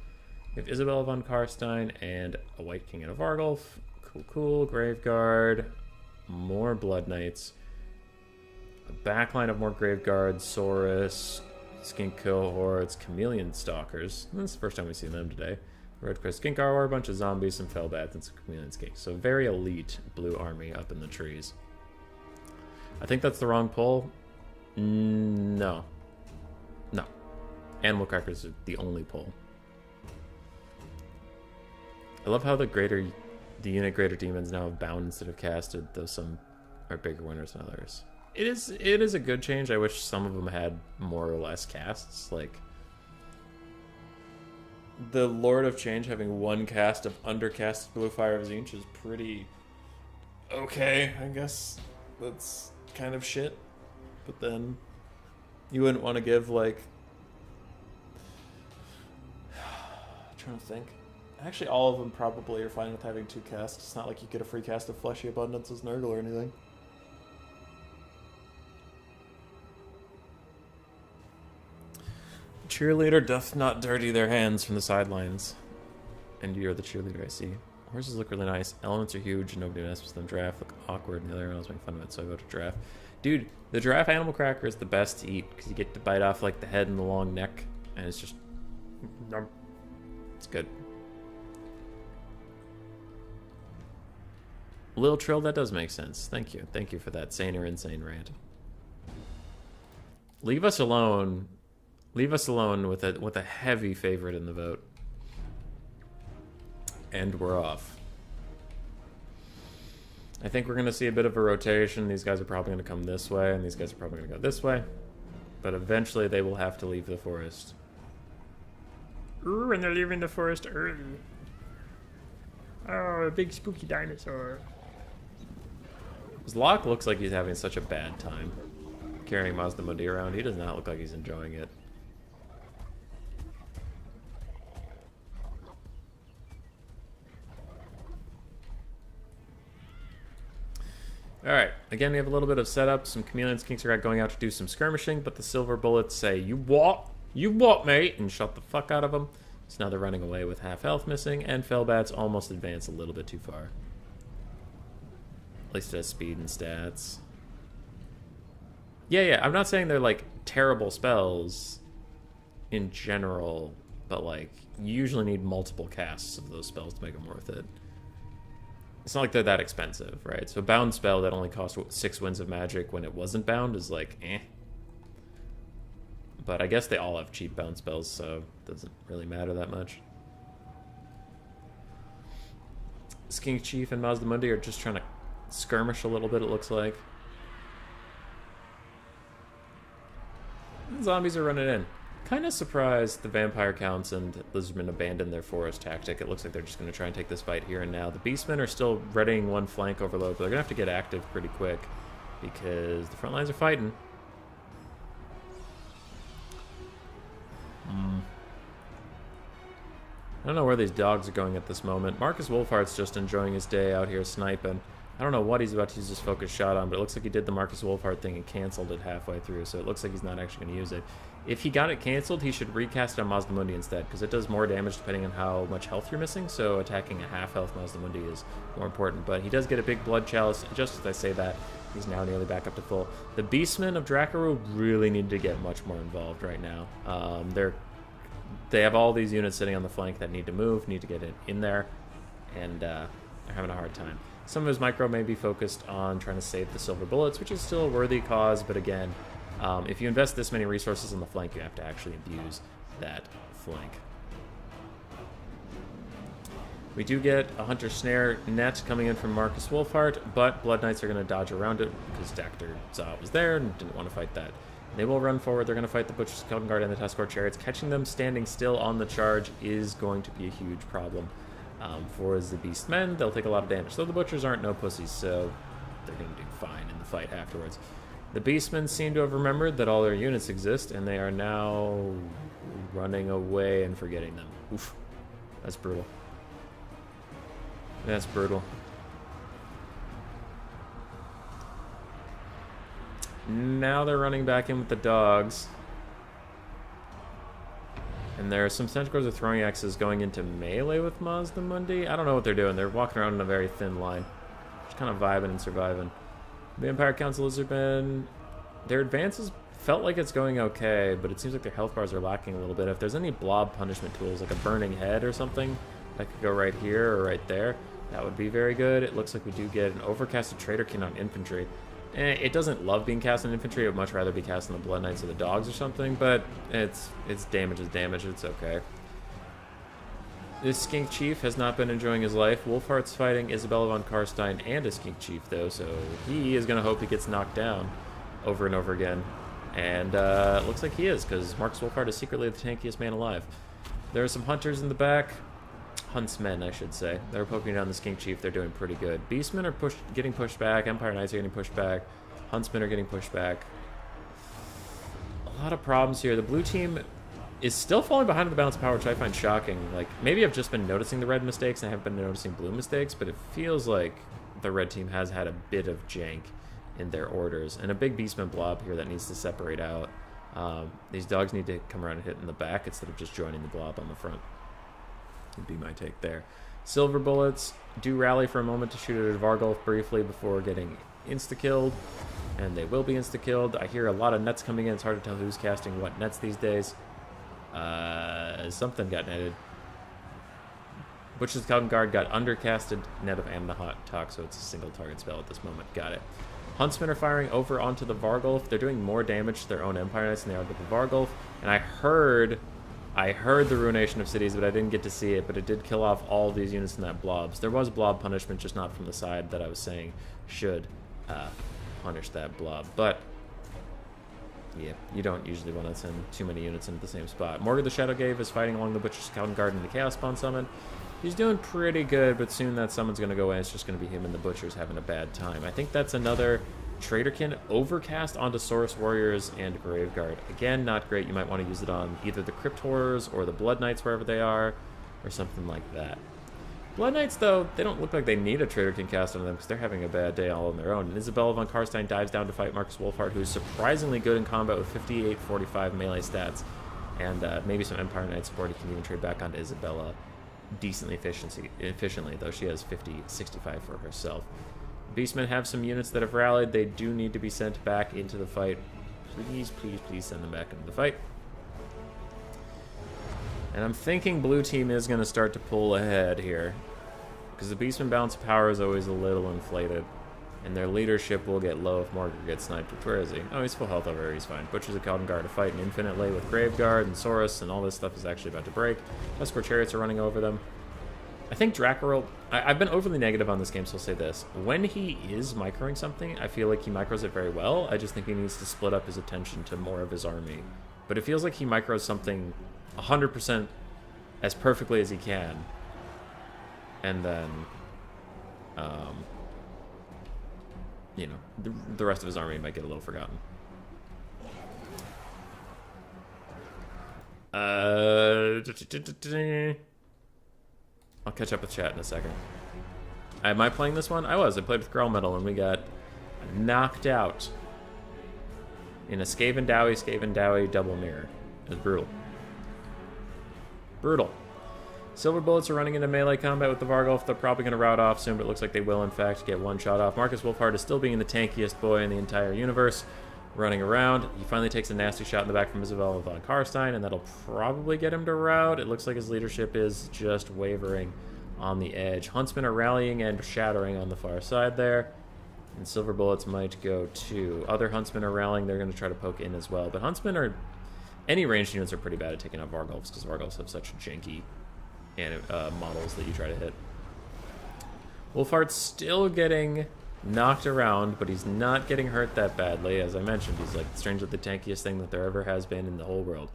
We have Isabel von Karstein and a White King and a Vargulf. Cool, cool. Graveguard. More Blood Knights. A backline of more Graveguards, Saurus, Skink Cohorts, Chameleon Stalkers. That's the first time we've seen them today. Red Crest Skink Armor, a bunch of zombies, some Fellbats, and some Chameleon Skinks. So very elite blue army up in the trees. I think that's the wrong pull. No. No. Animal Crackers are the only pull. I love how the unit Greater Demons now have bound instead of casted, though some are bigger winners than others. It is a good change. I wish some of them had more or less casts, like the Lord of Change having one cast of undercasted Blue Fire of Tzeentch is pretty okay, I guess. That's kind of shit. But then you wouldn't want to give, like... I'm trying to think. Actually, all of them probably are fine with having two casts. It's not like you get a free cast of Fleshy Abundance as Nurgle or anything. Cheerleader doth not dirty their hands from the sidelines. And you're the cheerleader, I see. Horses look really nice. Elements are huge. Nobody messes with them. Giraffe look awkward. And the other one was making fun of it, so I go to giraffe. Dude, the giraffe animal cracker is the best to eat because you get to bite off like the head and the long neck, and it's just, it's good. Lil Trill, that does make sense. Thank you. Thank you for that sane or insane rant. Leave us alone. Leave us alone with a heavy favorite in the vote. And we're off. I think we're going to see a bit of a rotation. These guys are probably going to come this way, and these guys are probably going to go this way. But eventually they will have to leave the forest. Ooh, and they're leaving the forest early. Oh, a big spooky dinosaur. Zlok looks like he's having such a bad time carrying Mazdamundi around. He does not look like he's enjoying it. Alright, again we have a little bit of setup. Some Chameleon Skinks are going out to do some skirmishing, but the Silver Bullets say, "You what? You what, mate?" and shut the fuck out of them. So now they're running away with half health missing, and Fellbats almost advance a little bit too far. At least it has speed and stats. Yeah, I'm not saying they're like terrible spells in general, but like you usually need multiple casts of those spells to make them worth it. It's not like they're that expensive, right? So a bound spell that only cost 6 Winds of Magic when it wasn't bound is like, eh. But I guess they all have cheap bound spells, so it doesn't really matter that much. Skink Chief and Mazdamundi are just trying to skirmish a little bit, it looks like. Zombies are running in. Kind of surprised the Vampire Counts and Lizardmen abandoned their forest tactic. It looks like they're just going to try and take this fight here and now. The Beastmen are still readying one flank overload, but they're going to have to get active pretty quick because the front lines are fighting. I don't know where these dogs are going at this moment. Marcus Wolfhart's just enjoying his day out here sniping. I don't know what he's about to use his focus shot on, but it looks like he did the Marcus Wolfhart thing and canceled it halfway through, so it looks like he's not actually going to use it. If he got it canceled, he should recast it on Mazdamundi instead, because it does more damage depending on how much health you're missing, so attacking a half-health Mazdamundi is more important. But he does get a big Blood Chalice. Just as I say that, he's now nearly back up to full. The Beastmen of Dracaru really need to get much more involved right now. They have all these units sitting on the flank that need to move, need to get in there, and they're having a hard time. Some of his micro may be focused on trying to save the Silver Bullets, which is still a worthy cause, but again, If you invest this many resources on the flank, you have to actually abuse that flank. We do get a Hunter Snare net coming in from Marcus Wolfhart, but Blood Knights are going to dodge around it because Dactyr saw it was there and didn't want to fight that. They will run forward. They're going to fight the Butcher's Skeleton Guard and the Tuskor Chariots. Catching them standing still on the charge is going to be a huge problem for the Beastmen. They'll take a lot of damage. So the Butchers aren't no pussies, so they're going to do fine in the fight afterwards. The Beastmen seem to have remembered that all their units exist, and they are now running away and forgetting them. Oof. That's brutal. That's brutal. Now they're running back in with the dogs. And there are some Centaurs with throwing axes going into melee with Mazdamundi. I don't know what they're doing. They're walking around in a very thin line. Just kind of vibing and surviving. The Empire Council Lizardmen, their advances felt like it's going okay, but it seems like their health bars are lacking a little bit. If there's any blob punishment tools, like a burning head or something, that could go right here or right there, that would be very good. It looks like we do get an overcasted Traderkin on infantry. It doesn't love being cast on infantry. It would much rather be cast on the Blood Knights or the dogs or something, but it's damage is damage. It's okay. This Skink Chief has not been enjoying his life. Wolfhart's fighting Isabella von Karstein and a Skink Chief, though, so he is going to hope he gets knocked down over and over again. And it looks like he is, because Marcus Wolfhart is secretly the tankiest man alive. There are some hunters in the back. Huntsmen, I should say. They're poking down the Skink Chief. They're doing pretty good. Beastmen are getting pushed back. Empire Knights are getting pushed back. Huntsmen are getting pushed back. A lot of problems here. The blue team is still falling behind in the balance of power, which I find shocking. Like, maybe I've just been noticing the red mistakes and I haven't been noticing blue mistakes, but it feels like the red team has had a bit of jank in their orders. And a big Beastman blob here that needs to separate out. These dogs need to come around and hit in the back instead of just joining the blob on the front. Would be my take there. Silver Bullets do rally for a moment to shoot at a Vargulf briefly before getting insta-killed, and they will be insta-killed. I hear a lot of nets coming in. It's hard to tell who's casting what nets these days. Something got netted. Butcher's Skeleton Guard got undercasted. Net of Amnatok, so it's a single target spell at this moment. Got it. Huntsmen are firing over onto the Vargulf. They're doing more damage to their own Empire Knights than they are to the Vargulf, and I heard the ruination of cities, but I didn't get to see it, but it did kill off all these units in that blobs. There was blob punishment, just not from the side that I was saying should punish that blob. But, yeah, you don't usually want to send too many units into the same spot. Morgan the Shadowgave is fighting along the Butcher's Skeleton Guard in the Chaos Spawn summon. He's doing pretty good, but soon that summon's going to go away. It's just going to be him and the Butchers having a bad time. I think that's another Traderkin overcast onto Saurus Warriors and Graveguard. Again, not great. You might want to use it on either the Crypt Horrors or the Blood Knights, wherever they are, or something like that. Blood Knights, though, they don't look like they need a Traderkin cast on them because they're having a bad day all on their own. And Isabella von Karstein dives down to fight Marcus Wolfhart, who's surprisingly good in combat with 58-45 melee stats. And maybe some Empire Knight support. He can even trade back onto Isabella decently efficiently, though she has 50-65 for herself. Beastmen have some units that have rallied. They do need to be sent back into the fight. Please, please, please send them back into the fight. And I'm thinking blue team is going to start to pull ahead here, because the Beastman balance of power is always a little inflated, and their leadership will get low if Morgan gets sniped. Where is he? Oh, he's full health over here. He's fine. Butcher's Skeleton Guard are fighting infinitely with Graveguard and Saurus, and all this stuff is actually about to break. Tuskor Chariots are running over them. I think Dracaril... I've been overly negative on this game, so I'll say this. When he is microing something, I feel like he micros it very well. I just think he needs to split up his attention to more of his army. But it feels like he micros something 100% as perfectly as he can. And then, you know, the rest of his army might get a little forgotten. I'll catch up with chat in a second. Am I playing this one? I was. I played with Girl Metal and we got knocked out in a Skaven Dowie double mirror. It was brutal. Brutal. Silver Bullets are running into melee combat with the Vargulf. They're probably going to rout off soon, but it looks like they will, in fact, get one shot off. Marcus Wolfhart is still being the tankiest boy in the entire universe, running around. He finally takes a nasty shot in the back from Isabella von Karstein, and that'll probably get him to rout. It looks like his leadership is just wavering on the edge. Huntsmen are rallying and shattering on the far side there. And silver bullets might go too. Other huntsmen are rallying. They're going to try to poke in as well. But huntsmen are... Any ranged units are pretty bad at taking out Vargulfs because Vargulfs have such janky models that you try to hit. Wolfheart's still getting knocked around, but he's not getting hurt that badly. As I mentioned, he's like strangely the tankiest thing that there ever has been in the whole world.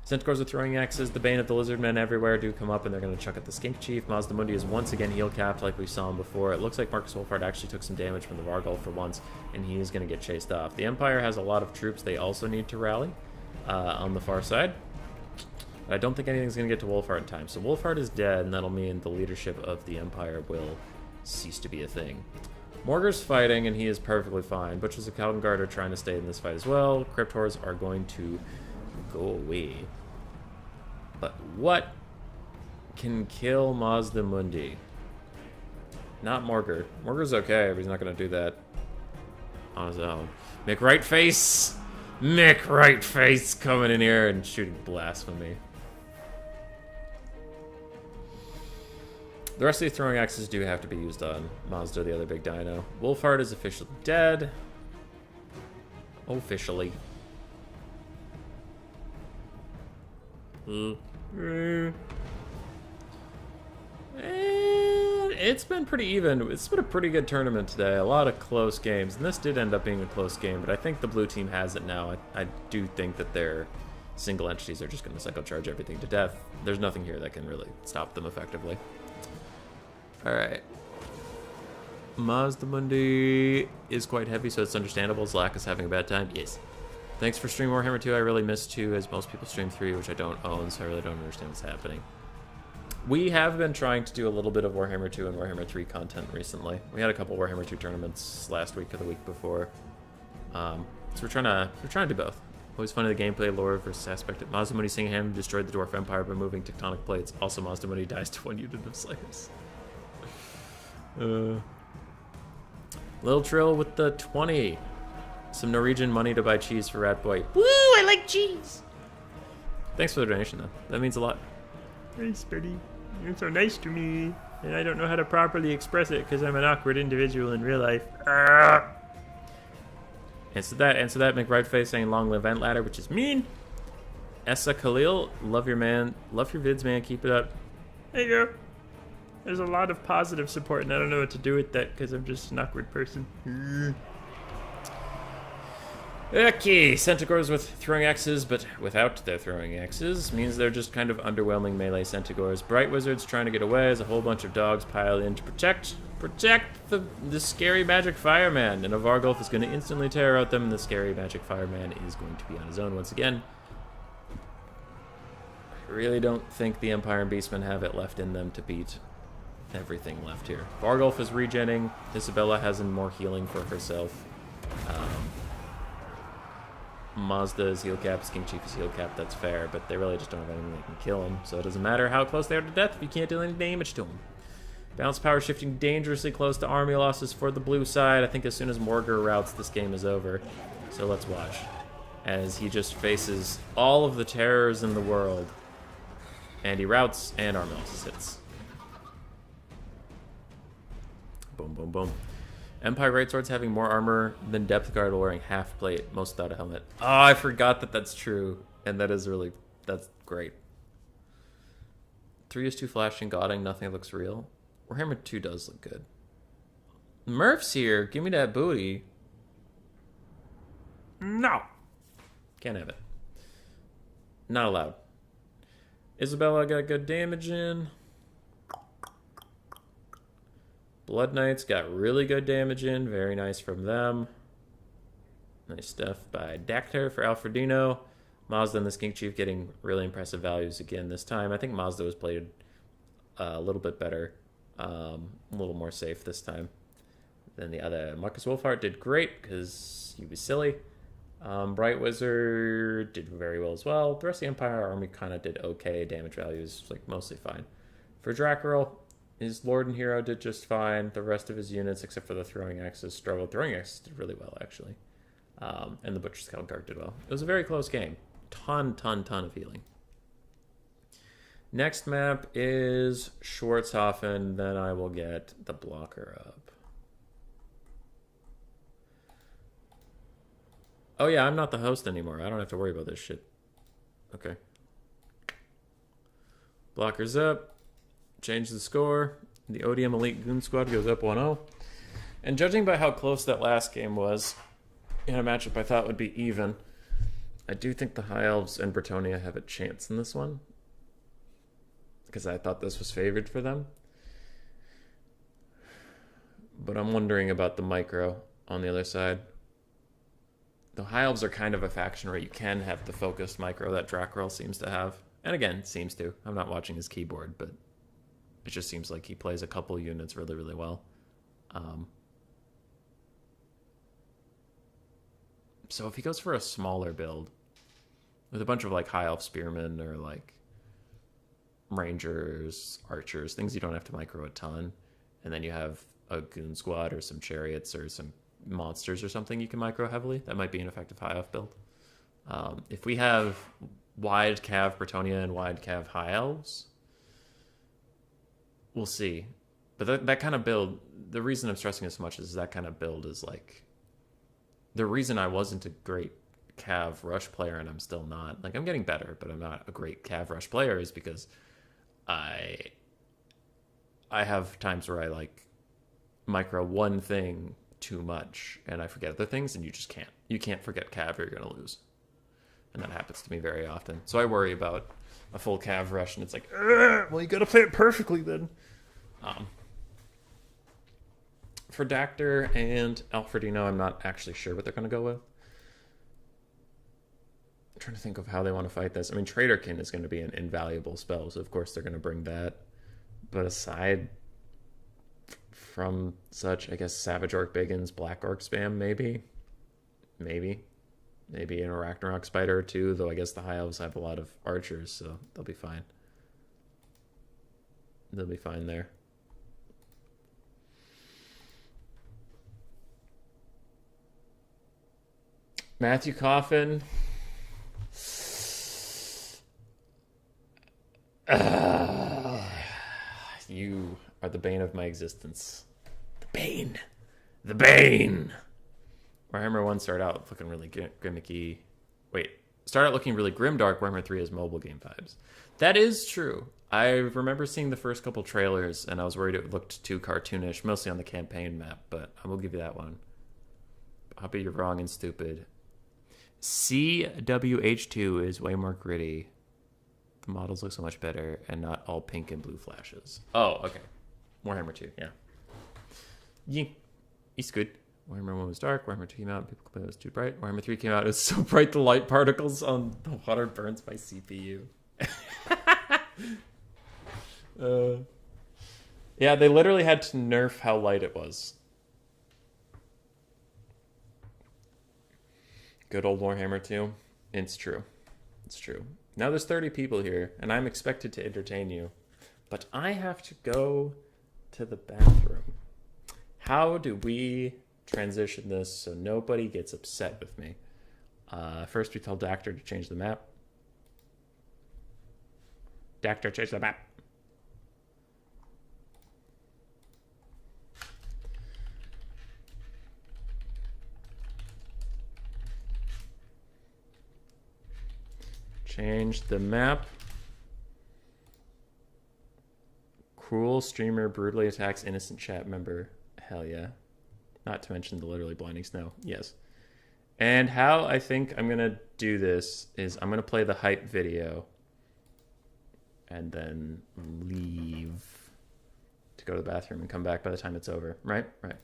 Centaurs with throwing axes, the bane of the Lizardmen everywhere do come up, and they're going to chuck at the Skink Chief. Mazdamundi is once again heal capped like we saw him before. It looks like Marcus Wolfhard actually took some damage from the Vargulf for once, and he is going to get chased off. The Empire has a lot of troops they also need to rally on the far side. But I don't think anything's going to get to Wolfhard in time. So Wolfhard is dead, and that'll mean the leadership of the Empire will cease to be a thing. Morgar's fighting, and he is perfectly fine. Butchers of Caldenguard are trying to stay in this fight as well. Cryptors are going to go away. But what can kill Mazdamundi? Not Morgar. Morgar's okay, but he's not going to do that on his own. Mick Rightface! Mick Rightface coming in here and shooting blasphemy. The rest of these throwing axes do have to be used on Mazda, the other big dino. Wolfheart is officially dead. Officially. And it's been pretty even. It's been a pretty good tournament today. A lot of close games. And this did end up being a close game, but I think the blue team has it now. I do think that their single entities are just going to psycho charge everything to death. There's nothing here that can really stop them effectively. Alright. Mazdamundi is quite heavy, so it's understandable. Zlak is having a bad time. Yes. Thanks for streaming Warhammer 2. I really missed 2, as most people stream 3, which I don't own, so I really don't understand what's happening. We have been trying to do a little bit of Warhammer 2 and Warhammer 3 content recently. We had a couple Warhammer 2 tournaments last week or the week before. So we're trying to do both. Always funny the gameplay, lore versus aspect. Mazdamundi single-handedly destroyed the Dwarf Empire by moving tectonic plates. Also, Mazdamundi dies to 1 unit of Slayers. Little Trill with the 20. Some Norwegian money to buy cheese for Ratboy. Woo! I like cheese! Thanks for the donation, though. That means a lot. Thanks, buddy. You're so nice to me. And I don't know how to properly express it because I'm an awkward individual in real life. Answer that, McBrideface saying long live Vent Ladder, which is mean. Essa Khalil, love your vids, man. Keep it up. There you go. There's a lot of positive support, and I don't know what to do with that because I'm just an awkward person. Okay, Centaurs with throwing axes, but without their throwing axes, means they're just kind of underwhelming melee Centaurs. Bright Wizards trying to get away as a whole bunch of dogs pile in to protect the scary magic fireman. And a Vargulf is going to instantly tear out them, and the scary magic fireman is going to be on his own once again. I really don't think the Empire and Beastmen have it left in them to beat everything left here. Vargulf is regenning. Isabella has more healing for herself. Mazda is heal capped, King Chief is heal capped, that's fair, but they really just don't have anything that can kill him, so it doesn't matter how close they are to death if you can't do any damage to him. Balance power shifting dangerously close to army losses for the blue side. I think as soon as Morgar routs, this game is over. So let's watch as he just faces all of the terrors in the world. And he routs, and army losses hits. Boom, boom, boom. Empire Greatsword's having more armor than Depth Guard while wearing half plate, most without a helmet. Oh, I forgot that that's true. And that is really, that's great. 3 is 2 flashing, godding, nothing looks real. Warhammer 2 does look good. Murph's here, give me that booty. No. Can't have it. Not allowed. Isabella got good damage in. Blood Knights got really good damage in. Very nice from them. Nice stuff by Dactyr for Alfredino. Mazda and the Skink Chief getting really impressive values again this time. I think Mazda was played a little bit better. A little more safe this time than the other. Marcus Wolfhart did great because he was silly. Bright Wizard did very well as well. The rest of the Empire Army kind of did okay. Damage values like mostly fine. For Dracaril, his Lord and Hero did just fine. The rest of his units, except for the Throwing Axes, struggled. Throwing Axes did really well, actually. And the Butcher's Caldenguard did well. It was a very close game. Ton of healing. Next map is Schwarzhofen. Then I will get the blocker up. Oh yeah, I'm not the host anymore. I don't have to worry about this shit. Okay. Blockers up. Change the score. The Odium Elite Goon Squad goes up 1-0. And judging by how close that last game was, in a matchup I thought would be even, I do think the High Elves and Bretonnia have a chance in this one. Because I thought this was favored for them. But I'm wondering about the micro on the other side. The High Elves are kind of a faction where you can have the focused micro that Drakrel seems to have. And again, seems to. I'm not watching his keyboard, but it just seems like he plays a couple units really, really well. So if he goes for a smaller build with a bunch of like High Elf Spearmen or like Rangers, Archers, things you don't have to micro a ton, and then you have a Goon Squad or some Chariots or some Monsters or something you can micro heavily, that might be an effective High Elf build. If we have wide Cav Bretonnia and wide Cav High Elves, we'll see. But that kind of build, the reason I'm stressing it so much is that kind of build is like, the reason I wasn't a great Cav Rush player, and I'm still not, like I'm getting better, but I'm not a great Cav Rush player, is because I have times where I like micro one thing too much and I forget other things, and you can't forget Cav or you're gonna lose. And that happens to me very often. So I worry about a full Cav Rush, and it's like, well, you gotta play it perfectly then. For Dactyr and Alfredino, I'm not actually sure what they're going to go with. I'm trying to think of how they want to fight this. I mean, Traderkin is going to be an invaluable spell, so of course they're going to bring that. But aside from such, I guess Savage Orc Biggins, Black Orc spam, maybe an Arachnarok Spider or two, though I guess the High Elves have a lot of archers, so they'll be fine. They'll be fine there. Matthew Coffin. You are the bane of my existence. The bane. The bane. Warhammer 1 started out looking really gimmicky. Started out looking really grimdark. Warhammer 3 has mobile game vibes. That is true. I remember seeing the first couple trailers, and I was worried it looked too cartoonish, mostly on the campaign map, but I will give you that one. Hoppy, you're wrong and stupid. CWH2 is way more gritty. The models look so much better and not all pink and blue flashes. Oh, okay. Warhammer 2, yeah. Yeah, it's good. Warhammer 1 was dark. Warhammer 2 came out. People complained it was too bright. Warhammer 3 came out. It was so bright the light particles on the water burns my CPU. Yeah, they literally had to nerf how light it was. Good old Warhammer 2. It's true. It's true. Now there's 30 people here, and I'm expected to entertain you. But I have to go to the bathroom. How do we transition this so nobody gets upset with me? First, we tell Dactyr to change the map. Dactyr, change the map. Change the map. Cruel streamer brutally attacks innocent chat member. Hell yeah. Not to mention the literally blinding snow. Yes. And how I think I'm going to do this is I'm going to play the hype video and then leave to go to the bathroom and come back by the time it's over. Right? Right.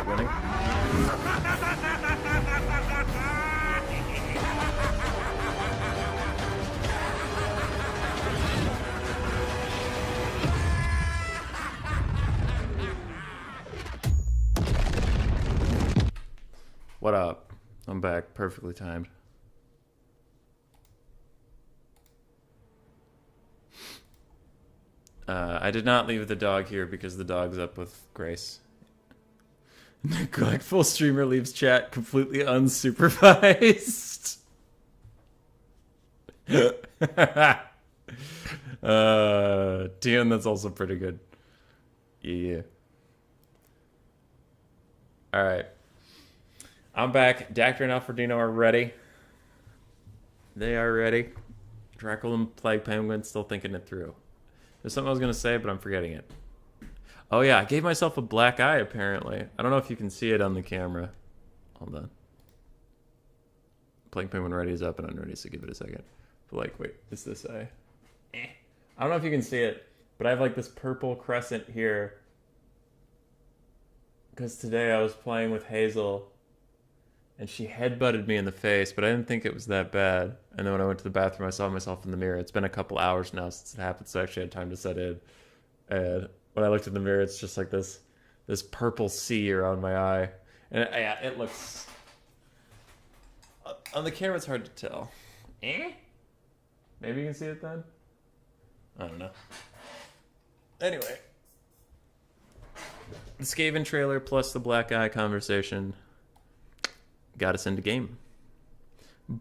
at winning. What up? I'm back. Perfectly timed. I did not leave the dog here because the dog's up with Grace. Neglectful streamer leaves chat completely unsupervised. Tian, that's also pretty good. Yeah. Alright. I'm back. Dactyr and Alfredino are ready. They are ready. Dracula and Plague Penguin still thinking it through. There's something I was going to say, but I'm forgetting it. Oh yeah, I gave myself a black eye, apparently. I don't know if you can see it on the camera. Hold on. Plague Penguin ready is up, and I'm ready, so give it a second. But like, wait, is this eye? I don't know if you can see it, but I have like this purple crescent here. Because today I was playing with Hazel, and she headbutted me in the face, but I didn't think it was that bad. And then when I went to the bathroom, I saw myself in the mirror. It's been a couple hours now since it happened, so I actually had time to set in. And when I looked in the mirror, it's just like this purple sea around my eye. And yeah, it looks... On the camera, it's hard to tell. Maybe you can see it then? I don't know. Anyway. The Skaven trailer plus the black eye conversation got us into game.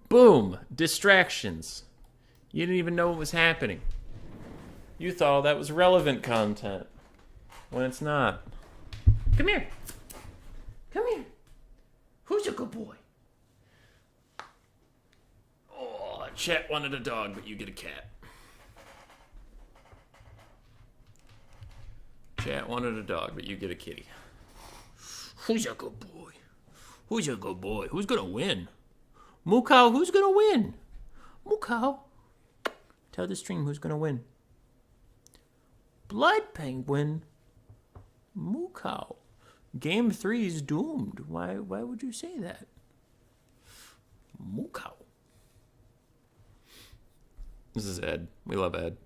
Boom! Distractions. You didn't even know what was happening. You thought that was relevant content. When it's not. Come here. Come here. Who's a good boy? Oh, chat wanted a dog, but you get a cat. Chat wanted a dog, but you get a kitty. Who's a good boy? Who's a good boy? Who's gonna win? Mukau, who's gonna win? Mukau. Tell the stream who's gonna win. Blood Penguin. Mukau. Game 3 is doomed. Why would you say that? Mukau. This is Ed. We love Ed.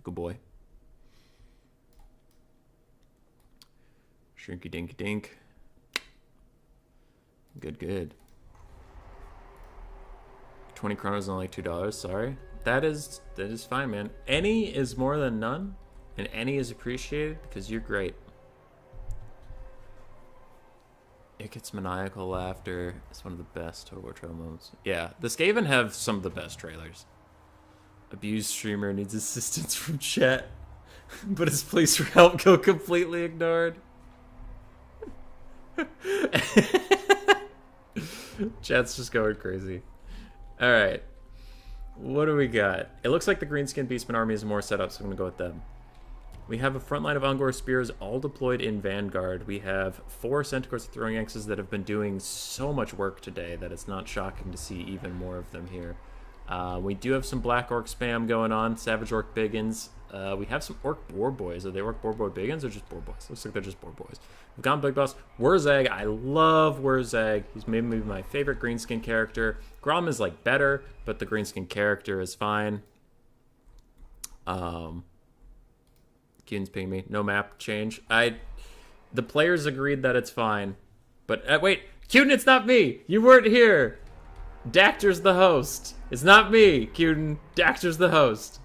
Good boy. Shrinky dinky dink. Good. 20 kronos is only $2. Sorry. That is fine, man. Any is more than none, and any is appreciated because you're great. It gets maniacal laughter. It's one of the best Total War trailer moments. Yeah, the Skaven have some of the best trailers. Abused streamer needs assistance from chat, but his pleas for help go completely ignored. Chat's just going crazy. Alright. What do we got? It looks like the Greenskin Beastman army is more set up, so I'm going to go with them. We have a front line of Ungor spears all deployed in Vanguard. We have 4 Centaurs with throwing axes that have been doing so much work today that it's not shocking to see even more of them here. We do have some Black Orc spam going on. Savage Orc Biggins. We have some Orc Boar Boys. Are they Orc Boar Boy Biggins or just Boar Boys? Looks like they're just Boar Boys. We've got Big Boss. Wurzag. I love Wurzag. He's maybe my favorite greenskin character. Grom is like better, but the greenskin character is fine. Queden's pinging me. No map change. The players agreed that it's fine. But wait, Queden, it's not me. You weren't here. Dactyr's the host. It's not me, Queden. Dactyr's the host.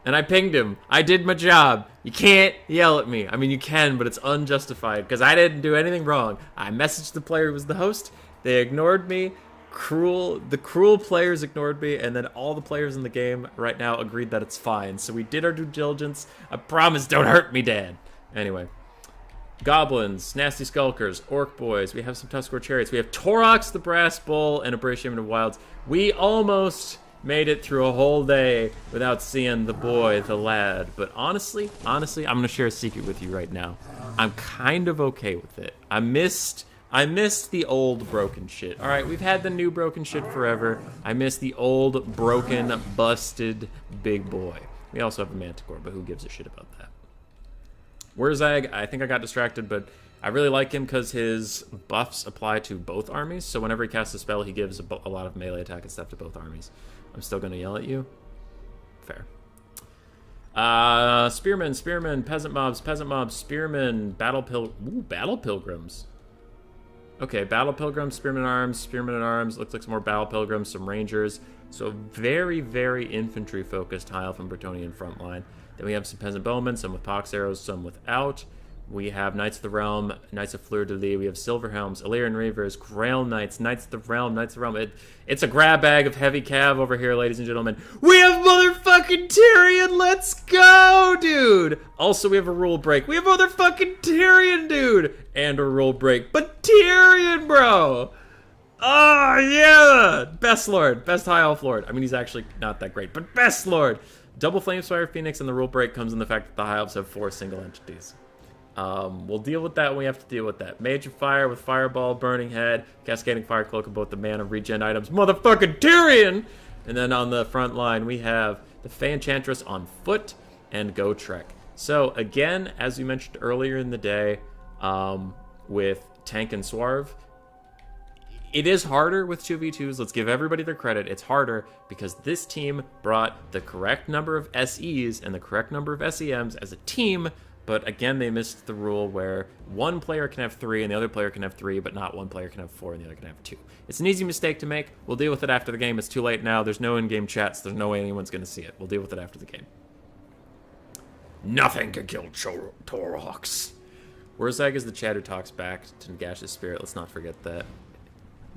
And I pinged him. I did my job. You can't yell at me. I mean, you can, but it's unjustified because I didn't do anything wrong. I messaged the player who was the host. They ignored me. The cruel players ignored me, and then all the players in the game right now agreed that it's fine. So we did our due diligence. I promise, don't hurt me, Dad. Anyway. Goblins, Nasty Skulkers, Orc Boys. We have some Tuskor Chariots. We have Torox, the Brass Bull, and a British Shaman of Wilds. We almost made it through a whole day without seeing the boy, the lad. But honestly, I'm going to share a secret with you right now. I'm kind of okay with it. I missed the old broken shit. All right, we've had the new broken shit forever. I miss the old, broken, busted big boy. We also have a Manticore, but who gives a shit about that? Wurzag, I think I got distracted, but I really like him because his buffs apply to both armies. So whenever he casts a spell, he gives a lot of melee attack and stuff to both armies. I'm still going to yell at you. Fair. Spearmen, peasant mobs, spearmen, battle pilgrims. Okay, battle pilgrims, spearmen at arms. Looks like some more battle pilgrims, some rangers. So very, very infantry focused tile from Bretonnian frontline. Then we have some peasant bowmen, some with pox arrows, some without. We have Knights of the Realm, Knights of Fleur-de-Lis. We have Silver Helms, Illyrian Reavers, Grail Knights, Knights of the Realm. It's a grab bag of heavy cav over here, ladies and gentlemen. We have motherfucking Tyrion. Let's go, dude. Also, we have a rule break. We have motherfucking Tyrion, dude. And a rule break. But Tyrion, bro. Oh, yeah. Best Lord. Best High Elf Lord. I mean, he's actually not that great, but best Lord. Double Flamespire Phoenix, and the rule break comes in the fact that the High Elves have 4 single entities. We'll deal with that when we have to deal with that. Mage of Fire with Fireball, Burning Head, Cascading Fire Cloak, and both the mana regen items. Motherfucking Tyrion! And then on the front line, we have the Fey Enchantress on foot and Go Trek. So, again, as we mentioned earlier in the day, with Tank and Swarve, it is harder with 2v2s. Let's give everybody their credit. It's harder because this team brought the correct number of SEs and the correct number of SEMs as a team. But again, they missed the rule where one player can have 3 and the other player can have 3, but not one player can have 4 and the other can have 2. It's an easy mistake to make. We'll deal with it after the game. It's too late now. There's no in-game chats. There's no way anyone's going to see it. We'll deal with it after the game. Nothing can kill Torox. Wurzag is the Chad who talks back to Nagash's spirit. Let's not forget that.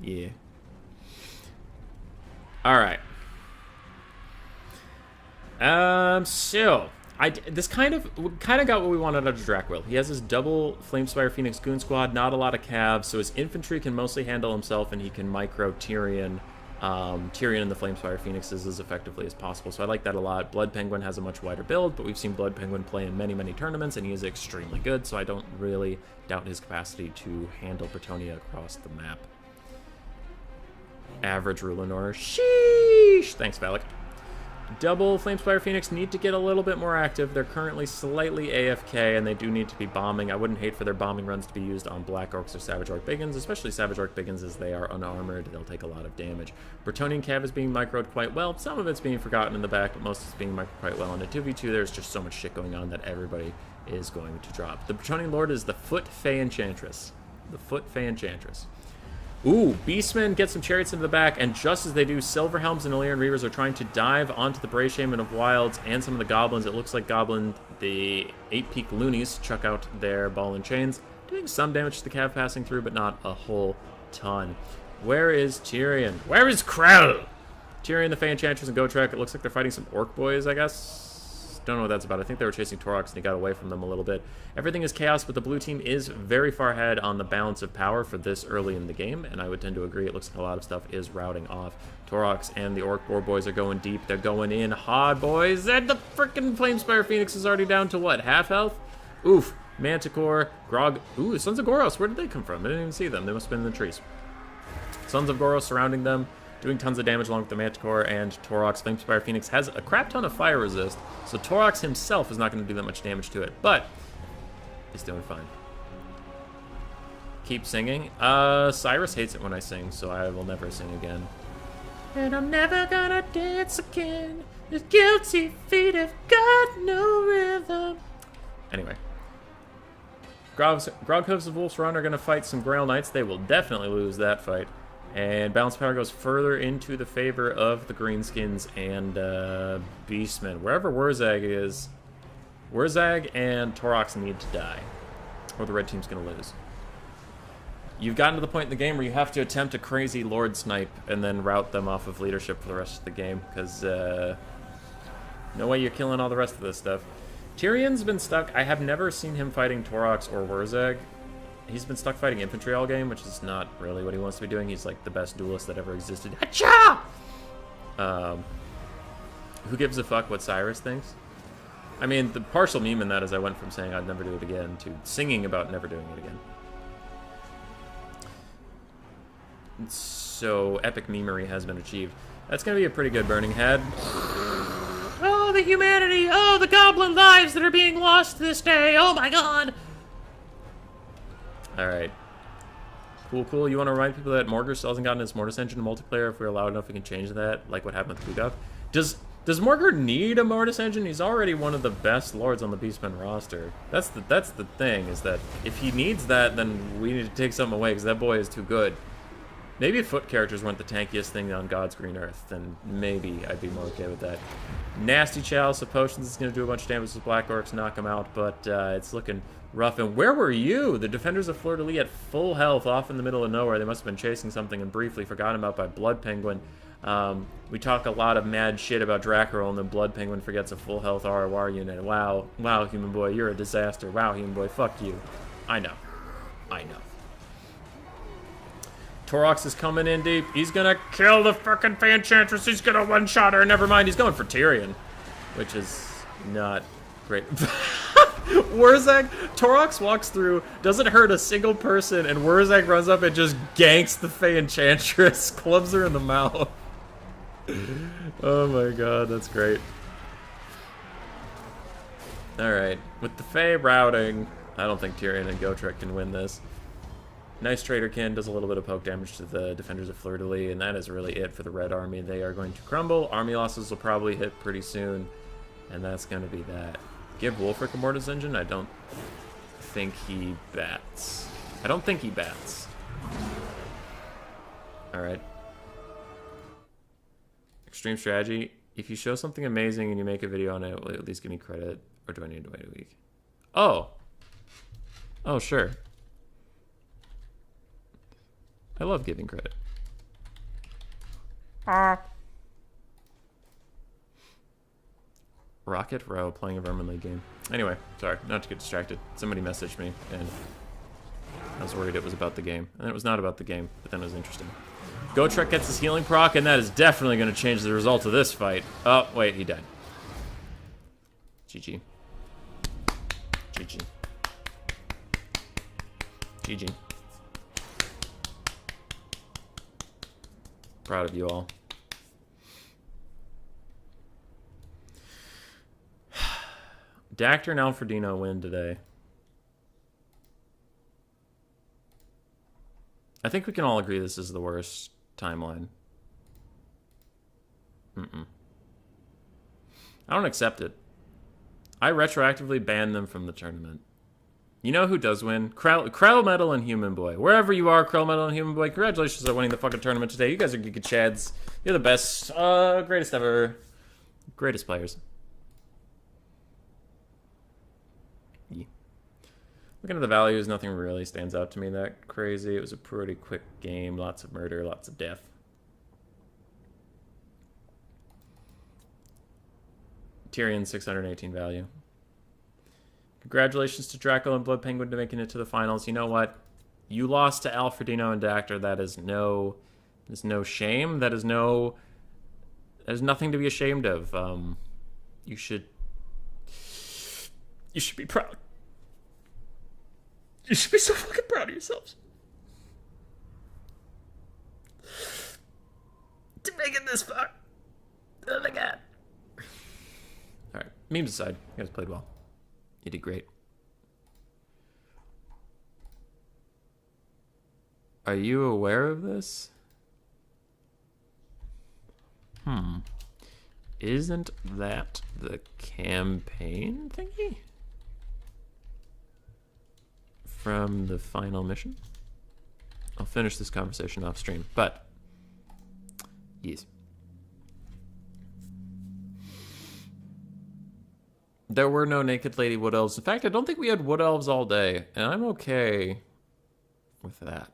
Yeah. All right. So this kind of got what we wanted out of Drackwill. He has his double Flamespire Phoenix Goon Squad, not a lot of calves, so his infantry can mostly handle himself, and he can micro Tyrion and the Flamespire Phoenixes as effectively as possible. So I like that a lot. Blood Penguin has a much wider build, but we've seen Blood Penguin play in many, many tournaments, and he is extremely good, so I don't really doubt his capacity to handle Bretonnia across the map. Average Rulinor. Sheesh! Thanks, Valak. Double Flamespire Phoenix need to get a little bit more active. They're currently slightly AFK, and they do need to be bombing. I wouldn't hate for their bombing runs to be used on Black Orcs or Savage Orc Biggins, especially Savage Orc Biggins as they are unarmored. They'll take a lot of damage. Bretonnian Cav is being microed quite well. Some of it's being forgotten in the back, but most is being microed quite well. In a 2v2, there's just so much shit going on that everybody is going to drop. The Bretonnian Lord is the Foot Fey Enchantress. The Foot Fey Enchantress. Ooh, Beastmen get some chariots into the back, and just as they do, Silver Helms and Illyrian Reavers are trying to dive onto the Bray Shaman of Wilds and some of the goblins. It looks like the 8-peak loonies chuck out their ball and chains, doing some damage to the cav passing through, but not a whole ton. Where is Tyrion? Where is Krell? Tyrion, the Fey Enchantress, and Gotrek. It looks like they're fighting some orc boys, I guess. Don't know what that's about. I think they were chasing Torox, and he got away from them a little bit. Everything is chaos, but the blue team is very far ahead on the balance of power for this early in the game, and I would tend to agree. It looks like a lot of stuff is routing off. Torox and the Orc Boar boys are going deep. They're going in hard, boys. And the freaking Flamespire Phoenix is already down to what? Half health? Oof. Manticore, Grog. Ooh, Sons of Goros. Where did they come from? I didn't even see them. They must have been in the trees. Sons of Goros surrounding them, doing tons of damage along with the Manticore, and Torox. Flamespire Phoenix has a crap ton of fire resist, so Torox himself is not going to do that much damage to it, but he's doing fine. Keep singing. Cyrus hates it when I sing, so I will never sing again. And I'm never gonna dance again. His guilty feet have got no rhythm. Anyway. Groghooves of Wolf's Run are going to fight some Grail Knights. They will definitely lose that fight. And balance power goes further into the favor of the Greenskins and Beastmen. Wherever Wurzag is, Wurzag and Torox need to die, or the red team's going to lose. You've gotten to the point in the game where you have to attempt a crazy Lord Snipe and then route them off of leadership for the rest of the game, because no way you're killing all the rest of this stuff. Tyrion's been stuck. I have never seen him fighting Torox or Wurzag. He's been stuck fighting infantry all game, which is not really what he wants to be doing. He's like the best duelist that ever existed. Hacha! Who gives a fuck what Cyrus thinks? I mean, the partial meme in that is I went from saying I'd never do it again to singing about never doing it again. So, epic memery has been achieved. That's going to be a pretty good Burning Head. Oh, the humanity! Oh, the goblin lives that are being lost this day! Oh my god! Alright. Cool. You want to remind people that Morger still hasn't gotten his Mortis engine in multiplayer. If we're allowed enough, we can change that, like what happened with Kugov. Does Morger need a Mortis engine? He's already one of the best lords on the Beastmen roster. That's the thing, is that if he needs that, then we need to take something away, because that boy is too good. Maybe if foot characters weren't the tankiest thing on God's green earth, then maybe I'd be more okay with that. Nasty Chalice of Potions is going to do a bunch of damage with Black Orcs, knock him out, but it's looking rough. And where were you? The defenders of Fleur-de-Lis at full health off in the middle of nowhere. They must have been chasing something and briefly forgotten about by Blood Penguin. We talk a lot of mad shit about Dracarol, and then Blood Penguin forgets a full health ROR unit. Wow, Human Boy, you're a disaster. Wow, Human Boy, fuck you. I know. Torox is coming in deep. He's gonna kill the frickin' Enchantress. He's gonna one-shot her. Never mind, he's going for Tyrion, which is not great. Wurzag, Torox walks through, doesn't hurt a single person, and Wurzag runs up and just ganks the Fey Enchantress, clubs her in the mouth. Oh my god, that's great. Alright, with the Fey routing, I don't think Tyrion and Gotrek can win this. Nice Traderkin does a little bit of poke damage to the defenders of Fleur-de-Lis, and that is really it for the Red Army. They are going to crumble. Army losses will probably hit pretty soon, and that's going to be that. Give Wolfric a Mortis engine? I don't think he bats. Alright. Extreme strategy. If you show something amazing and you make a video on it, will at least give me credit? Or do I need to wait a week? Oh, sure. I love giving credit. Rocket Row playing a Vermin League game. Anyway, sorry, not to get distracted. Somebody messaged me, and I was worried it was about the game. And it was not about the game, but then it was interesting. Gotrek gets his healing proc, and that is definitely going to change the result of this fight. Oh, wait, he died. GG. Proud of you all. Dactyr and Alfredino win today. I think we can all agree this is the worst timeline. I don't accept it. I retroactively banned them from the tournament. You know who does win? Krell Metal and Human Boy. Wherever you are, Krell Metal and Human Boy, congratulations on winning the fucking tournament today. You guys are Giga Chads. You're the best. Greatest ever. Greatest players. Yeah. Looking at the values, nothing really stands out to me that crazy. It was a pretty quick game. Lots of murder, lots of death. Tyrion, 618 value. Congratulations to Draco and Blood Penguin to making it to the finals. You know what? You lost to Alfredino and Dactyr. That is no shame. That is nothing to be ashamed of. You should be proud. You should be so fucking proud of yourselves. To make it this far. Oh my god. Alright, memes aside, you guys played well. You did great. Are you aware of this? Isn't that the campaign thingy? From the final mission? I'll finish this conversation off stream, but yes. There were no Naked Lady Wood Elves. In fact, I don't think we had Wood Elves all day, and I'm okay with that.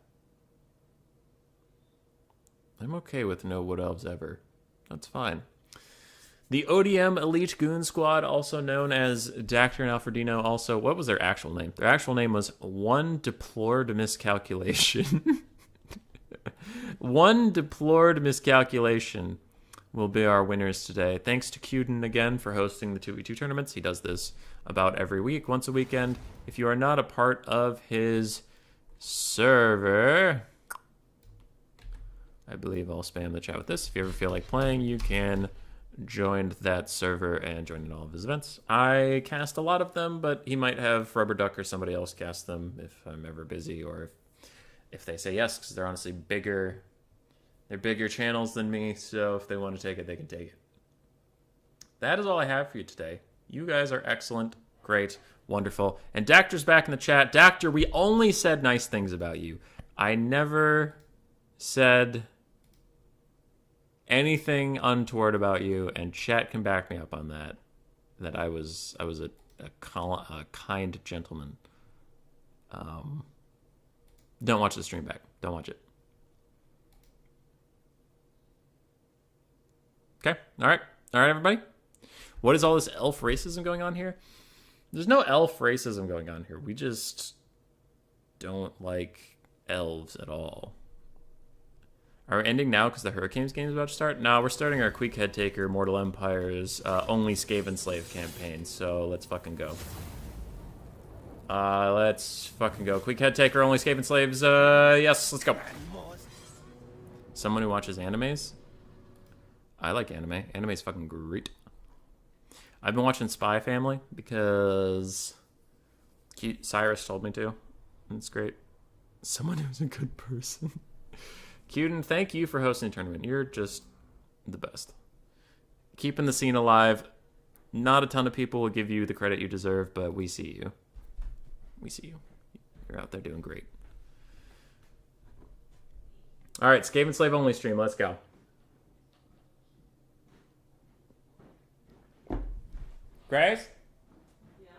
I'm okay with no Wood Elves ever. That's fine. The ODM Elite Goon Squad, also known as Dactyr and Alfredino, also, what was their actual name? Their actual name was One Deplored Miscalculation. One Deplored Miscalculation will be our winners today. Thanks to Queden again for hosting the 2v2 tournaments. He does this about every week, once a weekend. If you are not a part of his server, I believe I'll spam the chat with this. If you ever feel like playing, you can joined that server and joined in all of his events. I cast a lot of them, but he might have Rubber Duck or somebody else cast them if I'm ever busy, or if they say yes, because they're honestly bigger. They're bigger channels than me, so if they want to take it, they can take it. That is all I have for you today. You guys are excellent, great, wonderful. And Dactor's back in the chat. Dactor, we only said nice things about you. I never said anything untoward about you, and chat can back me up on that. That I was a kind gentleman. Don't watch the stream back. Don't watch it. Okay. All right, everybody. What is all this elf racism going on here? There's no elf racism going on here. We just don't like elves at all. Are we ending now because the Hurricanes game is about to start? No, we're starting our Queek Head Taker, Mortal Empires, only Skaven Slave campaign, so let's fucking go. Let's fucking go. Queek Head Taker, only Skaven Slaves, yes, let's go. Someone who watches animes? I like anime. Anime's fucking great. I've been watching Spy Family because Cyrus told me to. It's great. Someone who's a good person. Queden, thank you for hosting the tournament. You're just the best. Keeping the scene alive. Not a ton of people will give you the credit you deserve, but we see you. We see you. You're out there doing great. All right, Skaven Slave only stream. Let's go. Grace? Yeah?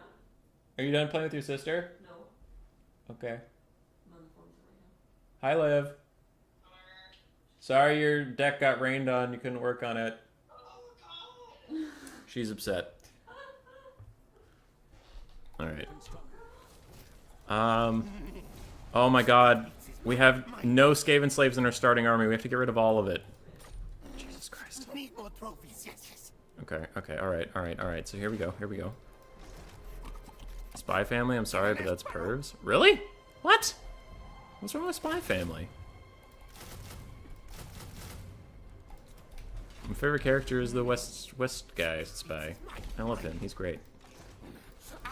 Are you done playing with your sister? No. Okay. I'm on the phone right now. Hi, Liv. Sorry your deck got rained on. You couldn't work on it. She's upset. All right. Oh my god. We have no Skaven Slaves in our starting army. We have to get rid of all of it. Jesus Christ. Okay, alright. So here we go. Spy Family, I'm sorry, but that's pervs. Really? What? What's wrong with Spy Family? My favorite character is the West guy, Spy. I love him, he's great.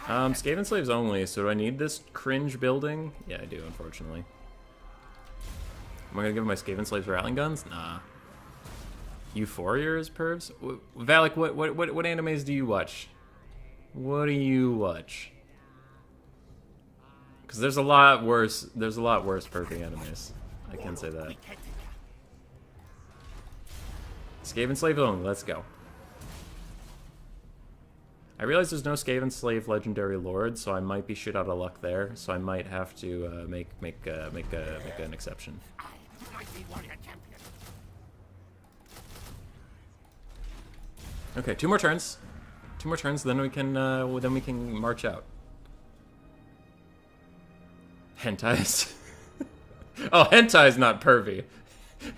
Skaven Slaves only, so do I need this cringe building? Yeah, I do, unfortunately. Am I gonna give my Skaven Slaves Rattling Guns? Nah. Euphoria is pervs? Valak, what animes do you watch? What do you watch? Because there's a lot worse pervy animes. I can say that. Skaven Slave only, let's go. I realize there's no Skaven Slave Legendary Lord, so I might be shit out of luck there. So I might have to make an exception. Okay, two more turns, then we can march out. Hentai. Oh, hentai is not pervy.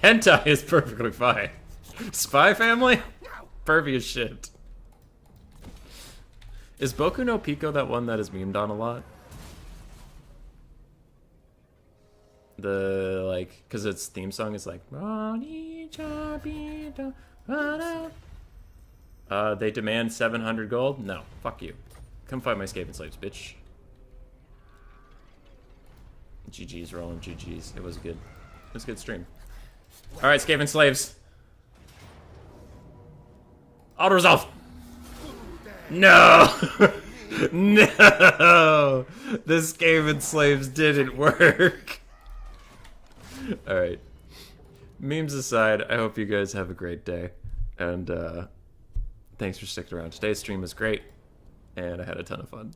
Hentai is perfectly fine. Spy Family? Pervy as shit. Is Boku no Pico that one that is memed on a lot? The, like, because its theme song is like... they demand 700 gold? No, fuck you. Come fight my Skaven Slaves, bitch. GG's rolling, GG's. It was good. It was a good stream. Alright, Skaven Slaves. Auto-resolve! No! No! The Skaven Slaves didn't work. Alright. Memes aside, I hope you guys have a great day. And, thanks for sticking around. Today's stream was great, and I had a ton of fun.